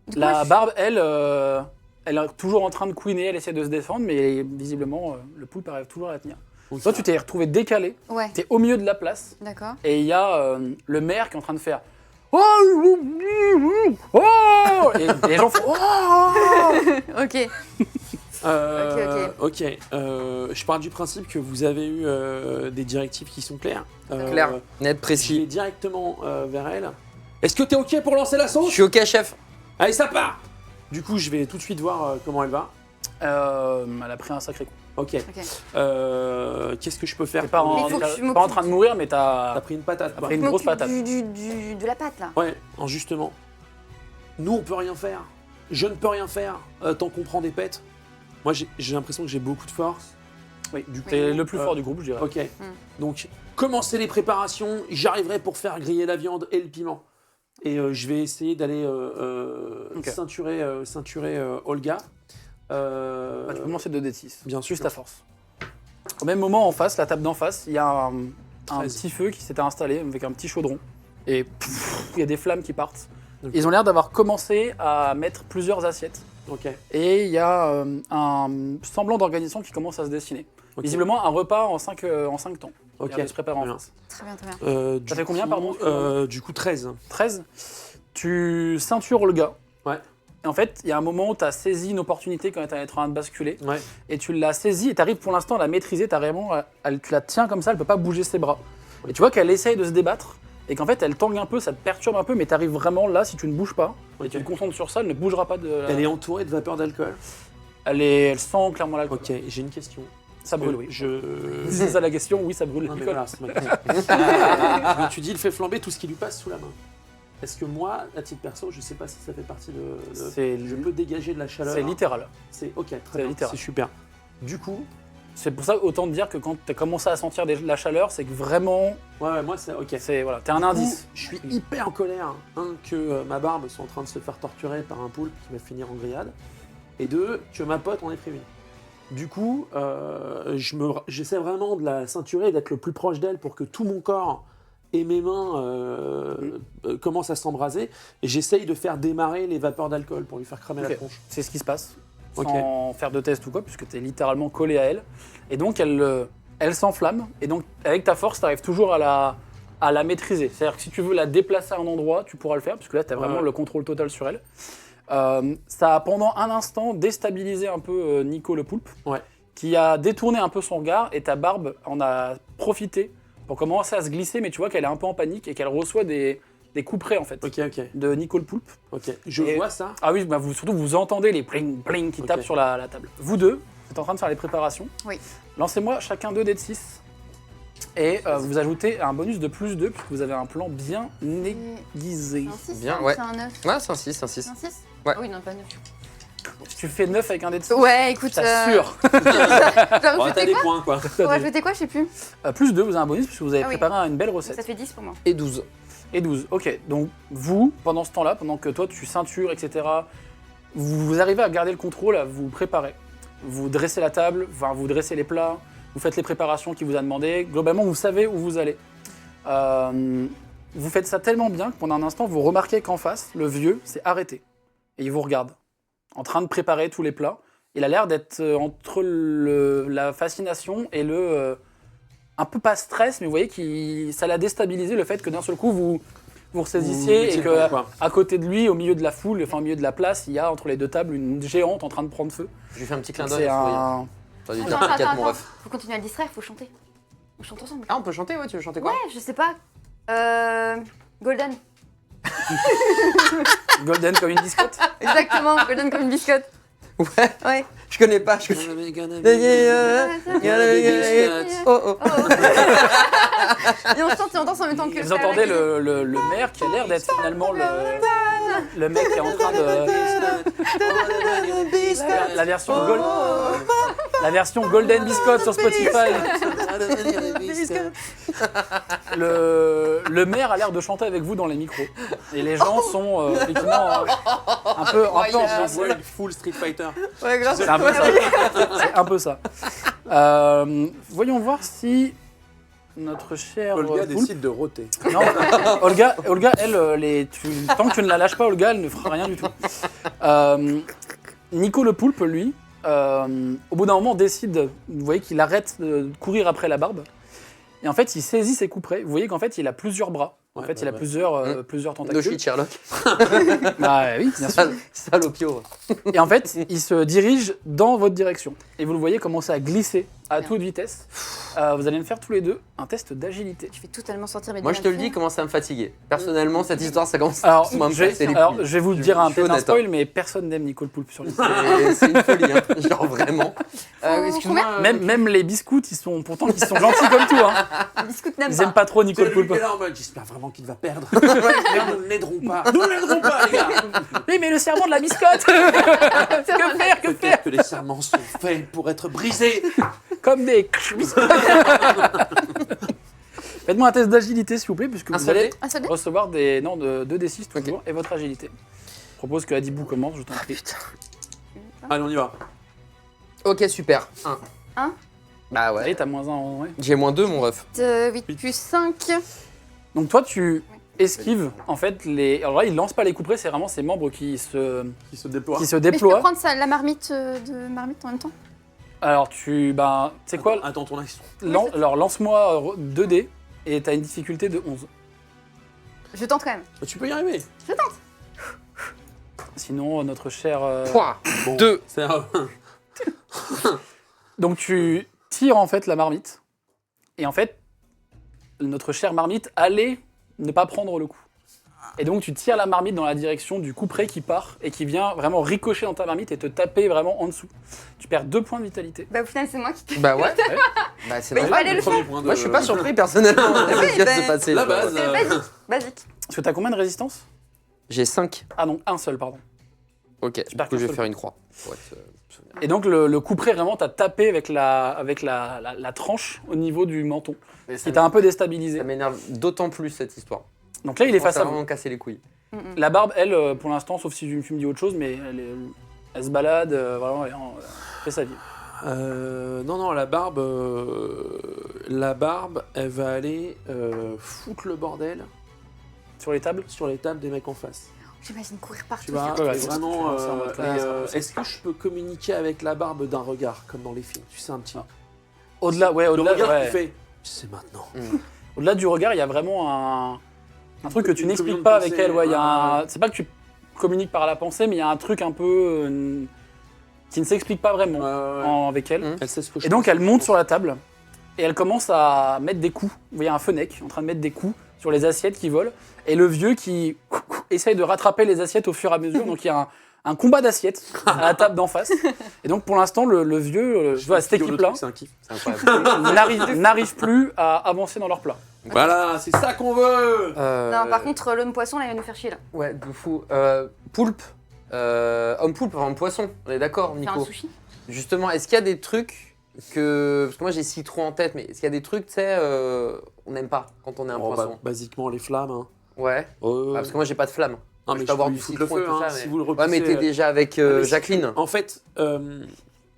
Du coup, La je- barbe, elle est toujours en train de couiner, elle essaie de se défendre, mais visiblement, le poulpe arrive toujours à la tenir. Ok. Toi, tu t'es retrouvé décalé, Ouais, t'es au milieu de la place, d'accord. et il y a le maire qui est en train de faire Oh, et les gens font Oh. Ok. Ok. Je pars du principe que vous avez eu des directives qui sont claires. Claire, net, Je précis. vais directement vers elle. Est-ce que t'es ok pour lancer la Je sauce? suis ok, chef. Allez, ça part. Du coup, je vais tout de suite voir comment elle va. Elle a pris un sacré coup. Ok. Ok. Qu'est-ce que je peux faire? T'es pas, Mais il faut que je t'es m'occupe. pas en train de mourir, mais T'as t'as pris une patate. T'as quoi. pris une Je grosse m'occupe patate. de la pâte là. Ouais, justement. Nous, on peut rien faire. Je ne peux rien faire tant qu'on prend des pètes. Moi, j'ai l'impression que j'ai beaucoup de force. Oui, Du coup, t'es le plus fort du groupe, je dirais. Ok. Donc, commencez les préparations. J'arriverai pour faire griller la viande et le piment. Et je vais essayer d'aller Ok. ceinturer Olga. Bah, tu peux lancer 2 dés de 6. Bien sûr. Juste ta force. Au même moment, en face, la table d'en face, il y a un 13. petit feu qui s'était installé avec un petit chaudron. Et pff, il y a des flammes qui partent. Ok. Ils ont l'air d'avoir commencé à mettre plusieurs assiettes. Ok. Et il y a un semblant d'organisation qui commence à se dessiner. Ok. Visiblement, un repas en 5 temps. Il Ok. a l'air de se préparer en Bien. face. Très bien, très bien. Du fait combien, coup, pardon, Du coup, 13. 13. Tu ceintures Olga. Ouais. Et en fait, il y a un moment où tu as saisi une opportunité quand elle était en train de basculer. Ouais. Et tu l'as saisie et tu arrives pour l'instant à la maîtriser. Tu la tiens comme ça, elle peut pas bouger ses bras. Et tu vois qu'elle essaye de se débattre et qu'en fait elle tangue un peu, ça te perturbe un peu, mais tu arrives vraiment là, si tu ne bouges pas et Ok. tu te concentres sur ça, elle ne bougera pas de la... Elle est entourée de vapeur d'alcool. Elle sent clairement l'alcool. Ok, j'ai une question. Ça brûle, oui. Je... Si c'est ça la question, oui, ça brûle Non, mais l'alcool. voilà, c'est ma question. Donc, tu dis, il fait flamber tout ce qui lui passe sous la main. Est-ce que moi, à titre perso, je sais pas si ça fait partie de... Je peux dégager de la chaleur. C'est littéral. C'est ok, très C'est bien, littéral. c'est super. Du coup, C'est pour ça, autant te dire que quand tu as commencé à sentir la chaleur, c'est que vraiment, ouais, moi c'est ok. c'est voilà, t'es un Du coup, indice. je suis hyper en colère. Un, que ma barbe soit en train de se faire torturer par un poulpe qui va finir en grillade. Et deux, que ma pote en est prévenue. Du coup, j'essaie vraiment de la ceinturer et d'être le plus proche d'elle pour que tout mon corps et mes mains commencent à s'embraser. Et j'essaye de faire démarrer les vapeurs d'alcool pour lui faire cramer Ok. la tronche. C'est ce qui se passe, Ok. sans faire de test ou quoi, puisque tu es littéralement collé à elle. Et donc, elle s'enflamme. Et donc, avec ta force, tu arrives toujours à la maîtriser. C'est-à-dire que si tu veux la déplacer à un endroit, tu pourras le faire, puisque là, tu as vraiment Ouais. le contrôle total sur elle. Ça a pendant un instant déstabilisé un peu Nico le poulpe, Ouais. qui a détourné un peu son regard, et ta barbe en a profité pour commencer à se glisser, mais tu vois qu'elle est un peu en panique et qu'elle reçoit des coups près, en fait, Ok, ok, de Nico le poulpe. ok. Je Et- vois ça. Ah oui, bah surtout vous entendez les bling bling qui Ok. tapent sur la table. Vous deux, vous êtes en train de faire les préparations. Oui. Lancez-moi chacun 2 dés de 6. Et vous ajoutez un bonus de plus 2 puisque vous avez un plan bien aiguisé. C'est un 6, Bien, hein, ouais. c'est un 9. Ouais, c'est un 6, c'est un 6. C'est un 6 Ouais. Ah oui, non, pas 9. Tu fais 9 avec un dé de 6. Ouais, écoute. Je t'assure. Je dois Bon, rajouter t'as des quoi points quoi. Faut rajouter quoi, je sais plus. Plus 2, vous avez un bonus puisque vous avez Ah oui. préparé une belle Donc, ça recette. fait 10 pour moi. Et 12. Et 12. Ok, donc vous, pendant ce temps-là, pendant que toi tu ceintures, etc., vous arrivez à garder le contrôle, à vous préparer. Vous dressez la table, enfin, vous dressez les plats, vous faites les préparations qu'il vous a demandé. Globalement, vous savez où vous allez. Vous faites ça tellement bien que pendant un instant, vous remarquez qu'en face, le vieux s'est arrêté. Et il vous regarde, en train de préparer tous les plats. Il a l'air d'être entre la fascination et le... un peu pas stress, mais vous voyez que ça l'a déstabilisé le fait que d'un seul coup, vous ressaisissiez et que Quoi. à côté de lui, au milieu de la foule, enfin au milieu de la place, il y a entre les deux tables une géante en train de prendre feu. Je lui fais un petit clin Donc, d'œil. c'est un... un... T'as dû Attends, dire attends, t'inquiète, mon attends. ref. Faut continuer à le distraire, faut chanter. On chante ensemble. Ah, on peut chanter, ouais, tu veux chanter quoi? Ouais, je sais pas. Golden. Golden comme une biscotte. Exactement, golden comme une biscotte. Ouais, Ouais. je connais pas. Je connais... Oh, oh. Et on chante et on danse en même temps que Vous entendez le maire qui a l'air d'être finalement le mec qui est en train de... La version la version Golden Biscuit sur Spotify. Le maire a l'air de chanter avec vous dans les micros. Et les gens sont effectivement un peu ambiancés. Ouais, full Street Fighter. Ouais, grave. C'est un peu ça. C'est un peu ça. Voyons voir si notre chère Olga Poulpe- décide de roter. Non, Olga, elle, tant que tu ne la lâches pas, Olga, elle ne fera rien du tout. Nico le poulpe, lui, au bout d'un moment, décide, vous voyez qu'il arrête de courir après la barbe. Et en fait, il saisit ses couperets. Vous voyez qu'en fait, il a plusieurs bras. En fait, il a plusieurs No tentacules. shit, Sherlock. Bah oui, bien sûr. Salopio. Et en fait, il se dirige dans votre direction. Et vous le voyez commencer à glisser à toute vitesse. Vous allez me faire tous les deux un test d'agilité. Je vais totalement sortir mes Moi, je te le dis, doigts il commence à me fatiguer. Personnellement, cette histoire, ça commence Alors, à me je vais, casser les alors, couilles. je vais vous Je- dire je suis peut-être un honnête, spoil, mais personne n'aime Nico le poulpe sur l'histoire. C'est une folie, hein. Genre vraiment. Excuse-moi. Même les biscuits, ils sont gentils comme tout. Hein. dessus. Biscuit n'aime Ils pas. aiment pas trop Nico le poulpe. là en mode, j'espère vraiment qu'il va perdre. Nous ne l'aiderons pas. Nous ne l'aiderons pas, les gars. Oui, mais le serment de la biscotte. Que faire, que faire Peut-être que les serments sont faits pour être brisés. Comme des biscottes. Faites-moi un test d'agilité, s'il vous plaît, puisque Un vous seul allez dé Un seul dé recevoir des 2d6 toujours, et votre agilité. Je propose que Adibou commence, je t'en prie. Allez, on y va. Ok, super. 1. Un Bah ouais. Allez, t'as moins 1 en vrai. J'ai moins 2, mon ref. 8 plus 5. Donc toi, tu esquives, en fait, les... Alors là, il lance pas les couperets, c'est vraiment ses membres qui se Qui se déploie. qui se Mais je peux déploient. prendre la marmite de marmite en même temps. Alors tu... Ben, tu sais quoi Attends ton action. Alors lance-moi 2d, et t'as une difficulté de 11. Je tente quand même. Tu peux y arriver. Sinon, notre cher... Pouah. Bon, 2. c'est un... Donc tu tires en fait la marmite, et en fait, notre chère marmite allait ne pas prendre le coup. Et donc tu tires la marmite dans la direction du couperet qui part, et qui vient vraiment ricocher dans ta marmite et te taper vraiment en dessous. Tu perds 2 points de vitalité. Bah au final c'est moi qui. Bah ouais. Bah c'est Mais il normal. fallait le Premier faire. point de- Moi, je suis pas surpris personnellement. de ce qui vient de se passer. La base. C'est basique. Parce que t'as combien de résistance? J'ai 5. Ah non, un seul, pardon. Ok, du J'espère coup, je qu'un vais seul. faire une croix. Pour être, Et donc le couperet vraiment t'a tapé avec la tranche au niveau du menton, Mais qui t'a un peu déstabilisé. ça m'énerve d'autant plus cette histoire. Donc là, il est face Ça à va vous. vraiment casser les couilles. La barbe, elle, pour l'instant, sauf si tu me dis autre chose, mais elle se balade, vraiment, elle fait sa vie. Non, la barbe, elle va aller foutre le bordel Sur les tables. sur les tables des mecs en face. J'imagine courir partout. Tu vois, Ouais, et ouais, vraiment. c'est en mode classe, Est-ce que je peux communiquer avec la barbe d'un regard, comme dans les films? Tu sais, un petit. Au-delà, ouais, Le au-delà, regard ouais. qui fait. C'est maintenant. Au-delà du regard, il y a vraiment un truc que tu Une n'expliques communion pas de avec pensée, elle. Ouais, il y a ouais. c'est pas que tu communiques par la pensée, mais il y a un truc un peu qui ne s'explique pas vraiment avec elle. Elle sait ce que je Et donc pense. elle monte sur la table et elle commence à mettre des coups. Vous voyez un fennec en train de mettre des coups sur les assiettes qui volent et le vieux qui essaye de rattraper les assiettes au fur et à mesure. Donc il y a un combat d'assiettes à la table d'en face. Et donc pour l'instant le vieux, voilà, cette équipe-là C'est un kiff. C'est incroyable. n'arrive plus à avancer dans leur plat. Voilà, c'est ça qu'on veut. Non, par contre, l'homme poisson là il va nous faire chier là. Ouais, de fou. Poulpe. Homme poulpe, homme poisson. On est d'accord, Faire un Nico? sushi. Justement, est-ce qu'il y a des trucs que. Parce que moi, j'ai citron en tête, mais est-ce qu'il y a des trucs, tu sais, on n'aime pas quand on est un Oh, poisson? bah, basiquement, les flammes. Hein. Ouais. Ah, parce que moi, j'ai pas de flamme. Non, je mais peux avoir peux du lui foutre le citron et feu, tout hein, ça, mais- si vous le Ouais, mais repoussez, t'es déjà avec mais si Jacqueline. En fait,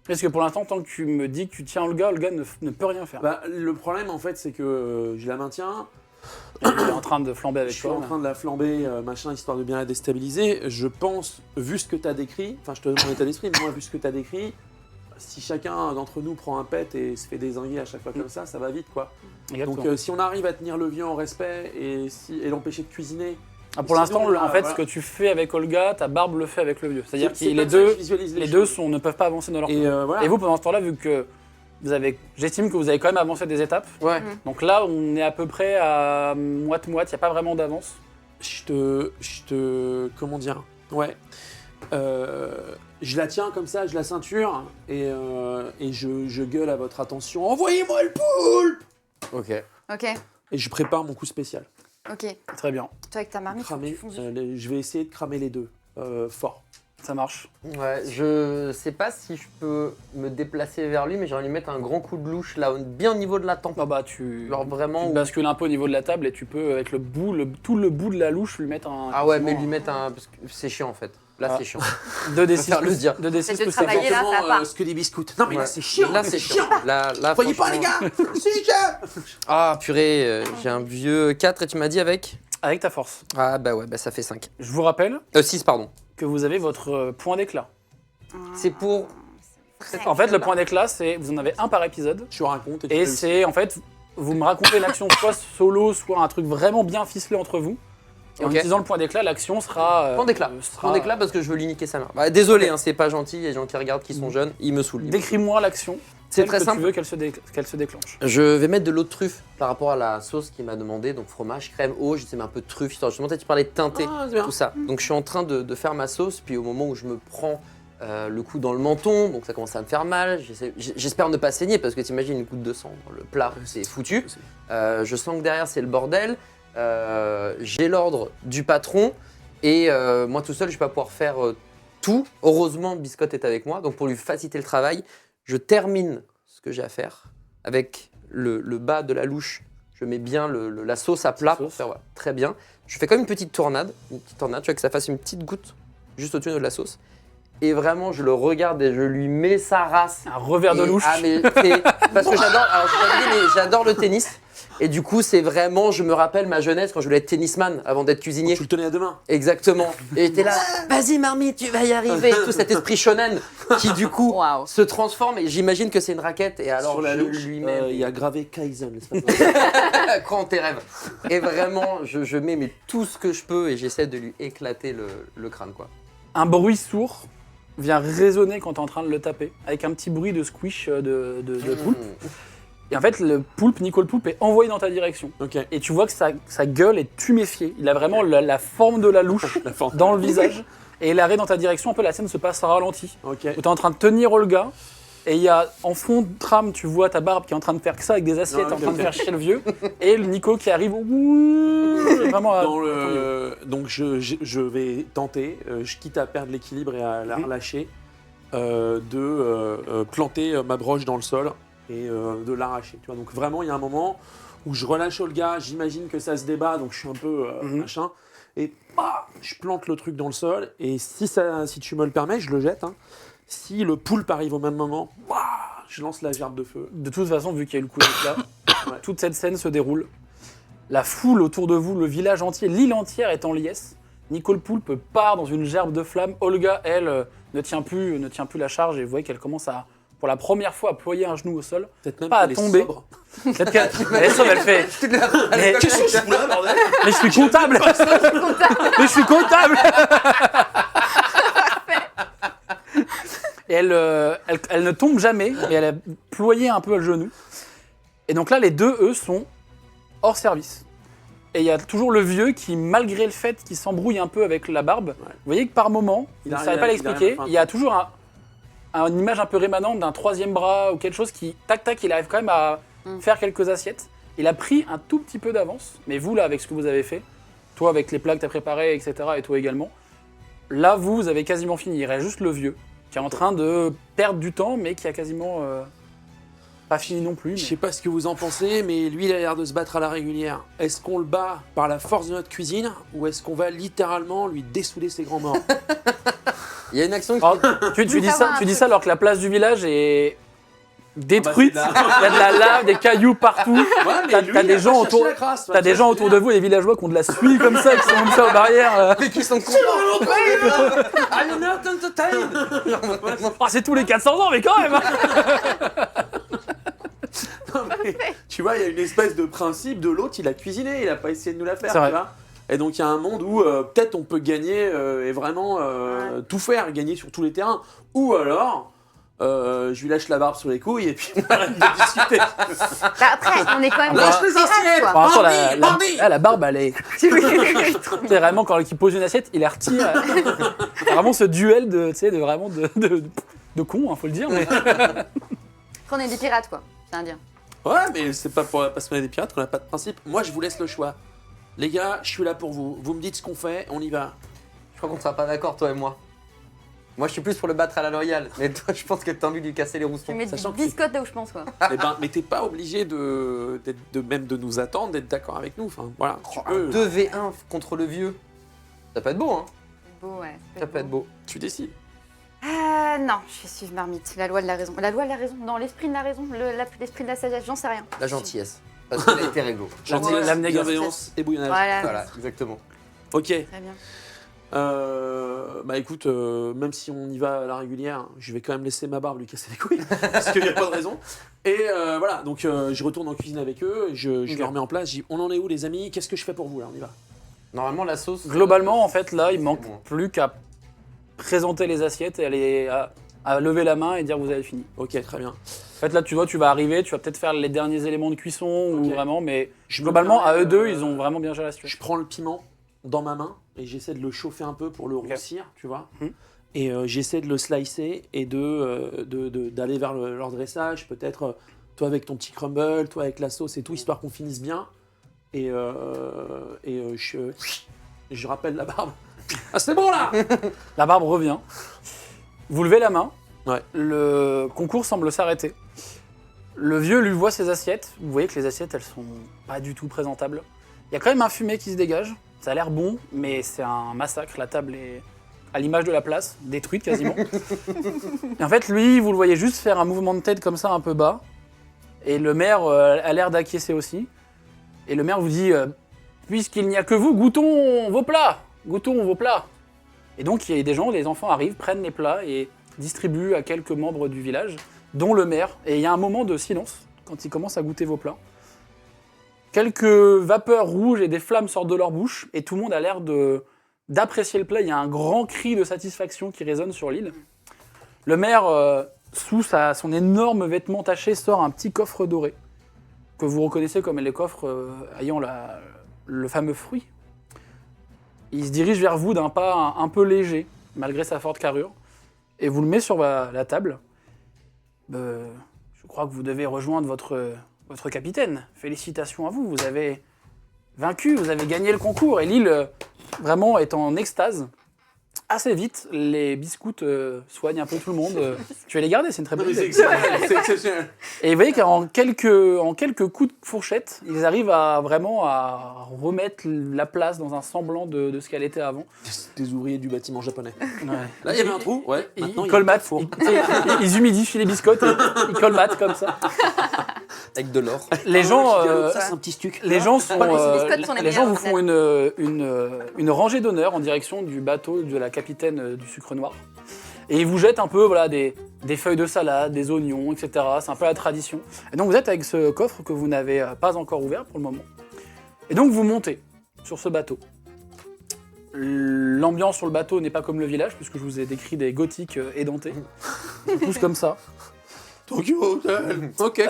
Parce que pour l'instant, tant que tu me dis que tu tiens Olga ne peut rien faire. bah, le problème, en fait, c'est que je la maintiens. Il est en train de flamber Je avec suis toi. en train de la flamber, machin, histoire de bien la déstabiliser. Je pense, vu ce que tu as décrit, enfin, je te donne mon état d'esprit, mais moi, vu ce que tu as décrit, si chacun d'entre nous prend un pet et se fait dézinguer à chaque fois comme ça va vite quoi. Exactement. Donc si on arrive à tenir le vieux en respect et l'empêcher de cuisiner. Ah, pour sinon, l'instant, là, en fait, voilà. ce que tu fais avec Olga, ta barbe le fait avec le vieux. C'est-à-dire que C'est les comme ça que deux, je visualise les choses. deux ne peuvent pas avancer dans leur Et temps. voilà. Et vous, pendant ce temps-là, vu que j'estime que vous avez quand même avancé des étapes. Ouais. Donc là, on est à peu près à moite-moite, il n'y a pas vraiment d'avance. Comment dire. Ouais. Je la tiens comme ça, je la ceinture et je gueule à votre attention. Envoyez-moi le poulpe. Ok. Ok, Et je prépare mon coup spécial. ok. Très bien, Toi avec ta marmite, Cramer. tu fonces dessus. Je vais essayer de cramer les deux. Fort. ça marche. Ouais, je sais pas si je peux me déplacer vers lui, mais j'ai envie de lui mettre un grand coup de louche là, bien au niveau de la tempe. Ah bah, tu Genre vraiment. tu bascules un peu au niveau de la table et tu peux, avec tout le bout de la louche, lui mettre un. Ah ouais, mais lui mettre un. Parce que c'est chiant en fait. Là, Ah. c'est chiant. 2d6 faire le dire. 2d6 C'est de plus travailler. tes- là, ça va pas. ce que des biscuits. Non mais Ouais. là c'est chiant. Là, mais c'est chiant. Là, Voyez pas les franchement- gars. C'est chiant. Ah purée, j'ai un vieux 4 et tu m'as dit avec. Avec ta force. Ah bah ouais, bah ça fait 5. Je vous rappelle 6, pardon. que vous avez votre point d'éclat. C'est pour. En fait, le point d'éclat, c'est vous en avez un par épisode. Je raconte Et c'est en fait, vous me racontez une action soit solo, soit un truc vraiment bien ficelé entre vous. Et en Ok. utilisant le point d'éclat, l'action sera. Point d'éclat. Point d'éclat parce que je veux lui niquer sa mère. Bah, désolé, hein, c'est pas gentil, il y a des gens qui regardent qui sont jeunes, ils me saoulent. Décris-moi l'action. C'est telle très que simple. Tu veux qu'elle se déclenche. Je vais mettre de l'eau de truffe par rapport à la sauce qu'il m'a demandé, donc fromage, crème, eau, je sais mais un peu de truffe, histoire justement peut-être tu parlais de teinté, Ah, c'est bien. tout ça. Donc je suis en train de faire ma sauce, puis au moment où je me prends le coup dans le menton, donc ça commence à me faire mal, j'espère ne pas saigner parce que t'imagines une goutte de sang dans le plat, c'est foutu. Je sens que derrière c'est le bordel, j'ai l'ordre du patron et moi tout seul je vais pas pouvoir faire tout. Heureusement Biscotte est avec moi, donc pour lui faciliter le travail, je termine ce que j'ai à faire avec le bas de la louche. Je mets bien la sauce à plat pour faire voilà, très bien. Je fais comme une petite tornade, tu vois que ça fasse une petite goutte juste au-dessus de la sauce. Et vraiment, je le regarde et je lui mets sa race. Un revers de Et- louche. Ah, mais parce que j'adore. Alors, je t'avais dit, mais j'adore le tennis. Et du coup, c'est vraiment, je me rappelle ma jeunesse quand je voulais être tennisman avant d'être cuisinier. Tu le tenais à deux mains. Exactement. Et j'étais là, vas-y Marmite, tu vas y arriver. Et tout cet esprit shonen qui du coup Waouh. se transforme. Et j'imagine que c'est une raquette. Et alors Sur la je louche, lui mets. il y a gravé Kaizen. n'est-ce pas Crois en tes rêves. Et vraiment, je mets mais tout ce que je peux et j'essaie de lui éclater le crâne quoi. Un bruit sourd vient résonner quand tu es en train de le taper, avec un petit bruit de squish de poulpe. Et en fait, le poulpe, Nico le poulpe, est envoyé dans ta direction. Ok. Et tu vois que sa gueule est tuméfiée. Il a vraiment la forme de la louche La forme. dans le visage. Et il arrive dans ta direction. Un peu la scène se passe à ralenti. Ok. Où tu es en train de tenir Olga. Et il y a en fond de trame, tu vois ta barbe qui est en train de faire que ça avec des assiettes, Non, en train de ok. faire chier le vieux. Et le Nico qui arrive. Vraiment à- Dans donc je vais tenter, je quitte à perdre l'équilibre et à la relâcher, de planter ma broche dans le sol et de l'arracher. Tu vois, donc vraiment il y a un moment où je relâche Olga, j'imagine que ça se débat, donc je suis un peu machin, et je plante le truc dans le sol et si tu me le permets, je le jette. Hein. Si le poulpe arrive au même moment, je lance la gerbe de feu. De toute façon, vu qu'il y a eu le coup d'éclat, Ouais. toute cette scène se déroule. La foule autour de vous, le village entier, l'île entière est en liesse. Nico le poulpe part dans une gerbe de flammes. Olga, elle, ne tient plus la charge et vous voyez qu'elle commence à, pour la première fois, à ployer un genou au sol. Peut-être même Pas à qu'elle est tomber. sobre. Peut-être qu'elle elle est sobre, elle fait. Mais, Qu'est-ce que je fous là, bordel? mais je suis comptable. Mais je suis comptable. Et elle ne tombe jamais, mais elle a ployé un peu le genou. Et donc là, les deux, eux, sont hors service. Et il y a toujours le vieux qui, malgré le fait qu'il s'embrouille un peu avec la barbe, vous voyez que par moment, il ne arrive savait pas à- l'expliquer, il arrive à- il y a toujours une image un peu rémanente d'un troisième bras ou quelque chose qui, tac tac, il arrive quand même à faire quelques assiettes. Il a pris un tout petit peu d'avance, mais vous là, avec ce que vous avez fait, toi avec les plats que tu as préparés, etc., et toi également, là, vous avez quasiment fini. Il reste juste le vieux, qui est en train de perdre du temps, mais qui a quasiment pas fini non plus. Je mais- sais pas ce que vous en pensez, mais lui, il a l'air de se battre à la régulière. Est-ce qu'on le bat par la force de notre cuisine, ou est-ce qu'on va littéralement lui dessouder ses grands morts? Il y a une action qui. Alors, tu dis Ça va ça, un tu dis peu. ça alors que la place du village est détruite. Ah Il y a de la lave, des cailloux partout. Ouais, mais T'as- lui, t'as il des a gens pas cherché autour- la crasse, T'as des gens autour de vous, des villageois qui ont de la suie comme ça, qui sont comme ça aux barrières. Mais qui sont contents. I'm not entertained. Ah, c'est tous les 400 ans, mais quand même. Non, mais, tu vois, il y a une espèce de principe de l'autre, il a cuisiné, il a pas essayé de nous la faire, C'est vrai. tu vois. Et donc il y a un monde où peut-être on peut gagner et vraiment tout faire, gagner sur tous les terrains. Ou alors, je lui lâche la barbe sur les couilles et puis on arrête de discuter. Bah, après, on est quand même Lâche des les pirates, assiettes. quoi. Pour l'instant, Bambi. la barbe, elle est. C'est vraiment quand il pose une assiette, il la retire. Il y a vraiment ce duel de, tu sais, de vraiment de con, faut le dire. Mais... Après, on est des pirates, quoi. C'est à dire. Ouais, mais c'est pas pour pas se mêler des pirates qu'on n'a pas de principe. Moi, je vous laisse le choix. Les gars, je suis là pour vous. Vous me dites ce qu'on fait, on y va. Je crois qu'on sera pas d'accord, toi et moi. Moi, je suis plus pour le battre à la loyale. Mais toi, je pense que t'as envie de lui casser les Tu roustons. mets Sachant du que biscotte là où je pense, quoi. Eh ben, mais t'es pas obligé même de nous attendre, d'être d'accord avec nous. Enfin, voilà. Tu peux, 2v1 contre le vieux. Ça peut être beau, hein. C'est beau, ouais. Ça peut être beau. tu décides. Non, je vais suivre Marmite. La loi de la raison. La loi de la raison. Non, l'esprit de la raison. L'esprit de la sagesse. J'en sais rien. La gentillesse. Parce qu'elle a été réglo. Gentillesse, l'abnégation. bienveillance et bouillonnage. Voilà. Voilà, exactement. Ok. Très bien. Bah écoute, même si on y va à la régulière, je vais quand même laisser ma barbe lui casser les couilles, parce qu'il n'y a pas de raison. Et voilà, donc je retourne en cuisine avec eux, je les remets en place, je dis on en est où les amis, qu'est-ce que je fais pour vous là, on y va. Normalement, la sauce. Globalement, en fait, là, il manque bon. plus qu'à présenter les assiettes et aller à lever la main et dire vous avez fini. Ok, très bien. En fait, là, tu vois, tu vas arriver, tu vas peut-être faire les derniers éléments de cuisson ou Ok. vraiment, mais Je me globalement, à permets, eux deux, ils ont vraiment bien géré la situation. Je prends le piment dans ma main et j'essaie de le chauffer un peu pour le roussir, tu vois. Et j'essaie de le slicer et d'aller vers leur dressage, peut-être toi avec ton petit crumble, toi avec la sauce et tout, histoire qu'on finisse bien. Et je rappelle la barbe. Ah, c'est bon là. La barbe revient. Vous levez la main. Ouais. Le concours semble s'arrêter. Le vieux lui voit ses assiettes. Vous voyez que les assiettes, elles sont pas du tout présentables. Il y a quand même un fumet qui se dégage. Ça a l'air bon, mais c'est un massacre. La table est à l'image de la place, détruite quasiment. Et en fait, lui, vous le voyez juste faire un mouvement de tête comme ça, un peu bas. Et le maire a l'air d'acquiescer aussi. Et le maire vous dit puisqu'il n'y a que vous, goûtons vos plats. Goûtons vos plats. Et donc, il y a des gens, les enfants arrivent, prennent les plats et distribuent à quelques membres du village, dont le maire. Et il y a un moment de silence quand ils commencent à goûter vos plats. Quelques vapeurs rouges et des flammes sortent de leur bouche et tout le monde a l'air d'apprécier le plat. Il y a un grand cri de satisfaction qui résonne sur l'île. Le maire, sous son énorme vêtement taché, sort un petit coffre doré que vous reconnaissez comme les coffres ayant le fameux fruit. Il se dirige vers vous d'un pas un peu léger, malgré sa forte carrure, et vous le met sur la table. Je crois que vous devez rejoindre votre capitaine. Félicitations à vous, vous avez vaincu, vous avez gagné le concours. Et l'île, vraiment, est en extase. Assez vite, les biscuits soignent un peu tout le monde. Tu vas les garder, c'est une très bonne idée. C'est exceptionnel. Et vous voyez qu'en quelques coups de fourchette, ils arrivent à vraiment à remettre la place dans un semblant de ce qu'elle était avant. Des ouvriers du bâtiment japonais. Ouais. Là, il y avait un trou, ouais. Ils Maintenant, il y a colmatent, un four. ils humidifient les biscottes, ils colmatent comme ça. Avec de l'or. Les gens, Ça, c'est un petit stuc. les gens sont, les biscottes sont les les gens vous meilleurs, font une rangée d'honneur en direction du bateau de la capitaine du sucre noir. Et ils vous jettent un peu voilà, des feuilles de salade, des oignons, etc. C'est un peu la tradition. Et donc vous êtes avec ce coffre que vous n'avez pas encore ouvert pour le moment. Et donc vous montez sur ce bateau. L'ambiance sur le bateau n'est pas comme le village, puisque je vous ai décrit des gothiques édentés. Tous comme ça. Tokyo Hotel. Ok.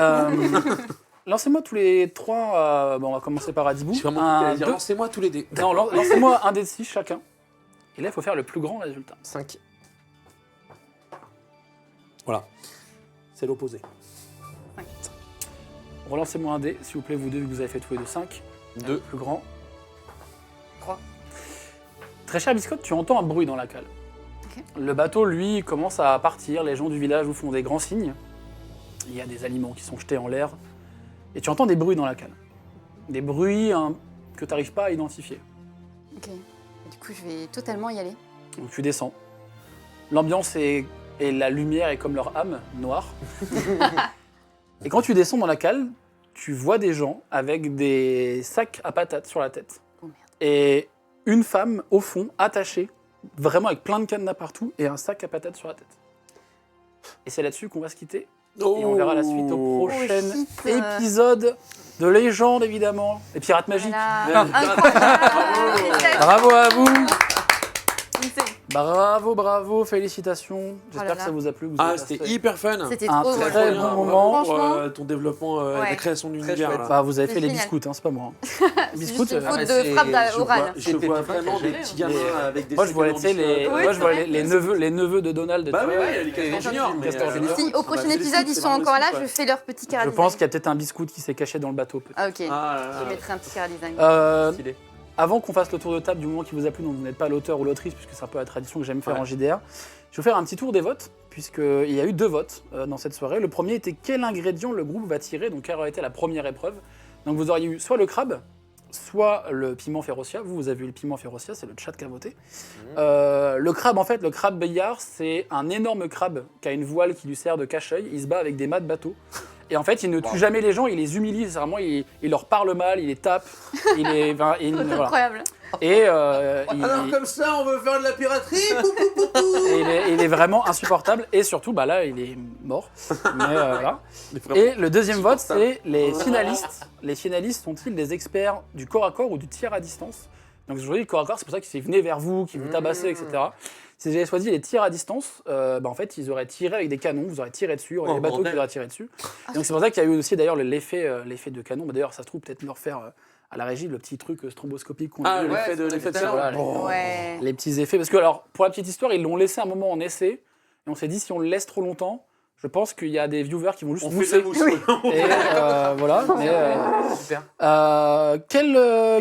Lancez-moi tous les trois. Bon, on va commencer par Adibou. Je suis vraiment Un, dire, deux- lancez-moi tous les dés. Non, lancez-moi un dé de 6 chacun. Et là, il faut faire le plus grand résultat. 5. Voilà. C'est l'opposé. Relancez-moi un dé, s'il vous plaît, vous deux, vu que vous avez fait tous les deux 5. 2. Plus grand. 3. Très cher Biscotte, tu entends un bruit dans la cale. Ok. Le bateau, lui, commence à partir. Les gens du village vous font des grands signes. Il y a des aliments qui sont jetés en l'air. Et tu entends des bruits dans la cale. Des bruits que tu n'arrives pas à identifier. Ok. Du coup, je vais totalement y aller. Donc tu descends. L'ambiance et la lumière est comme leur âme, noire. Et quand tu descends dans la cale, tu vois des gens avec des sacs à patates sur la tête. Oh, merde. Et une femme au fond, attachée, vraiment avec plein de cadenas partout, et un sac à patates sur la tête. Et c'est là-dessus qu'on va se quitter. Et on verra la suite au prochain shit. épisode de Légende, évidemment. Les pirates magiques. Voilà. Incroyable. Bravo à vous. C'est- Bravo, félicitations. J'espère là que là. ça vous a plu. que vous Ah, avez c'était passé hyper fun. C'était un trop très drôle. bon moment. Franchement. Ton développement, Ouais. la création de Très l'univers. chouette. là. Bah, vous avez C'est fait les génial. biscuits, hein, c'est pas moi. C'est Biscuits, juste une faute mais de c'est- frappe Je orale. vois, C'est vraiment Pépin des qui a petits géré. gamins avec des Moi, je vois, tu sais, second moi, je vois les neveux de Donald. Bah tu oui, vois. il y a les Castor Junior. mais, Castor Junior. Si au prochain épisode ils sont encore là, je fais leur petit Je chara-design. pense qu'il y a peut-être un biscuit qui s'est caché dans le bateau. peut-être. Ah ok, Ah là je là. mettrai un petit chara-design. Stylé. Avant qu'on fasse le tour de table du moment qui vous a plu, dont vous n'êtes pas l'auteur ou l'autrice, puisque c'est un peu la tradition que j'aime faire Ouais. en JDR, je vais vous faire un petit tour des votes, puisqu'il y a eu 2 votes dans cette soirée. Le premier était quel ingrédient le groupe va tirer, donc quelle aurait été la première épreuve. Donc vous auriez eu soit le crabe, soit le piment férocia. Vous avez eu le piment férocia, c'est le chat qui a voté. Le crabe, en fait, le crabe bayard, c'est un énorme crabe qui a une voile qui lui sert de cache-œil. Il se bat avec des mâts de bateau. Et en fait, il ne tue jamais les gens, il les humilie, c'est vraiment, il leur parle mal, il les tape, il les, enfin, voilà. Incroyable. Et Alors comme ça, on veut faire de la piraterie. il est vraiment insupportable. Et surtout, bah là, il est mort. Mais, voilà. Et le deuxième vote, c'est les finalistes. Les finalistes sont-ils des experts du corps à corps ou du tir à distance? Donc aujourd'hui, le corps à corps, c'est pour ça qu'ils venaient vers vous, qu'ils vous tabassaient, etc. Si j'avais choisi les tirs à distance, bah en fait, ils auraient tiré avec des canons, vous auraient tiré dessus, il y aurait Oh, des bateaux qui bordel. auraient tiré dessus. Donc c'est pour ça qu'il y a eu aussi d'ailleurs l'effet de canon. Bah, d'ailleurs, ça se trouve peut-être leur faire à la régie le petit truc stromboscopique qu'on a Ah, vu. l'effet de tout à serre. l'heure. Voilà, Ouais. les petits effets. Parce que, alors, pour la petite histoire, ils l'ont laissé un moment en essai. Et on s'est dit, si on le laisse trop longtemps, je pense qu'il y a des viewers qui vont juste On fait de mousser. la mousse. Et voilà. Mais, Super.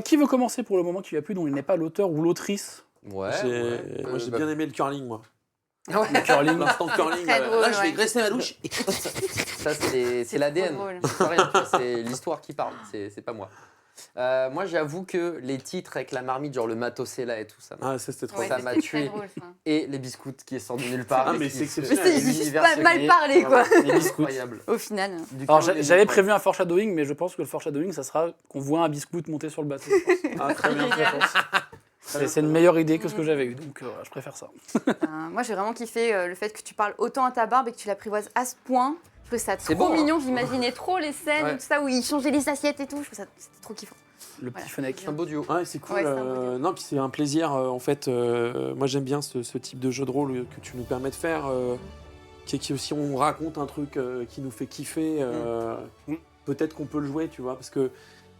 qui veut commencer pour le moment qui lui a plu, dont il n'est pas l'auteur ou l'autrice? Ouais. Moi, j'ai bien aimé le curling, moi. Ouais. Curling. L'instant curling. Très drôle, Là, je vais ouais. graisser ma douche. Ça, c'est l'ADN. trop drôle. C'est pas rien, tu vois, c'est l'histoire qui parle, c'est pas moi. Moi, j'avoue que les titres avec la marmite, genre le matosella et tout ça, Ah, ça, c'était trop Ouais, ça bien. m'a c'était très tué. drôle, ça. et les biscuits qui sortent de nulle part. Ah, mais et c'est qui- exceptionnel. Mais c'est juste l'univers pas mal secret. parlé, quoi. Les biscuits. Incroyable. Au final. Du Alors, curling, j'avais ouais. prévu un foreshadowing, mais je pense que le foreshadowing, ça sera qu'on voit un biscuit monter sur le bateau. Ah, très bien. C'est une meilleure idée que ce que j'avais eu, donc voilà, je préfère ça. Moi, j'ai vraiment kiffé le fait que tu parles autant à ta barbe et que tu l'apprivoises à ce point. Je trouve ça C'est trop beau, hein. mignon. J'imaginais trop les scènes Ouais. et tout ça où ils changeaient les assiettes et tout. Je trouve ça c'était trop kiffant. Le Voilà. petit fennec. C'est un beau duo. Ouais, c'est cool. Ouais, c'est un beau duo. Non, puis c'est un plaisir. En fait, moi j'aime bien ce type de jeu de rôle que tu nous permets de faire. Qui aussi, on raconte un truc qui nous fait kiffer. Peut-être qu'on peut le jouer, tu vois, parce que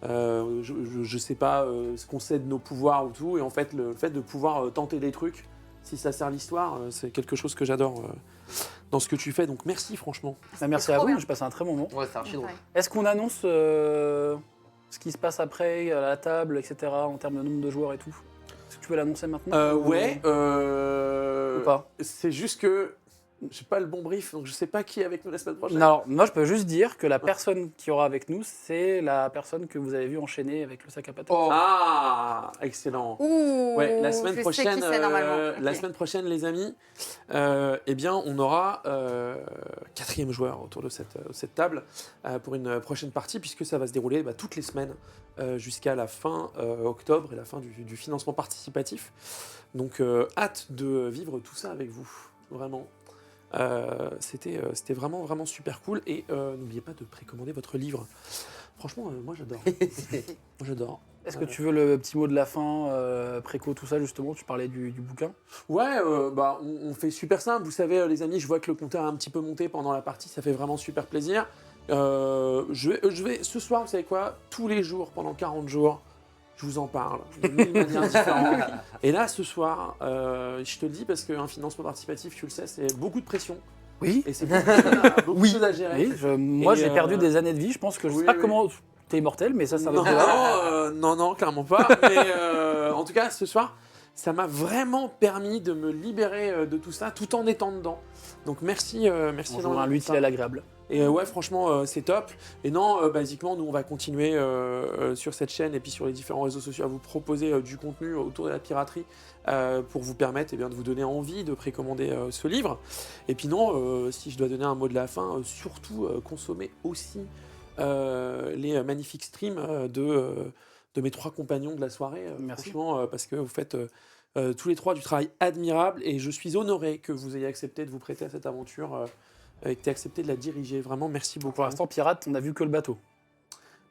je sais pas ce qu'on sait de nos pouvoirs ou tout. Et en fait, le fait de pouvoir tenter des trucs, si ça sert l'histoire, c'est quelque chose que j'adore dans ce que tu fais. Donc merci, franchement. Bah, merci C'était à trop vous, bien. j'ai passé un très bon moment. Ouais, c'est archi drôle. Est-ce qu'on annonce ce qui se passe après, à la table, etc., en termes de nombre de joueurs et tout? Est-ce que tu veux l'annoncer maintenant Ouais. Ou pas? C'est juste que j'ai pas le bon brief, donc je sais pas qui est avec nous la semaine prochaine. Non, alors, moi je peux juste dire que la personne qui aura avec nous, c'est la personne que vous avez vue enchaîner avec le sac à patates. Oh. Ah, excellent. Ouh, Ouais, la semaine je sais prochaine, qui c'est, normalement. la Ok. semaine prochaine, les amis, eh bien, on aura 4e joueur autour de cette table pour une prochaine partie, puisque ça va se dérouler toutes les semaines jusqu'à la fin octobre et la fin du financement participatif. Donc, hâte de vivre tout ça avec vous, vraiment. C'était vraiment, vraiment super cool. Et n'oubliez pas de précommander votre livre. Franchement, moi j'adore. Moi j'adore. Est-ce que tu veux le petit mot de la fin, préco, tout ça justement? Tu parlais du bouquin. Ouais, on fait super simple. Vous savez, les amis, je vois que le compteur a un petit peu monté pendant la partie. Ça fait vraiment super plaisir. Je vais ce soir, vous savez quoi? Tous les jours, pendant 40 jours, je vous en parle de 1000 manières différentes. Et là, ce soir, je te le dis parce qu'un financement participatif, tu le sais, c'est beaucoup de pression. Oui. Et c'est beaucoup de choses à gérer. Oui, moi Et, j'ai perdu des années de vie, je pense que je sais oui, pas oui. comment t'es immortel, mais ça va Non, être non, clairement pas. Mais en tout cas, ce soir, ça m'a vraiment permis de me libérer de tout ça, tout en étant dedans. Donc merci, merci Bonjour, énormément un pour ça. l'utile à l'agréable. Et ouais, franchement, c'est top. Et non, basiquement, nous, on va continuer sur cette chaîne et puis sur les différents réseaux sociaux à vous proposer du contenu autour de la piraterie pour vous permettre de vous donner envie de précommander ce livre. Et puis non, si je dois donner un mot de la fin, surtout consommer aussi les magnifiques streams de mes 3 compagnons de la soirée. Merci. Franchement, parce que vous faites tous les 3 du travail admirable et je suis honoré que vous ayez accepté de vous prêter à cette aventure et que tu aies accepté de la diriger. Vraiment, merci beaucoup. Pour l'instant, pirate, on n'a vu que le bateau.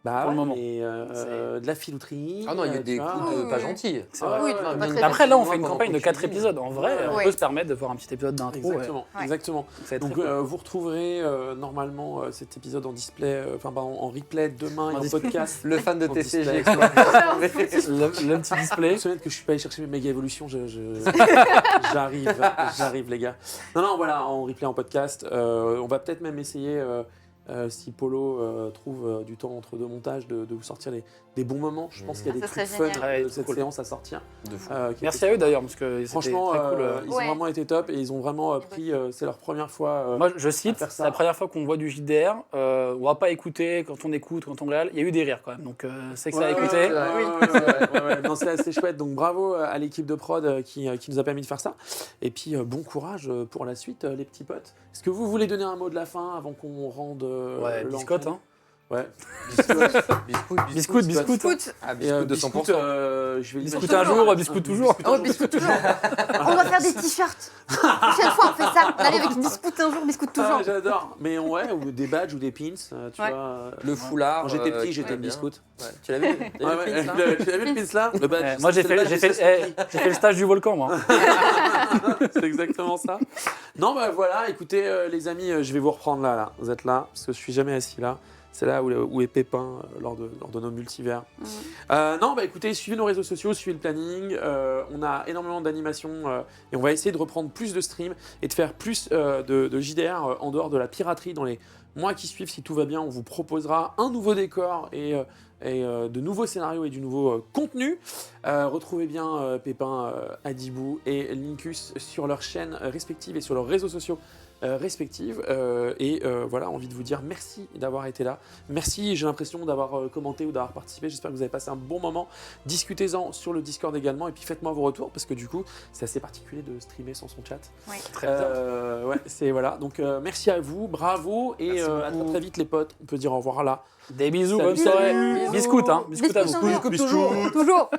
Bah, pour le ouais, moment. mais de la filouterie. Ah non, il y a des tu vois. coups de pas gentils. C'est vrai. Oui, non, pas bien- très Après, là, on Moi, fait une pendant campagne de qu'on 4 cuisine. épisodes. En vrai, on Ouais. peut se permettre de voir un petit épisode d'intro. Exactement, Ouais. exactement. Ça va être Donc très cool. vous retrouverez normalement cet épisode en display, en replay demain et En en display. podcast. Le fan de En TCG. display. quoi. Le petit display. Je que je suis pas allé chercher mes méga évolutions, j'arrive les gars. Non, voilà, en replay, en podcast. On va peut-être même essayer, si Polo trouve du temps entre 2 montages, de vous sortir des bons moments. Je pense qu'il y a des Ça trucs serait fun génial. de cette Cool. séance à sortir. De fou. qui Merci étaient- à eux d'ailleurs, parce que c'était Franchement, très cool. ils ont Ouais. vraiment été top et ils ont vraiment pris, c'est leur première fois. Moi, je cite, faire ça. c'est la première fois qu'on voit du JDR. On va pas écouter quand on écoute, quand on regarde. Il y a eu des rires quand même, donc c'est que ça a Ouais, écouté. ouais. Non, c'est assez chouette. Donc bravo à l'équipe de prod qui nous a permis de faire ça. Et puis bon courage pour la suite, les petits potes. Est-ce que vous voulez donner un mot de la fin avant qu'on rende Ouais, l'antenne biscotte, hein. Ouais. Biscoute. Écoute, Ah, Et, biscoute de 100%. biscoute, je vais le Biscoute dire. un jour, biscoute toujours. oh, biscoute toujours. On va faire des t-shirts. Prochaine fois, on fait ça. Allez, avec biscoute un jour, biscoute Ah, toujours. j'adore. Mais ouais, ou des badges ou des pins, tu Ouais. vois. Le foulard. Quand j'étais petit, qui j'étais va une bien. biscoute. Ouais. Tu l'as vu Ouais, ouais. Tu l'as vu le pins là Le badge. Moi, j'ai c'est le fait, badge j'ai du fait, Sasuke. j'ai fait le stage du volcan, moi. C'est exactement ça. Non, bah voilà, écoutez, les amis, je vais vous reprendre là. Vous êtes là, parce que je suis jamais assis là. C'est là où est Pépin lors de nos multivers. Non, bah écoutez, suivez nos réseaux sociaux, suivez le planning. On a énormément d'animations et on va essayer de reprendre plus de streams et de faire plus de JDR en dehors de la piraterie dans les mois qui suivent. Si tout va bien, on vous proposera un nouveau décor et de nouveaux scénarios et du nouveau contenu. Retrouvez bien Pépin, Adibou et Linkus sur leurs chaînes respectives et sur leurs réseaux sociaux respectives. Voilà, envie de vous dire merci d'avoir été là. Merci, j'ai l'impression d'avoir commenté ou d'avoir participé. J'espère que vous avez passé un bon moment. Discutez-en sur le Discord également et puis faites-moi vos retours parce que du coup, c'est assez particulier de streamer sans son chat. Oui. Très bien. Ouais, c'est voilà. Donc merci à vous, bravo et Merci à beaucoup. très vite les potes. On peut dire au revoir là. Des bisous, Salut, bonne soirée. salut. Biscoute, hein. Biscoute à vous. Biscoute toujours. Toujours.